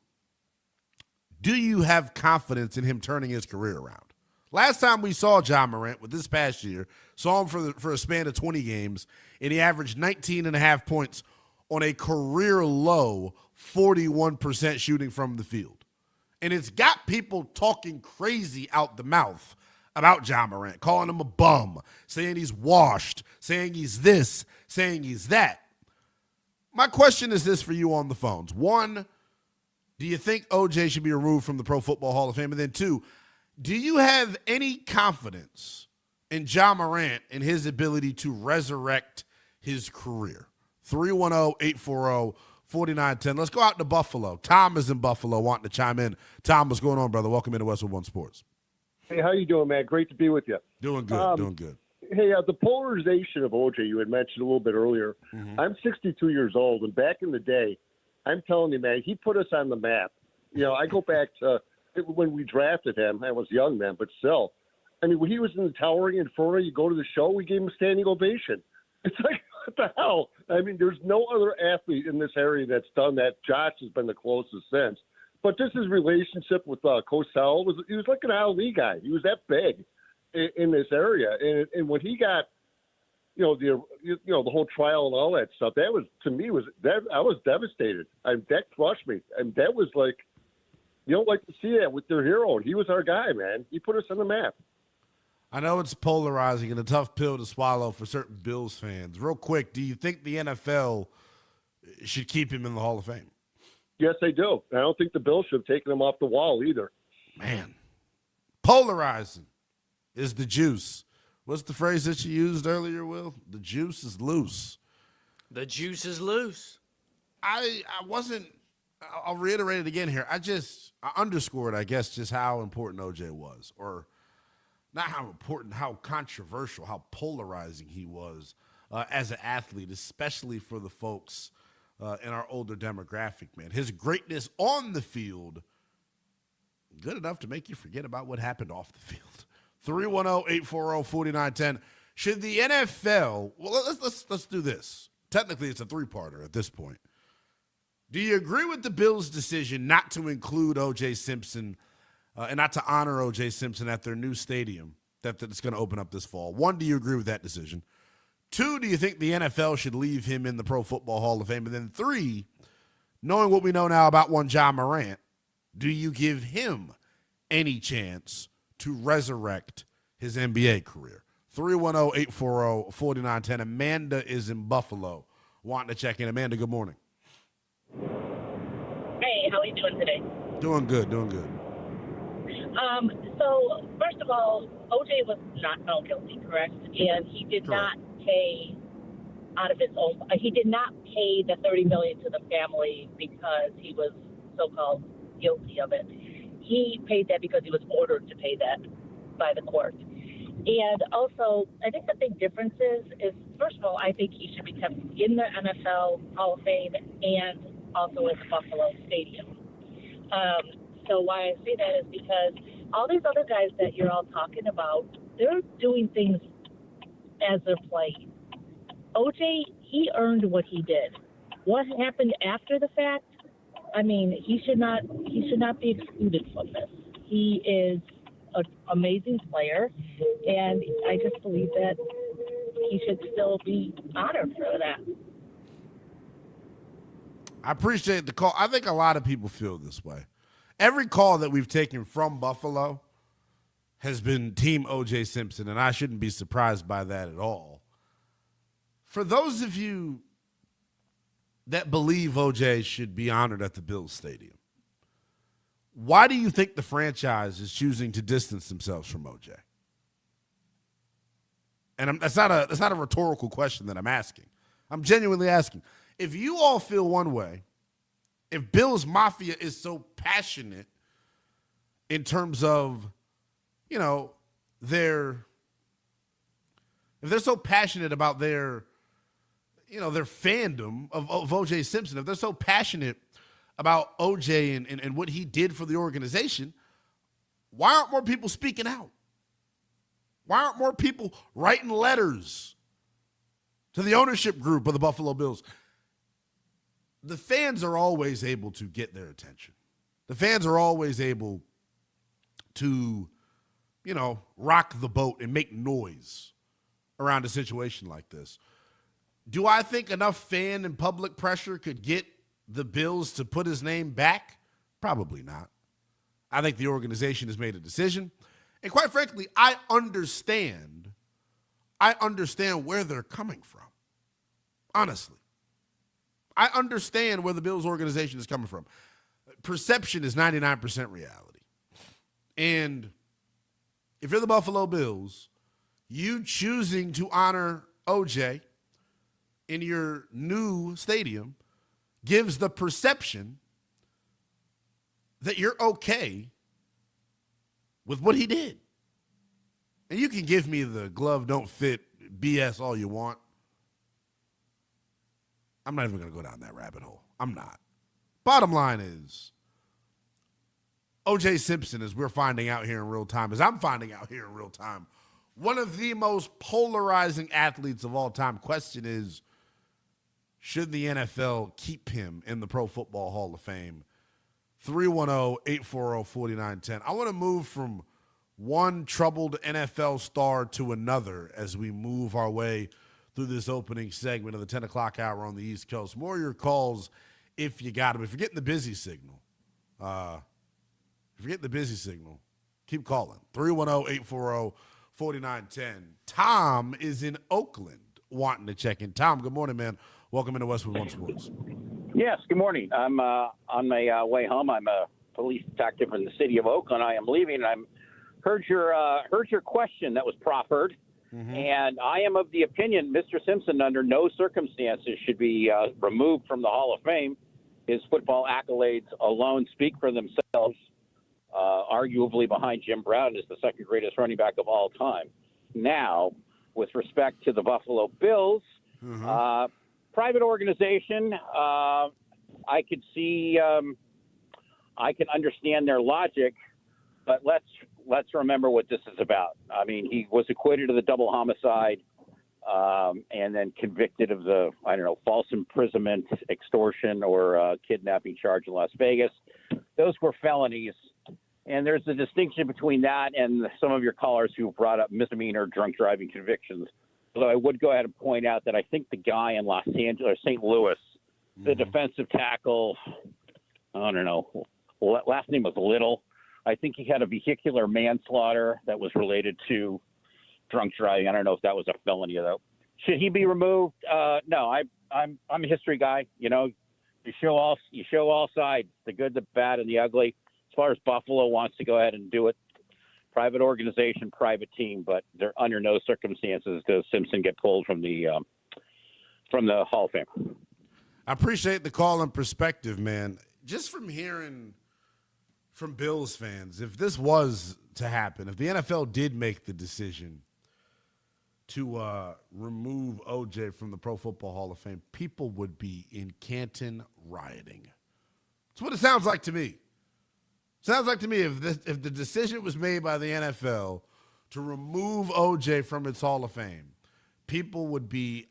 Speaker 2: do you have confidence in him turning his career around? Last time we saw Ja Morant, with this past year, saw him for a span of 20 games, and he averaged 19.5 points on a career-low 41% shooting from the field. And it's got people talking crazy out the mouth about Ja Morant, calling him a bum, saying he's washed, saying he's this, saying he's that. My question is this for you on the phones. One, do you think OJ should be removed from the Pro Football Hall of Fame? And then two, do you have any confidence in Ja Morant and his ability to resurrect his career? 310-840-4910. Let's go out to Buffalo. Tom is in Buffalo wanting to chime in. Tom, what's going on, brother? Welcome into Westwood One Sports.
Speaker 6: Hey, how you doing, man? Great to be with you.
Speaker 2: Doing good, doing good.
Speaker 6: Hey, the polarization of OJ you had mentioned a little bit earlier.
Speaker 2: Mm-hmm.
Speaker 6: I'm 62 years old, and back in the day, I'm telling you, man, he put us on the map. You know, I go back to when we drafted him. I was young then, but still. I mean, when he was in the towering inferno, you go to the show, we gave him a standing ovation. It's like, what the hell? I mean, there's no other athlete in this area that's done that. Josh has been the closest since. But just his relationship with Cosell, he was like an Ali guy. He was that big in this area. And when he got, the whole trial and all that stuff, that was, to me, I was devastated. That crushed me. And that was like, you don't like to see that with their hero. And he was our guy, man. He put us on the map.
Speaker 2: I know it's polarizing and a tough pill to swallow for certain Bills fans. Real quick, do you think the NFL should keep him in the Hall of Fame?
Speaker 6: Yes, they do. I don't think the Bills should have taken him off the wall either.
Speaker 2: Man, polarizing is the juice. What's the phrase that you used earlier, Will? The juice is loose.
Speaker 5: The juice is loose.
Speaker 2: I wasn't – I'll reiterate it again here. I underscored, I guess, just how important OJ was, or not how important, how controversial, how polarizing he was as an athlete, especially for the folks in our older demographic, man. His greatness on the field, good enough to make you forget about what happened off the field. 310-840-4910. Should the NFL – well, let's do this. Technically, it's a three-parter at this point. Do you agree with the Bills' decision not to include O.J. Simpson and not to honor O.J. Simpson at their new stadium that's going to open up this fall? One, do you agree with that decision? Two, do you think the NFL should leave him in the Pro Football Hall of Fame? And then three, knowing what we know now about one Ja Morant, do you give him any chance to resurrect his NBA career? 310-840-4910. Amanda is in Buffalo wanting to check in. Amanda, good morning.
Speaker 7: Hey, how are you doing today?
Speaker 2: Doing good, doing good.
Speaker 7: So, first of all, OJ was not found guilty, correct? And he did not pay out of his own. He did not pay the $30 million to the family because he was so-called guilty of it. He paid that because he was ordered to pay that by the court. And also, I think the big difference is first of all, I think he should be kept in the NFL Hall of Fame and also in the Buffalo Stadium. So why I say that is because all these other guys that you're all talking about, they're doing things as they're playing. OJ, he earned what he did. What happened after the fact? I mean, he should not be excluded from this. He is an amazing player, and I just believe that he should still be honored for that.
Speaker 2: I appreciate the call. I think a lot of people feel this way. Every call that we've taken from Buffalo has been Team O.J. Simpson, and I shouldn't be surprised by that at all. For those of you that believe O.J. should be honored at the Bills Stadium, why do you think the franchise is choosing to distance themselves from O.J.? And that's not a rhetorical question that I'm asking. I'm genuinely asking. If you all feel one way, if Bills Mafia is so passionate in terms of, if they're so passionate about their fandom of O.J. Simpson, if they're so passionate about O.J. and what he did for the organization, why aren't more people speaking out? Why aren't more people writing letters to the ownership group of the Buffalo Bills? The fans are always able to get their attention. The fans are always able to, rock the boat and make noise around a situation like this. Do I think enough fan and public pressure could get the Bills to put his name back? Probably not. I think the organization has made a decision. And quite frankly, I understand where they're coming from. Honestly. I understand where the Bills organization is coming from. Perception is 99% reality. And if you're the Buffalo Bills, you choosing to honor OJ in your new stadium gives the perception that you're okay with what he did. And you can give me the glove don't fit BS all you want. I'm not even going to go down that rabbit hole. I'm not. Bottom line is, O.J. Simpson, as we're finding out here in real time, as I'm finding out here in real time, one of the most polarizing athletes of all time. Question is, should the NFL keep him in the Pro Football Hall of Fame? 310-840-4910. I want to move from one troubled NFL star to another as we move our way through this opening segment of the 10 o'clock hour on the East Coast. More of your calls if you got them. If you're getting the busy signal, keep calling. 310-840-4910. Tom is in Oakland wanting to check in. Tom, good morning, man. Welcome into Westwood One Sports.
Speaker 8: Yes, good morning. I'm on my way home. I'm a police detective in the city of Oakland. I am leaving. I heard your question that was proffered, and I am of the opinion Mr. Simpson, under no circumstances, should be removed from the Hall of Fame. His football accolades alone speak for themselves. Arguably behind Jim Brown is the second greatest running back of all time. Now, with respect to the Buffalo Bills, private organization, I could see, I can understand their logic, but let's remember what this is about. I mean, he was acquitted of the double homicide, and then convicted of the, false imprisonment, extortion, or kidnapping charge in Las Vegas. Those were felonies. And there's a distinction between that and some of your callers who brought up misdemeanor drunk driving convictions. Although I would go ahead and point out that I think the guy in Los Angeles, St. Louis, the defensive tackle, I don't know, last name was Little. I think he had a vehicular manslaughter that was related to drunk driving. I don't know if that was a felony though. Should he be removed? No, I'm a history guy. You show all sides, the good, the bad, and the ugly. As far as Buffalo wants to go ahead and do it, private organization, private team, but they're under no circumstances does Simpson get pulled from the Hall of Fame.
Speaker 2: I appreciate the call and perspective, man. Just from hearing from Bills fans, if this was to happen, if the NFL did make the decision to remove OJ from the Pro Football Hall of Fame, people would be in Canton rioting. That's what it sounds like to me. Sounds like to me if the decision was made by the NFL to remove OJ from its Hall of Fame, people would be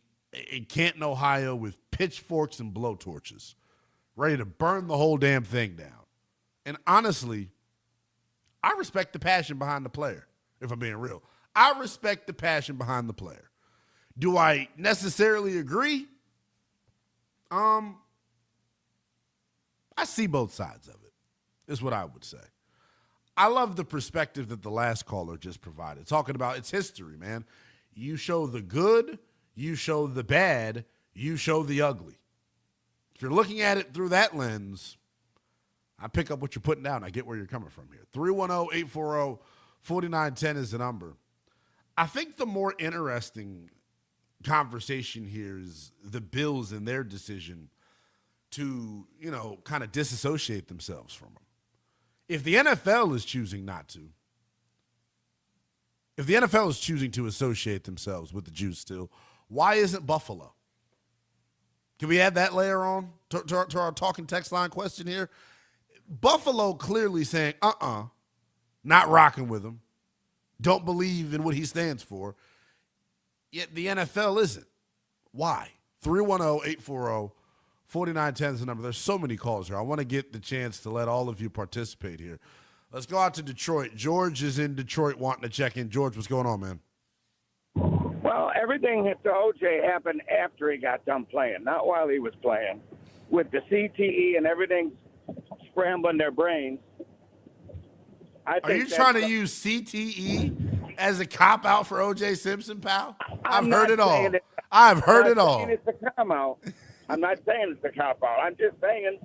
Speaker 2: in Canton, Ohio with pitchforks and blowtorches, ready to burn the whole damn thing down. And honestly, I respect the passion behind the player, if I'm being real. I respect the passion behind the player. Do I necessarily agree? I see both sides of it, is what I would say. I love the perspective that the last caller just provided, talking about its history, man. You show the good, you show the bad, you show the ugly. If you're looking at it through that lens, I pick up what you're putting down. I get where you're coming from here. 310-840-4910 is the number. I think the more interesting conversation here is the Bills and their decision to, kind of disassociate themselves from him. If the NFL is choosing not to, if the NFL is choosing to associate themselves with the Jews still, why isn't Buffalo? Can we add that layer on to our talking text line question here? Buffalo clearly saying, not rocking with him, don't believe in what he stands for, yet the NFL isn't. Why? 310-840-4910 is the number. There's so many calls here. I want to get the chance to let all of you participate here. Let's go out to Detroit. George is in Detroit wanting to check in. George, what's going on, man?
Speaker 9: Well, everything to OJ happened after he got done playing, not while he was playing. With the CTE and everything scrambling their brains.
Speaker 2: Are you trying to use CTE as a cop-out for O.J. Simpson, pal? I've heard it all. I've heard it all.
Speaker 9: It's a cop-out. I'm not saying it's a cop-out. I'm just saying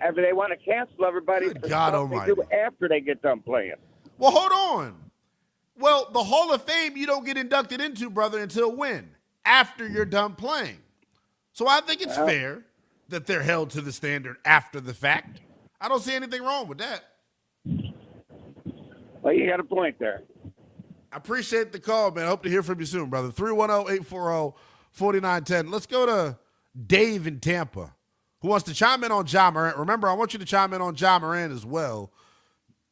Speaker 9: if they want to cancel everybody for
Speaker 2: God
Speaker 9: stuff
Speaker 2: almighty.
Speaker 9: they do after they get done playing.
Speaker 2: Well, hold on. Well, the Hall of Fame you don't get inducted into, brother, until when? After you're done playing. So I think it's fair that they're held to the standard after the fact. I don't see anything wrong with that.
Speaker 9: Well, you got a point there.
Speaker 2: I appreciate the call, man. I hope to hear from you soon, brother. 310-840-4910. Let's go to Dave in Tampa, who wants to chime in on Ja Morant. Remember, I want you to chime in on Ja Morant as well.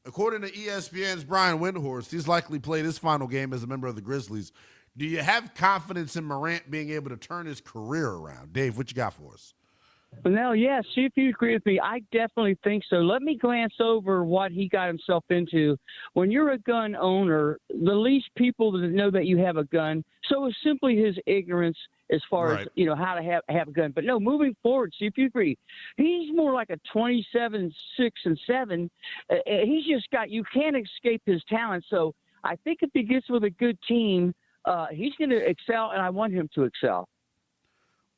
Speaker 2: According to ESPN's Brian Windhorst, he's likely played his final game as a member of the Grizzlies. Do you have confidence in Morant being able to turn his career around? Dave, what you got for us?
Speaker 10: No, yeah, see if you agree with me. I definitely think so. Let me glance over what he got himself into. When you're a gun owner, the least people that know that you have a gun, so it's simply his ignorance as far as, how to have a gun. But no, moving forward, see if you agree. He's more like a 27, 6, and 7. He's just got, you can't escape his talent. So I think if he gets with a good team, he's going to excel, and I want him to excel.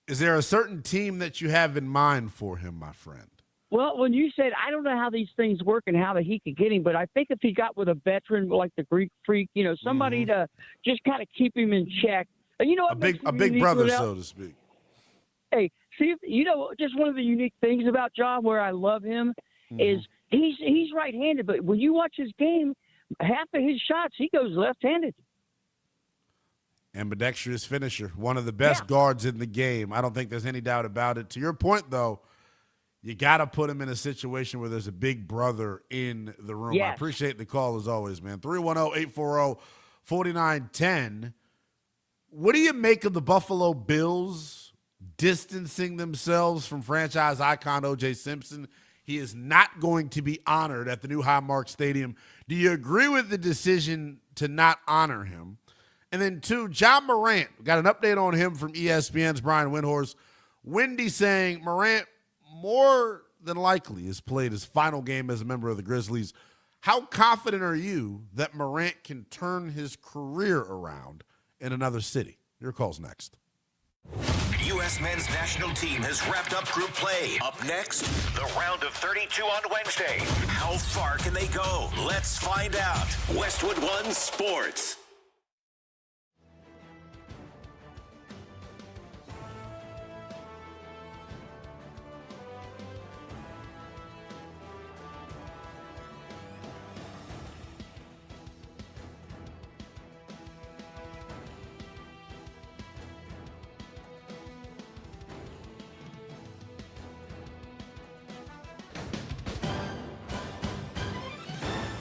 Speaker 2: Is there a certain team that you have in mind for him, my friend?
Speaker 10: Well, when you said, I don't know how these things work and how he could get him, but I think if he got with a veteran like the Greek Freak, somebody to just kind of keep him in check.
Speaker 2: A big brother, so to speak.
Speaker 10: Hey, see, just one of the unique things about Ja, where I love him, is he's right-handed, but when you watch his game, half of his shots, he goes left-handed.
Speaker 2: Ambidextrous finisher, one of the best guards in the game. I don't think there's any doubt about it. To your point, though, you got to put him in a situation where there's a big brother in the room.
Speaker 10: Yes.
Speaker 2: I appreciate the call as always, man. 310-840-4910. What do you make of the Buffalo Bills distancing themselves from franchise icon O.J. Simpson? He is not going to be honored at the new Highmark Stadium. Do you agree with the decision to not honor him? And then, 2, Ja Morant. Got an update on him from ESPN's Brian Windhorst. Wendy saying Morant more than likely has played his final game as a member of the Grizzlies. How confident are you that Morant can turn his career around in another city? Your call's next.
Speaker 1: U.S. men's national team has wrapped up group play. Up next, the round of 32 on Wednesday. How far can they go? Let's find out. Westwood One Sports.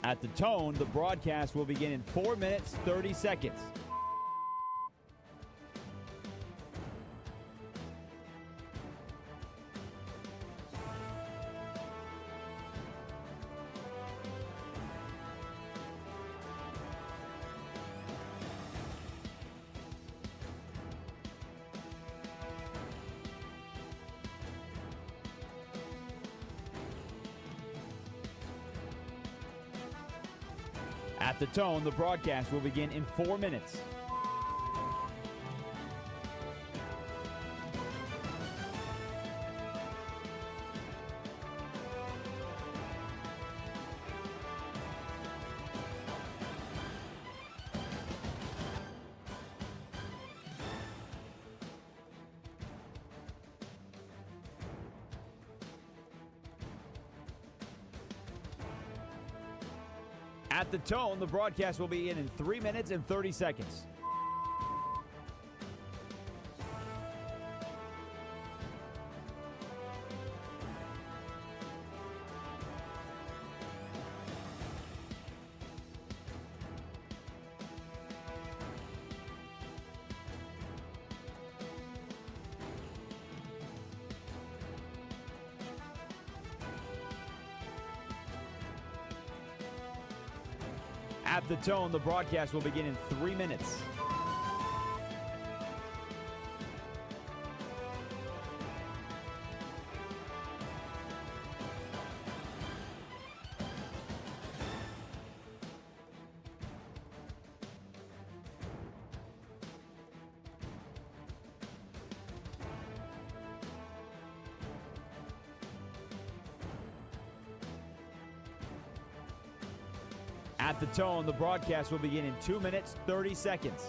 Speaker 3: At the tone, the broadcast will begin in 4 minutes, 30 seconds. At the tone, the broadcast will begin in 4 minutes. At the tone, the broadcast will begin in 3 minutes and 30 seconds. At the tone, the broadcast will begin in 3 minutes. At the tone, the broadcast will begin in 2 minutes, 30 seconds.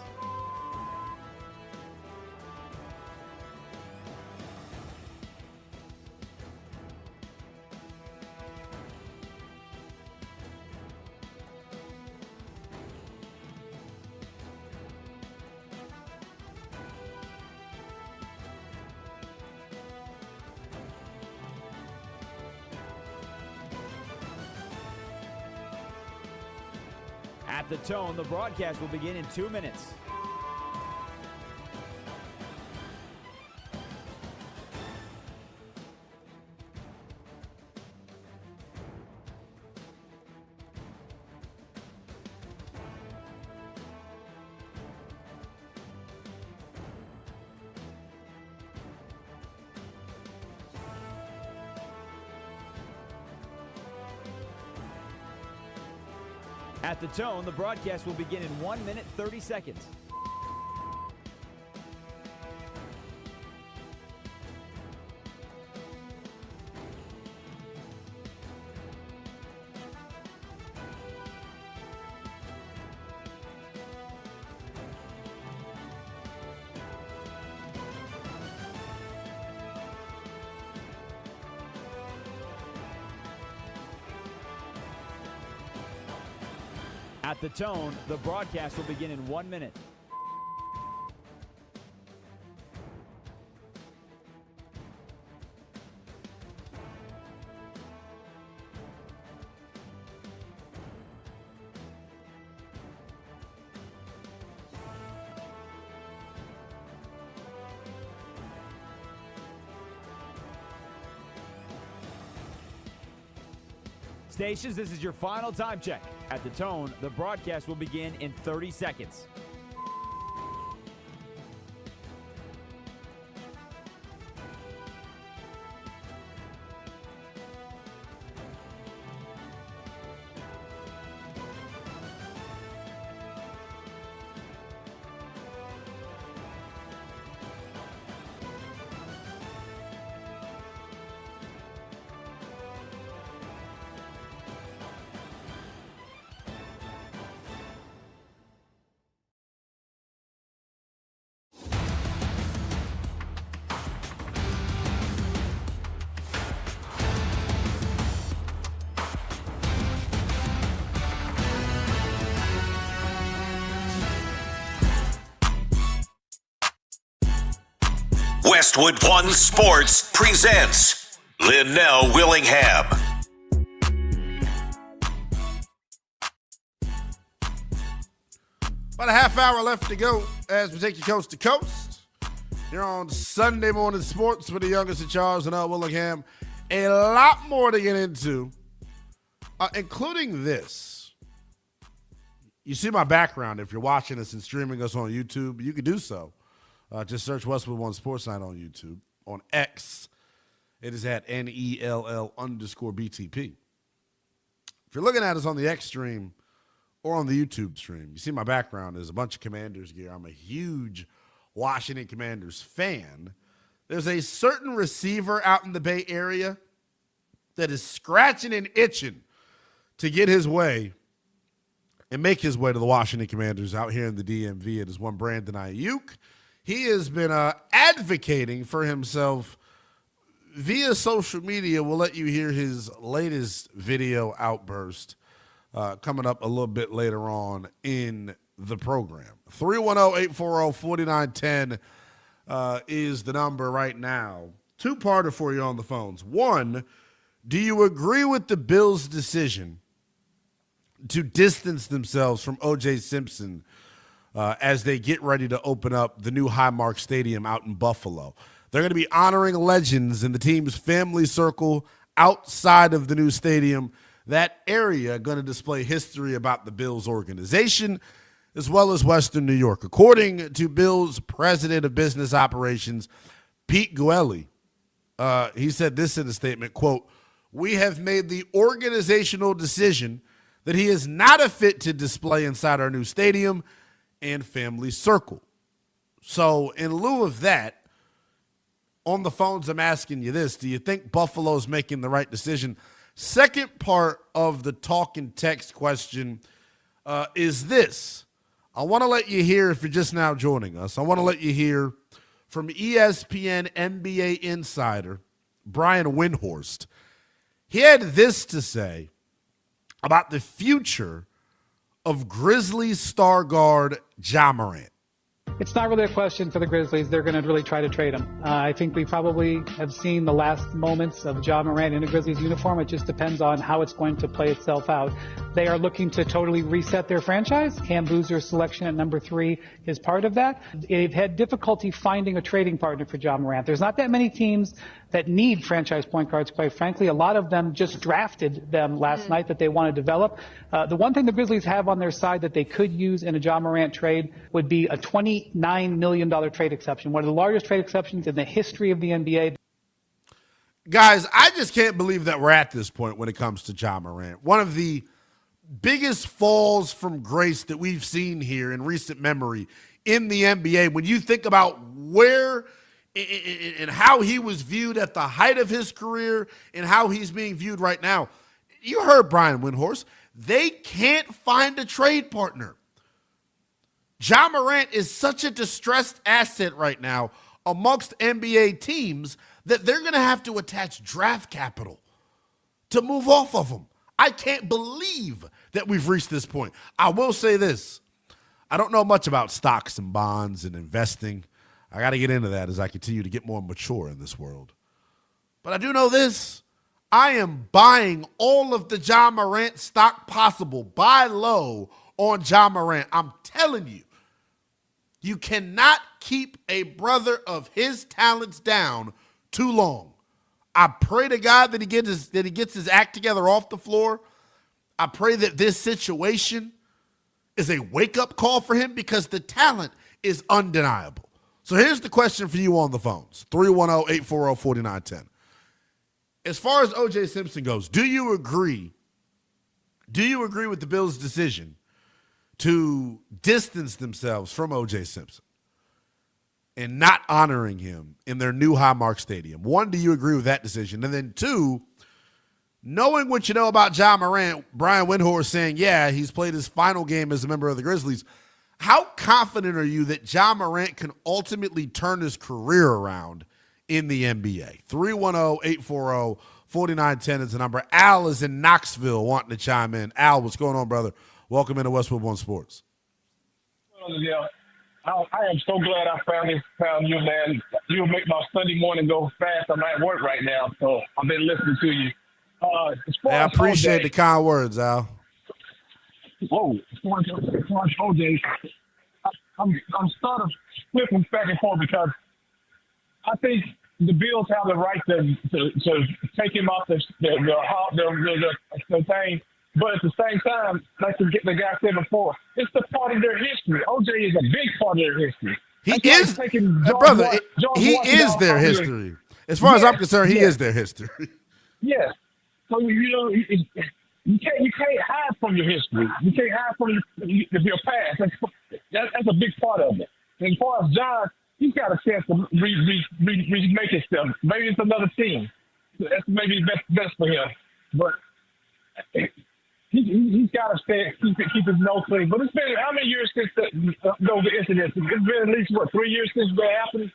Speaker 3: the tone, the broadcast will begin in 2 minutes. At the tone, the broadcast will begin in 1 minute, 30 seconds. At the tone, the broadcast will begin in 1 minute. Stations, this is your final time check. At the tone, the broadcast will begin in 30 seconds.
Speaker 1: Westwood One Sports presents Linnell Willingham.
Speaker 2: About a half hour left to go as we take you coast to coast. Here on Sunday Morning Sports with the youngest of Charles and Willingham. A lot more to get into, including this. You see my background. If you're watching us and streaming us on YouTube, you can do so. Just search Westwood One Sports Night on YouTube. On X, it is at NELL_BTP. If you're looking at us on the X stream or on the YouTube stream, you see my background is a bunch of Commanders gear. I'm a huge Washington Commanders fan. There's a certain receiver out in the Bay Area that is scratching and itching to get his way and make his way to the Washington Commanders out here in the DMV. It is one Brandon Aiyuk. He has been advocating for himself via social media. We'll let you hear his latest video outburst coming up a little bit later on in the program. 310-840-4910 is the number right now. Two-parter for you on the phones. One, do you agree with the Bills' decision to distance themselves from O.J. Simpson as they get ready to open up the new Highmark Stadium out in Buffalo? They're going to be honoring legends in the team's family circle outside of the new stadium. That area going to display history about the Bills organization as well as Western New York. According to Bills president of business operations, Pete Guelli, he said this in a statement, quote, "We have made the organizational decision that he is not a fit to display inside our new stadium and family circle." So in lieu of that, on the phones, I'm asking you this. Do you think Buffalo's making the right decision? Second part of the talk and text question is this. I want to let you hear, if you're just now joining us, I want to let you hear from ESPN NBA insider Brian Windhorst. He had this to say about the future of Grizzlies star guard Ja Morant.
Speaker 4: It's not really a question for the Grizzlies. They're going to really try to trade him. I think we probably have seen the last moments of Ja Morant in a Grizzlies uniform. It just depends on how it's going to play itself out. They are looking to totally reset their franchise. Cam Boozer's selection at number 3 is part of that. They've had difficulty finding a trading partner for Ja Morant. There's not that many teams that need franchise point guards, quite frankly. A lot of them just drafted them last night that they want to develop. The one thing the Grizzlies have on their side that they could use in a Ja Morant trade would be a $29 million trade exception, one of the largest trade exceptions in the history of the NBA.
Speaker 2: Guys, I just can't believe that we're at this point when it comes to Ja Morant. One of the biggest falls from grace that we've seen here in recent memory in the NBA. When you think about where and how he was viewed at the height of his career and how he's being viewed right now, you heard Brian Windhorst. They can't find a trade partner. Ja Morant is such a distressed asset right now amongst NBA teams that they're going to have to attach draft capital to move off of him. I can't believe that we've reached this point. I will say this. I don't know much about stocks and bonds and investing. I got to get into that as I continue to get more mature in this world. But I do know this. I am buying all of the Ja Morant stock possible. Buy low on Ja Morant. I'm telling you, you cannot keep a brother of his talents down too long. I pray to God that he gets his act together off the floor. I pray that this situation is a wake-up call for him because the talent is undeniable. So here's the question for you on the phones, 310-840-4910. As far as O.J. Simpson goes, do you agree with the Bills' decision to distance themselves from O.J. Simpson and not honoring him in their new Highmark Stadium? One, do you agree with that decision? And then two, knowing what you know about Ja Morant, Brian Windhorst saying, yeah, he's played his final game as a member of the Grizzlies. How confident are you that Ja Morant can ultimately turn his career around in the NBA? 310-840-4910 is the number. Al is in Knoxville wanting to chime in. Al, what's going on, brother? Welcome into Westwood One Sports.
Speaker 11: Yeah, I am so glad I found you, man. You make my Sunday morning go fast. I'm at work right now, so I've been listening to you.
Speaker 2: I appreciate the kind words, Al.
Speaker 11: Whoa, as far as OJ, I'm sort of flipping back and forth because I think the Bills have the right to take him off the thing, but at the same time, like the guy said before, it's the part of their history. OJ is a big part of their history.
Speaker 2: He is, brother. He is their history. As far as I'm concerned, he is their history.
Speaker 11: Yeah. So you can't hide from your history. You can't hide from your past. That's a big part of it. And as far as John, he's got a chance to remake himself. Maybe it's another team. That's maybe best for him. But he's got to keep his nose clean. But it's been how many years since the incident? It's been at least 3 years since that happened.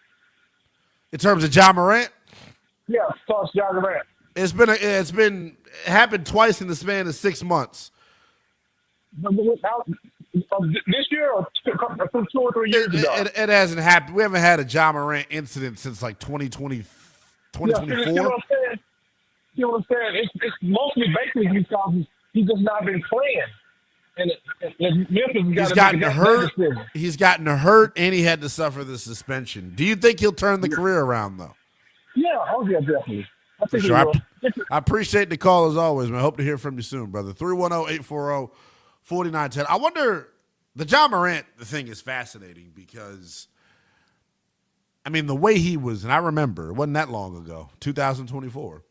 Speaker 2: In terms of Ja Morant?
Speaker 11: Yeah, starts Ja Morant.
Speaker 2: It happened twice in the span of 6 months.
Speaker 11: This year or 2 or 3 years ago?
Speaker 2: It hasn't happened. We haven't had a Ja Morant incident since like 2020, 2024.
Speaker 11: You know what I'm saying? You know what I'm saying? It's mostly basically because he's just not been playing. And Memphis
Speaker 2: He's gotten hurt, and he had to suffer the suspension. Do you think he'll turn the career around, though?
Speaker 11: Yeah, definitely. I think
Speaker 2: sure. I appreciate the call as always, man. I hope to hear from you soon, brother. 310-840-4910. I wonder, the Ja Morant thing is fascinating because, I mean, the way he was, and I remember, it wasn't that long ago, 2024,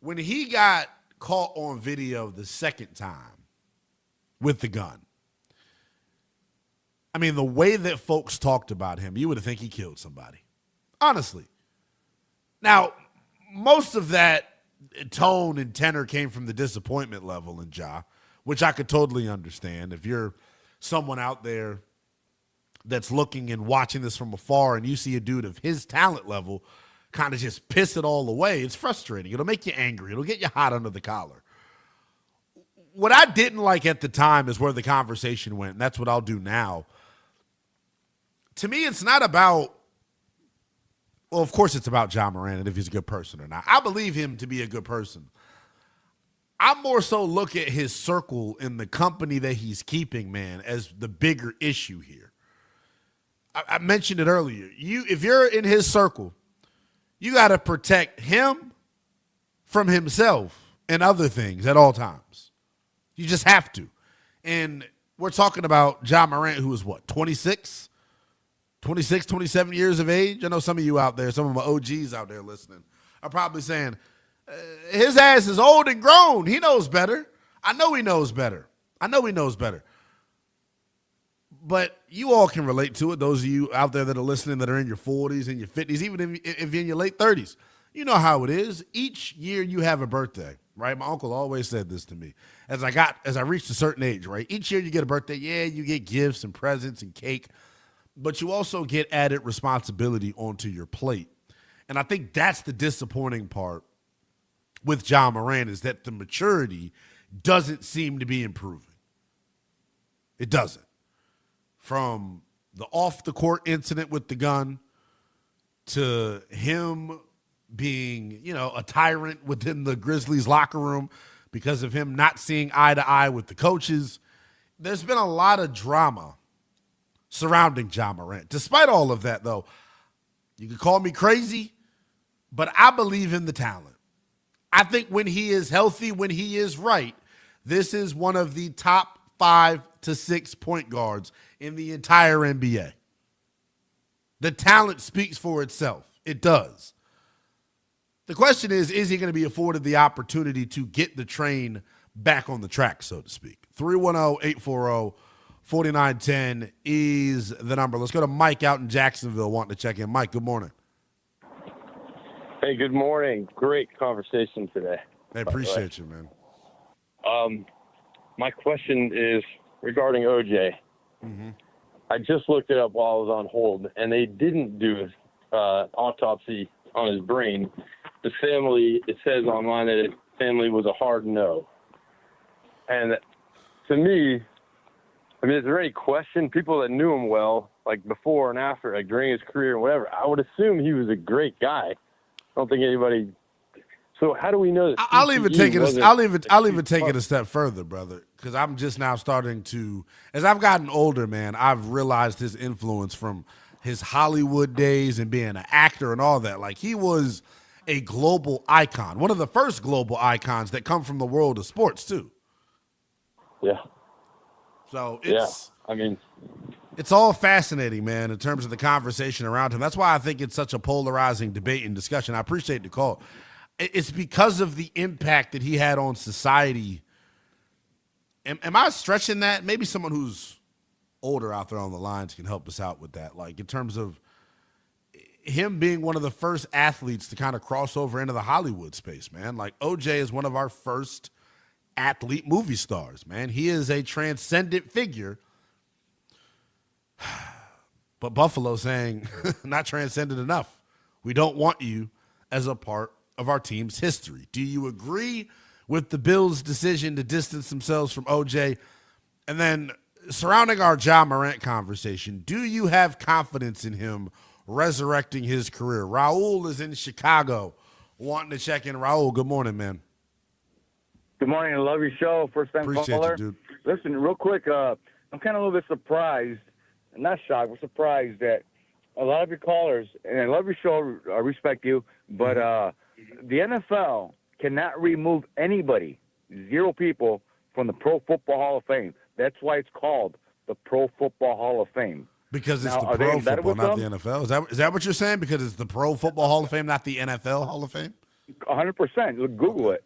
Speaker 2: when he got caught on video the second time with the gun. I mean, the way that folks talked about him, you would think he killed somebody. Honestly. Now, most of that tone and tenor came from the disappointment level in Ja, which I could totally understand. If you're someone out there that's looking and watching this from afar and you see a dude of his talent level kind of just piss it all away, it's frustrating. It'll make you angry. It'll get you hot under the collar. What I didn't like at the time is where the conversation went, and that's what I'll do now. to me, it's not about, well, of course it's about Ja Morant and if he's a good person or not. I believe him to be a good person. I more so look at his circle and the company that he's keeping, man, as the bigger issue here. I mentioned it earlier. If you're in his circle, you got to protect him from himself and other things at all times. You just have to. And we're talking about Ja Morant, who is what, 26, 27 years of age? I know some of you out there, some of my OGs out there listening, are probably saying, his ass is old and grown. He knows better. I know he knows better. But you all can relate to it. Those of you out there that are listening that are in your 40s and your 50s, even if you're in your late 30s, you know how it is. Each year you have a birthday, right? My uncle always said this to me. As I reached a certain age, right? Each year you get a birthday. Yeah, you get gifts and presents and cake, but you also get added responsibility onto your plate. And I think that's the disappointing part with Ja Morant, is that the maturity doesn't seem to be improving. It doesn't. From the off-the-court incident with the gun to him being, a tyrant within the Grizzlies locker room because of him not seeing eye to eye with the coaches, there's been a lot of drama surrounding Ja Morant. Despite all of that, though, you can call me crazy, but I believe in the talent. I think when he is healthy, when he is right, this is one of the top 5 to 6 point guards in the entire NBA. The talent speaks for itself. It does. The question is he going to be afforded the opportunity to get the train back on the track, so to speak? 310-840-4910 is the number. Let's go to Mike out in Jacksonville wanting to check in. Mike, good morning.
Speaker 12: Hey, good morning. Great conversation today.
Speaker 2: I appreciate you, man.
Speaker 12: My question is regarding OJ.
Speaker 2: Mm-hmm.
Speaker 12: I just looked it up while I was on hold, and they didn't do an autopsy on his brain. The family, it says online that his family was a hard no. And to me, is there any question? People that knew him well, like before and after, like during his career and whatever, I would assume he was a great guy. I don't think anybody. So how do we know that?
Speaker 2: I'll even take it a step further, brother, because I'm just now starting to, as I've gotten older, man, I've realized his influence from his Hollywood days and being an actor and all that. Like, he was a global icon, one of the first global icons that come from the world of sports too.
Speaker 12: Yeah.
Speaker 2: So it's all fascinating, man, in terms of the conversation around him. That's why I think it's such a polarizing debate and discussion. I appreciate the call. It's because of the impact that he had on society. Am I stretching that? Maybe someone who's older out there on the lines can help us out with that. Like, in terms of him being one of the first athletes to kind of cross over into the Hollywood space, man. Like, OJ is one of our first athlete movie stars, man. He is a transcendent figure. But Buffalo saying, not transcendent enough. We don't want you as a part of our team's history. Do you agree with the Bills' decision to distance themselves from OJ? And then surrounding our Ja Morant conversation, do you have confidence in him resurrecting his career? Raul is in Chicago wanting to check in. Raul, good morning, man.
Speaker 13: Good morning. I love your show. First-time caller.
Speaker 2: You, dude.
Speaker 13: Listen, real quick, I'm kind of a little bit surprised, not shocked, but surprised that a lot of your callers, and I love your show, I respect you, but the NFL cannot remove anybody, 0 people, from the Pro Football Hall of Fame. That's why it's called the Pro Football Hall of Fame.
Speaker 2: Because it's the Pro Football, not the NFL? Is that what you're saying? Because it's the Pro Football Hall of Fame, not the NFL Hall of Fame?
Speaker 13: 100%. Google it.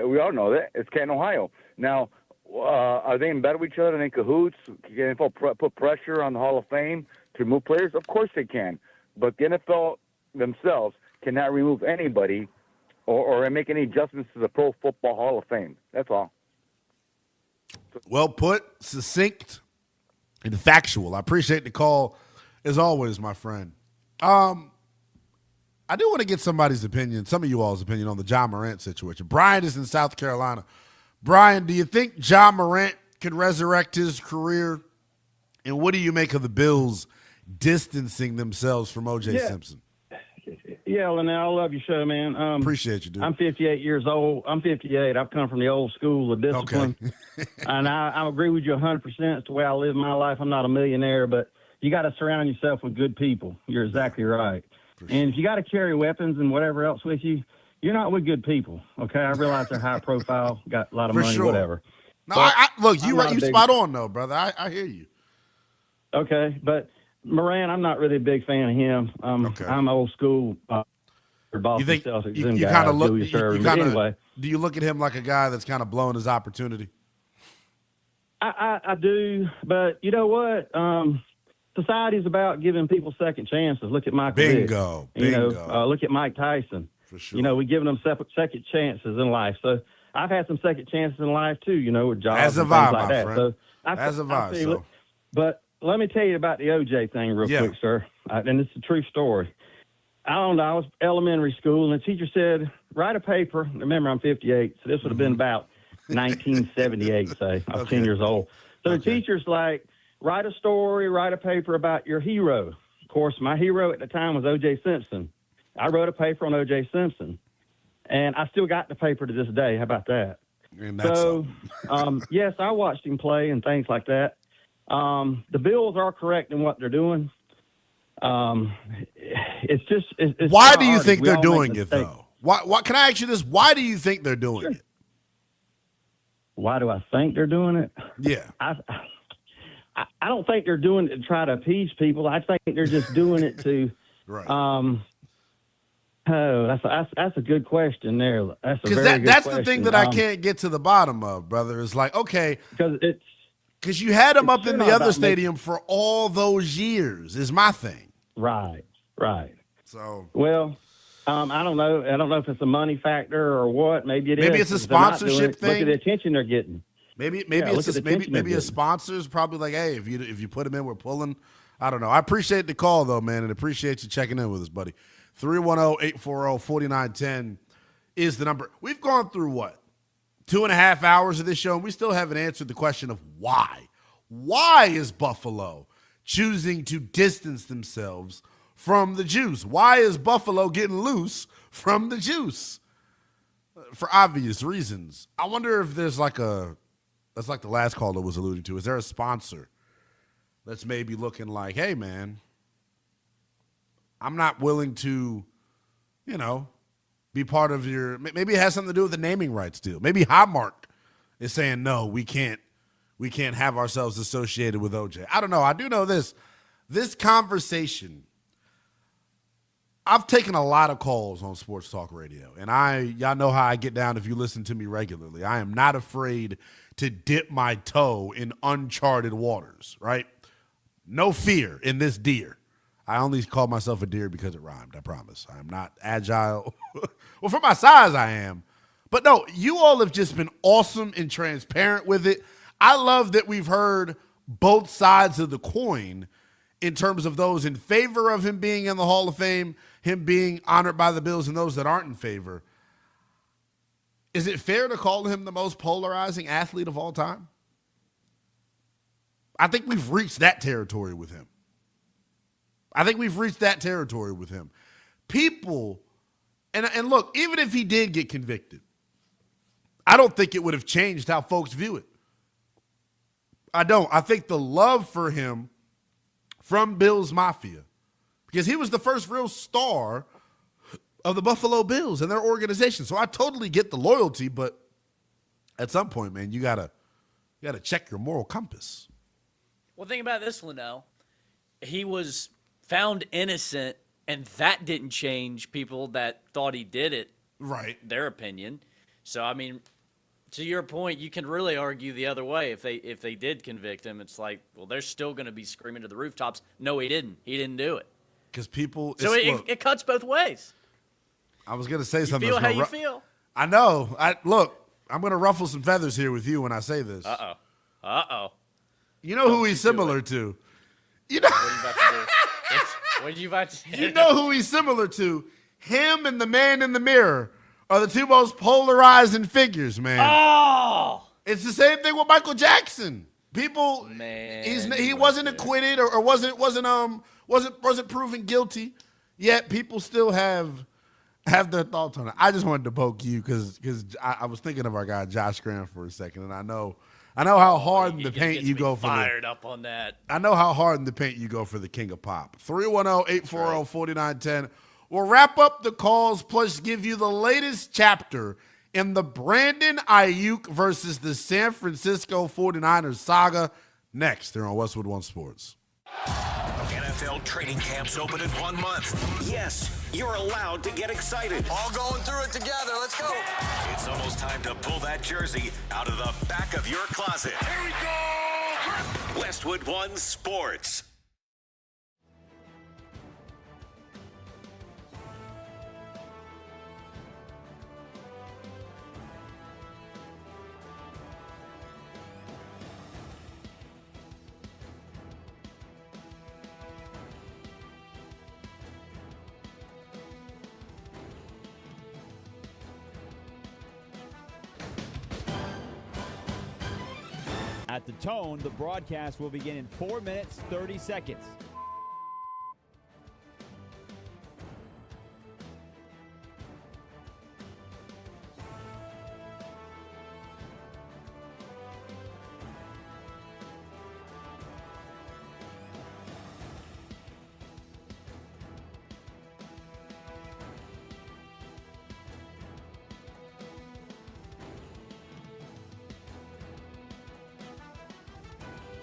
Speaker 13: We all know that. It's Canton, Ohio. Now, are they in bed with each other? Are they in cahoots? Can the NFL put pressure on the Hall of Fame to remove players? Of course they can. But the NFL themselves cannot remove anybody or make any adjustments to the Pro Football Hall of Fame. That's all.
Speaker 2: Well put, succinct, and factual. I appreciate the call, as always, my friend. I do want to get somebody's opinion, some of you all's opinion on the Ja Morant situation. Brian is in South Carolina. Brian, do you think Ja Morant can resurrect his career? And what do you make of the Bills' distancing themselves from O.J. Simpson.
Speaker 16: Yeah, Linnell, I love your show, man.
Speaker 2: Appreciate you, dude.
Speaker 16: I'm 58 years old. I'm 58. I've come from the old school of discipline. Okay. And I agree with you 100%. It's the way I live my life. I'm not a millionaire, but you got to surround yourself with good people. You're exactly right. And if you got to carry weapons and whatever else with you, you're not with good people. Okay, I realize they're high profile, got a lot of money, whatever.
Speaker 2: No, look, you spot on though, brother. I hear you.
Speaker 16: Okay, but Morant, I'm not really a big fan of him. I'm old school.
Speaker 2: You think you kind of look? Anyway, do you look at him like a guy that's kind of blowing his opportunity?
Speaker 16: I do, but you know what? Society's about giving people second chances. Look at Michael
Speaker 2: Bingo.
Speaker 16: Vick. You know, look at Mike Tyson.
Speaker 2: For sure.
Speaker 16: You know, we're giving them second chances in life. So I've had some second chances in life too. You know, with jobs and things like that. So but let me tell you about the OJ thing real quick, sir. And it's a true story. I don't know. I was elementary school, and the teacher said, write a paper. Remember, I'm 58, so this would have been about 1978, say. I was 10 years old. So the teacher's like, write a story, write a paper about your hero. Of course, my hero at the time was O.J. Simpson. I wrote a paper on O.J. Simpson, and I still got the paper to this day. How about that? So, yes, I watched him play and things like that. The Bills are correct in what they're doing. It's just. It's
Speaker 2: why do you think they're doing it, though? Why? Can I ask you this? Why do you think they're doing it?
Speaker 16: Why do I think they're doing it?
Speaker 2: Yeah.
Speaker 16: I don't think they're doing it to try to appease people. I think they're just doing it to.
Speaker 2: Right.
Speaker 16: That's a good question there. That's
Speaker 2: the thing that I can't get to the bottom of, brother. Is like, okay, because you had him up in the other stadium for all those years. Is my thing.
Speaker 16: Right.
Speaker 2: So
Speaker 16: I don't know. I don't know if it's a money factor or what. Maybe
Speaker 2: it's a sponsorship thing.
Speaker 16: Look at the attention they're getting.
Speaker 2: Maybe a sponsor's probably like, hey, if you put him in, we're pulling. I don't know. I appreciate the call though, man, and appreciate you checking in with us, buddy. 310-840-4910 is the number. We've gone through 2.5 hours of this show, and we still haven't answered the question of why. Why is Buffalo choosing to distance themselves from the juice? Why is Buffalo getting loose from the juice? For obvious reasons. I wonder if there's that's like the last caller was alluding to. Is there a sponsor that's maybe looking like, hey, man, I'm not willing to, be part of your – maybe it has something to do with the naming rights deal. Maybe Highmark is saying, no, we can't have ourselves associated with OJ. I don't know. I do know this. This conversation – I've taken a lot of calls on Sports Talk Radio, and y'all know how I get down if you listen to me regularly. I am not afraid to dip my toe in uncharted waters, right? No fear in this deer. I only call myself a deer because it rhymed, I promise. I am not agile. Well, for my size, I am. But no, you all have just been awesome and transparent with it. I love that we've heard both sides of the coin in terms of those in favor of him being in the Hall of Fame, him being honored by the Bills, and those that aren't in favor. Is it fair to call him the most polarizing athlete of all time? I think we've reached that territory with him. People, and look, even if he did get convicted, I don't think it would have changed how folks view it. I don't. I think the love for him from Bills Mafia, because he was the first real star of the Buffalo Bills and their organization. So I totally get the loyalty, but at some point, man, you gotta check your moral compass.
Speaker 5: Well, think about this, Linnell. He was found innocent, and that didn't change people that thought he did it.
Speaker 2: Right.
Speaker 5: Their opinion. So, I mean, to your point, you can really argue the other way. If they did convict him, it's like, well, they're still going to be screaming to the rooftops, no, he didn't. He didn't do it.
Speaker 2: Because people...
Speaker 5: So it cuts both ways.
Speaker 2: I was going to say something.
Speaker 5: You feel how you feel.
Speaker 2: I know. Look, I'm going to ruffle some feathers here with you when I say this.
Speaker 5: Uh-oh.
Speaker 2: You know who he's similar to. You know...
Speaker 5: What are you about to do?
Speaker 2: You know who he's similar to. Him and the man in the mirror are the two most polarizing figures, man.
Speaker 5: Oh!
Speaker 2: It's the same thing with Michael Jackson. People, he wasn't acquitted or wasn't wasn't proven guilty, yet people still have their thoughts on it. I just wanted to poke you because I was thinking of our guy Josh Graham for a second, and I know how hard in the paint you go for
Speaker 5: fired up on that.
Speaker 2: I know how hard in the paint you go for the King of Pop. 310-840-4910. We'll wrap up the calls, plus give you the latest chapter in the Brandon Aiyuk versus the San Francisco 49ers saga next here on Westwood One Sports.
Speaker 1: NFL training camps open in 1 month. Yes, you're allowed to get excited.
Speaker 20: All going through it together. Let's go.
Speaker 1: It's almost time to pull that jersey out of the back of your closet. Here we go. Westwood One Sports.
Speaker 3: At the tone, the broadcast will begin in 4 minutes, 30 seconds.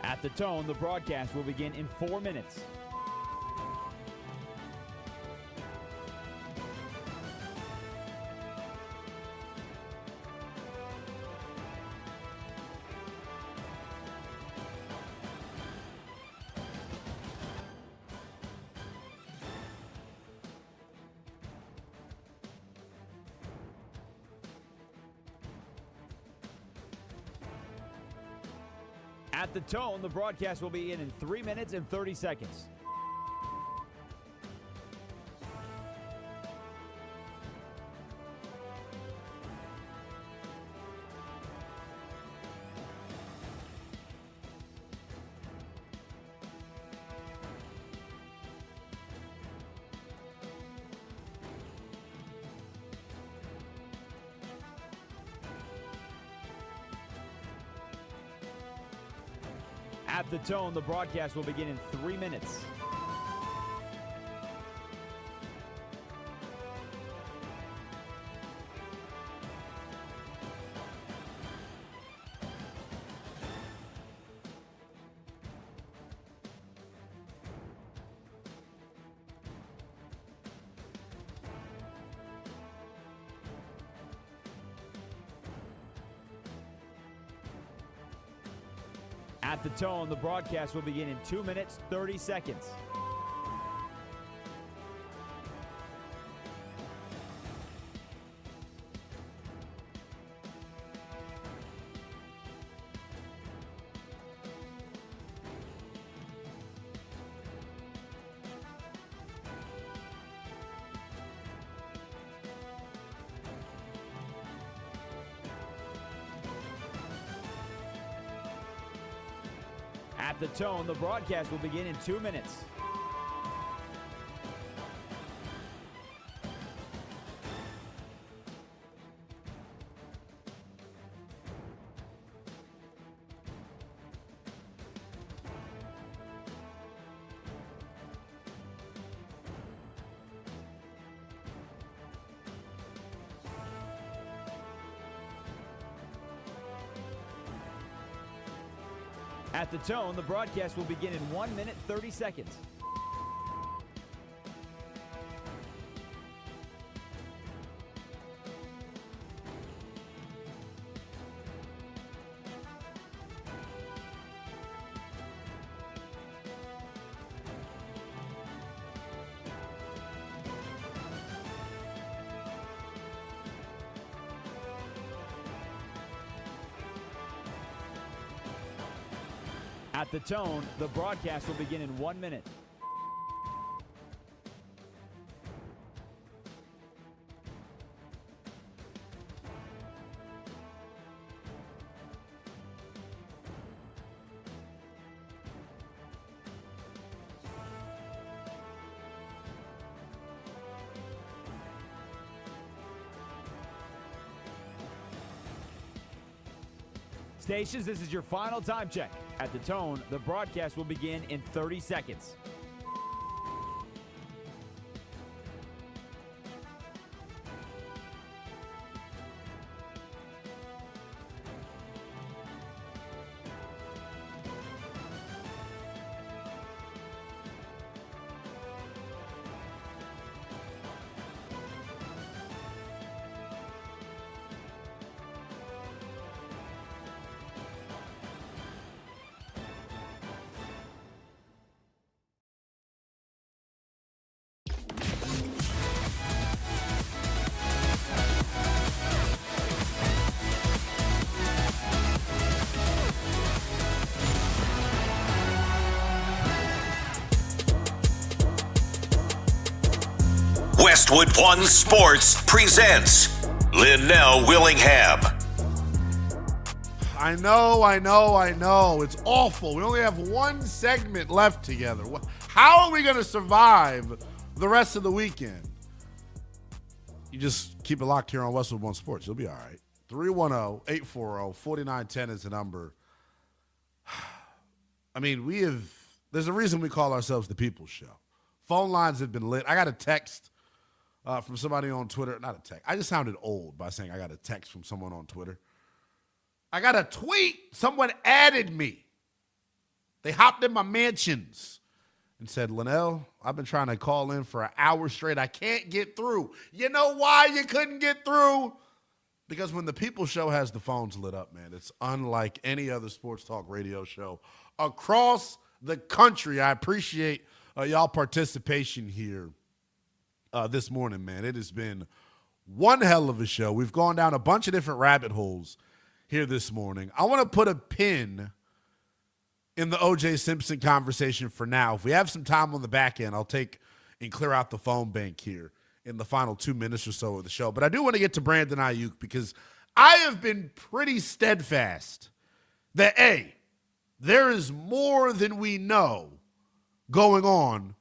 Speaker 3: At the tone, the broadcast will begin in 4 minutes. At the tone, the broadcast will be in 3 minutes and 30 seconds. At the tone, the broadcast will begin in 3 minutes. At the tone, the broadcast will begin in 2 minutes, 30 seconds. At the tone, the broadcast will begin in 2 minutes. At the tone, the broadcast will begin in 1 minute, 30 seconds. At the tone, the broadcast will begin in 1 minute. stations, this is your final time check. At the tone, the broadcast will begin in 30 seconds.
Speaker 1: Westwood One Sports presents Linnell Willingham.
Speaker 2: I know. It's awful. We only have one segment left together. How are we going to survive the rest of the weekend? You just keep it locked here on Westwood One Sports. You'll be all right. 310-840-4910 is the number. I mean, there's a reason we call ourselves the People's Show. Phone lines have been lit. I got a text from somebody on Twitter. Not a text. I just sounded old by saying I got a text from someone on Twitter. I got a tweet. Someone added me. They hopped in my mentions and said, Linnell, I've been trying to call in for an hour straight. I can't get through. You know why you couldn't get through? Because when the People's Show has the phones lit up, man, it's unlike any other sports talk radio show across the country. I appreciate y'all participation here this morning, man. It has been one hell of a show. We've gone down a bunch of different rabbit holes here this morning. I want to put a pin in the O.J. Simpson conversation for now. If we have some time on the back end, I'll take and clear out the phone bank here in the final 2 minutes or so of the show. But I do want to get to Brandon Aiyuk because I have been pretty steadfast that, A, there is more than we know going on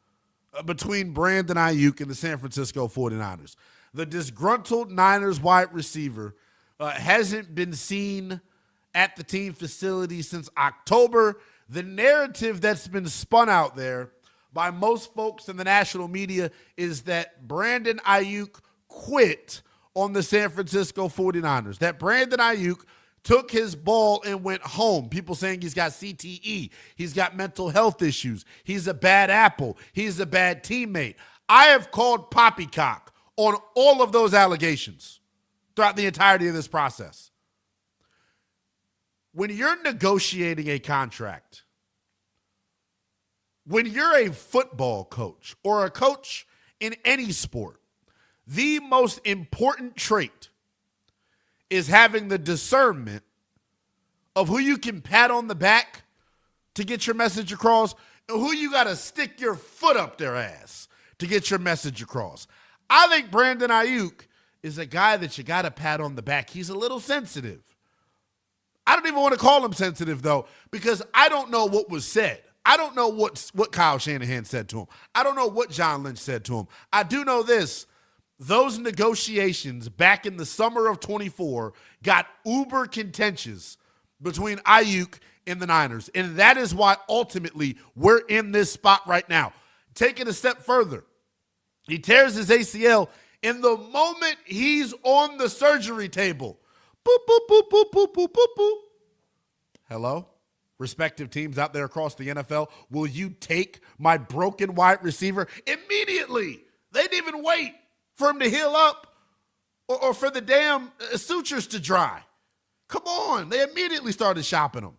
Speaker 2: between Brandon Aiyuk and the San Francisco 49ers. The disgruntled Niners wide receiver hasn't been seen at the team facility since October. The narrative that's been spun out there by most folks in the national media is that Brandon Aiyuk quit on the San Francisco 49ers, that Brandon Aiyuk took his ball and went home. People saying he's got CTE. He's got mental health issues. He's a bad apple. He's a bad teammate. I have called poppycock on all of those allegations throughout the entirety of this process. When you're negotiating a contract, when you're a football coach or a coach in any sport, the most important trait is having the discernment of who you can pat on the back to get your message across and who you got to stick your foot up their ass to get your message across. I think Brandon Aiyuk is a guy that you got to pat on the back. He's a little sensitive. I don't even want to call him sensitive, though, because I don't know what was said. I don't know what Kyle Shanahan said to him. I don't know what John Lynch said to him. I do know this. Those negotiations back in the summer of 24 got uber contentious between Aiyuk and the Niners. And that is why ultimately we're in this spot right now. Taking a step further, he tears his ACL in the moment he's on the surgery table. Boop, boop, boop, boop, boop, boop, boop, boop. Hello? Respective teams out there across the NFL, will you take my broken wide receiver immediately? They didn't even wait for him to heal up or for the damn sutures to dry. Come on. They immediately started shopping him.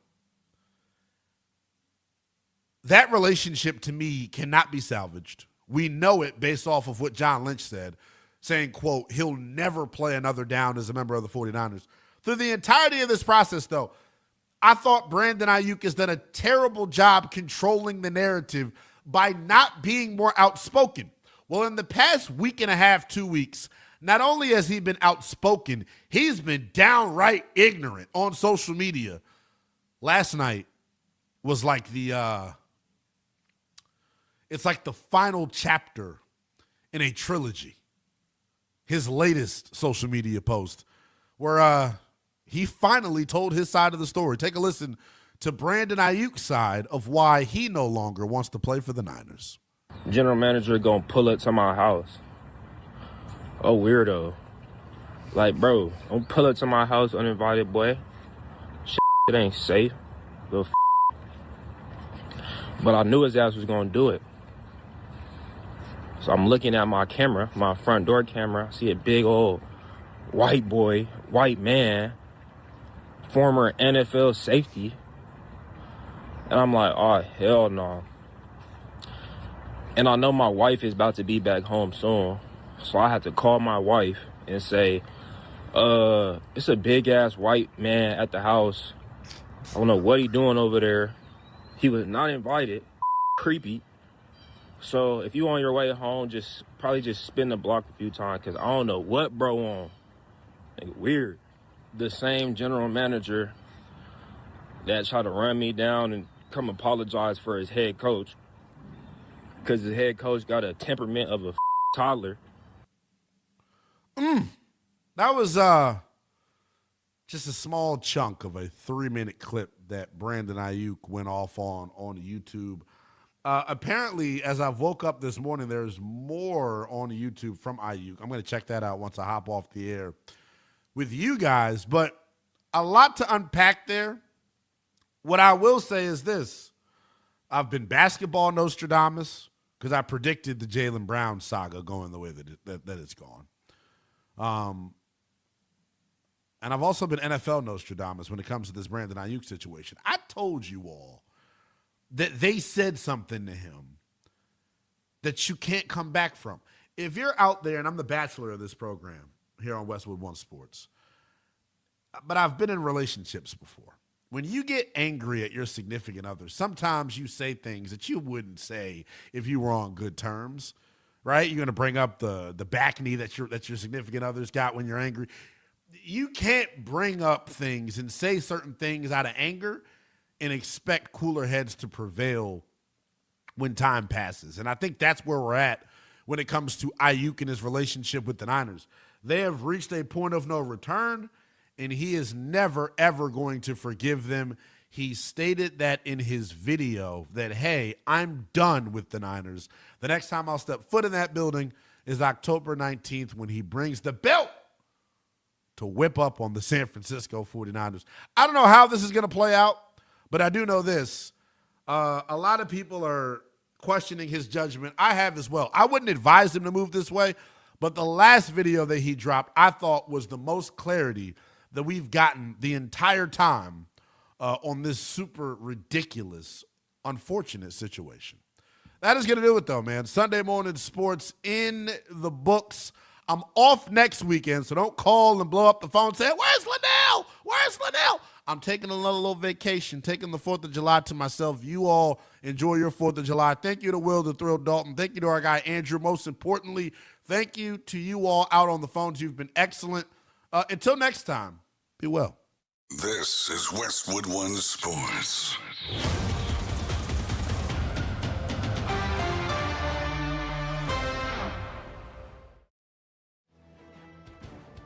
Speaker 2: That relationship, to me, cannot be salvaged. We know it based off of what John Lynch said, saying, quote, he'll never play another down as a member of the 49ers. Through the entirety of this process, though, I thought Brandon Aiyuk has done a terrible job controlling the narrative by not being more outspoken. Well, in the past week and a half, 2 weeks, not only has he been outspoken, he's been downright ignorant on social media. Last night was like it's like the final chapter in a trilogy. His latest social media post where he finally told his side of the story. Take a listen to Brandon Aiyuk's side of why he no longer wants to play for the Niners.
Speaker 17: General manager gonna pull up to my house. Oh, weirdo. Like, bro, don't pull up to my house uninvited, boy. Shit, it ain't safe. Little But I knew his ass was gonna do it. So I'm looking at my camera, my front door camera. I see a big old white boy, white man, former NFL safety. And I'm like, oh, hell no. And I know my wife is about to be back home soon. So I had to call my wife and say, it's a big-ass white man at the house. I don't know what he doing over there. He was not invited. Creepy. So if you on your way home, probably just spin the block a few times, because I don't know what bro on. Like, weird. The same general manager that tried to run me down and come apologize for his head coach, because his head coach got a temperament of a toddler.
Speaker 2: That was just a small chunk of a 3-minute clip that Brandon Aiyuk went off on YouTube. Apparently, as I woke up this morning, there's more on YouTube from Aiyuk. I'm going to check that out once I hop off the air with you guys. But a lot to unpack there. What I will say is this. I've been basketball Nostradamus because I predicted the Jaylen Brown saga going the way that it's gone. And I've also been NFL Nostradamus when it comes to this Brandon Aiyuk situation. I told you all that they said something to him that you can't come back from. If you're out there, and I'm the bachelor of this program here on Westwood One Sports, but I've been in relationships before. When you get angry at your significant other, sometimes you say things that you wouldn't say if you were on good terms, right? You're going to bring up the back knee that your significant other's got when you're angry. You can't bring up things and say certain things out of anger and expect cooler heads to prevail when time passes. And I think that's where we're at when it comes to Aiyuk and his relationship with the Niners. They have reached a point of no return, and he is never, ever going to forgive them. He stated that in his video that, hey, I'm done with the Niners. The next time I'll step foot in that building is October 19th when he brings the belt to whip up on the San Francisco 49ers. I don't know how this is going to play out, but I do know this. A lot of people are questioning his judgment. I have as well. I wouldn't advise him to move this way, but the last video that he dropped I thought was the most clarity that we've gotten the entire time on this super ridiculous, unfortunate situation. That is going to do it, though, man. Sunday morning sports in the books. I'm off next weekend, so don't call and blow up the phone saying, where's Liddell? Where's Liddell? I'm taking another little vacation, taking the 4th of July to myself. You all enjoy your 4th of July. Thank you to Will the Thrill Dalton. Thank you to our guy Andrew. Most importantly, thank you to you all out on the phones. You've been excellent. Until next time, be well.
Speaker 14: This is Westwood One Sports.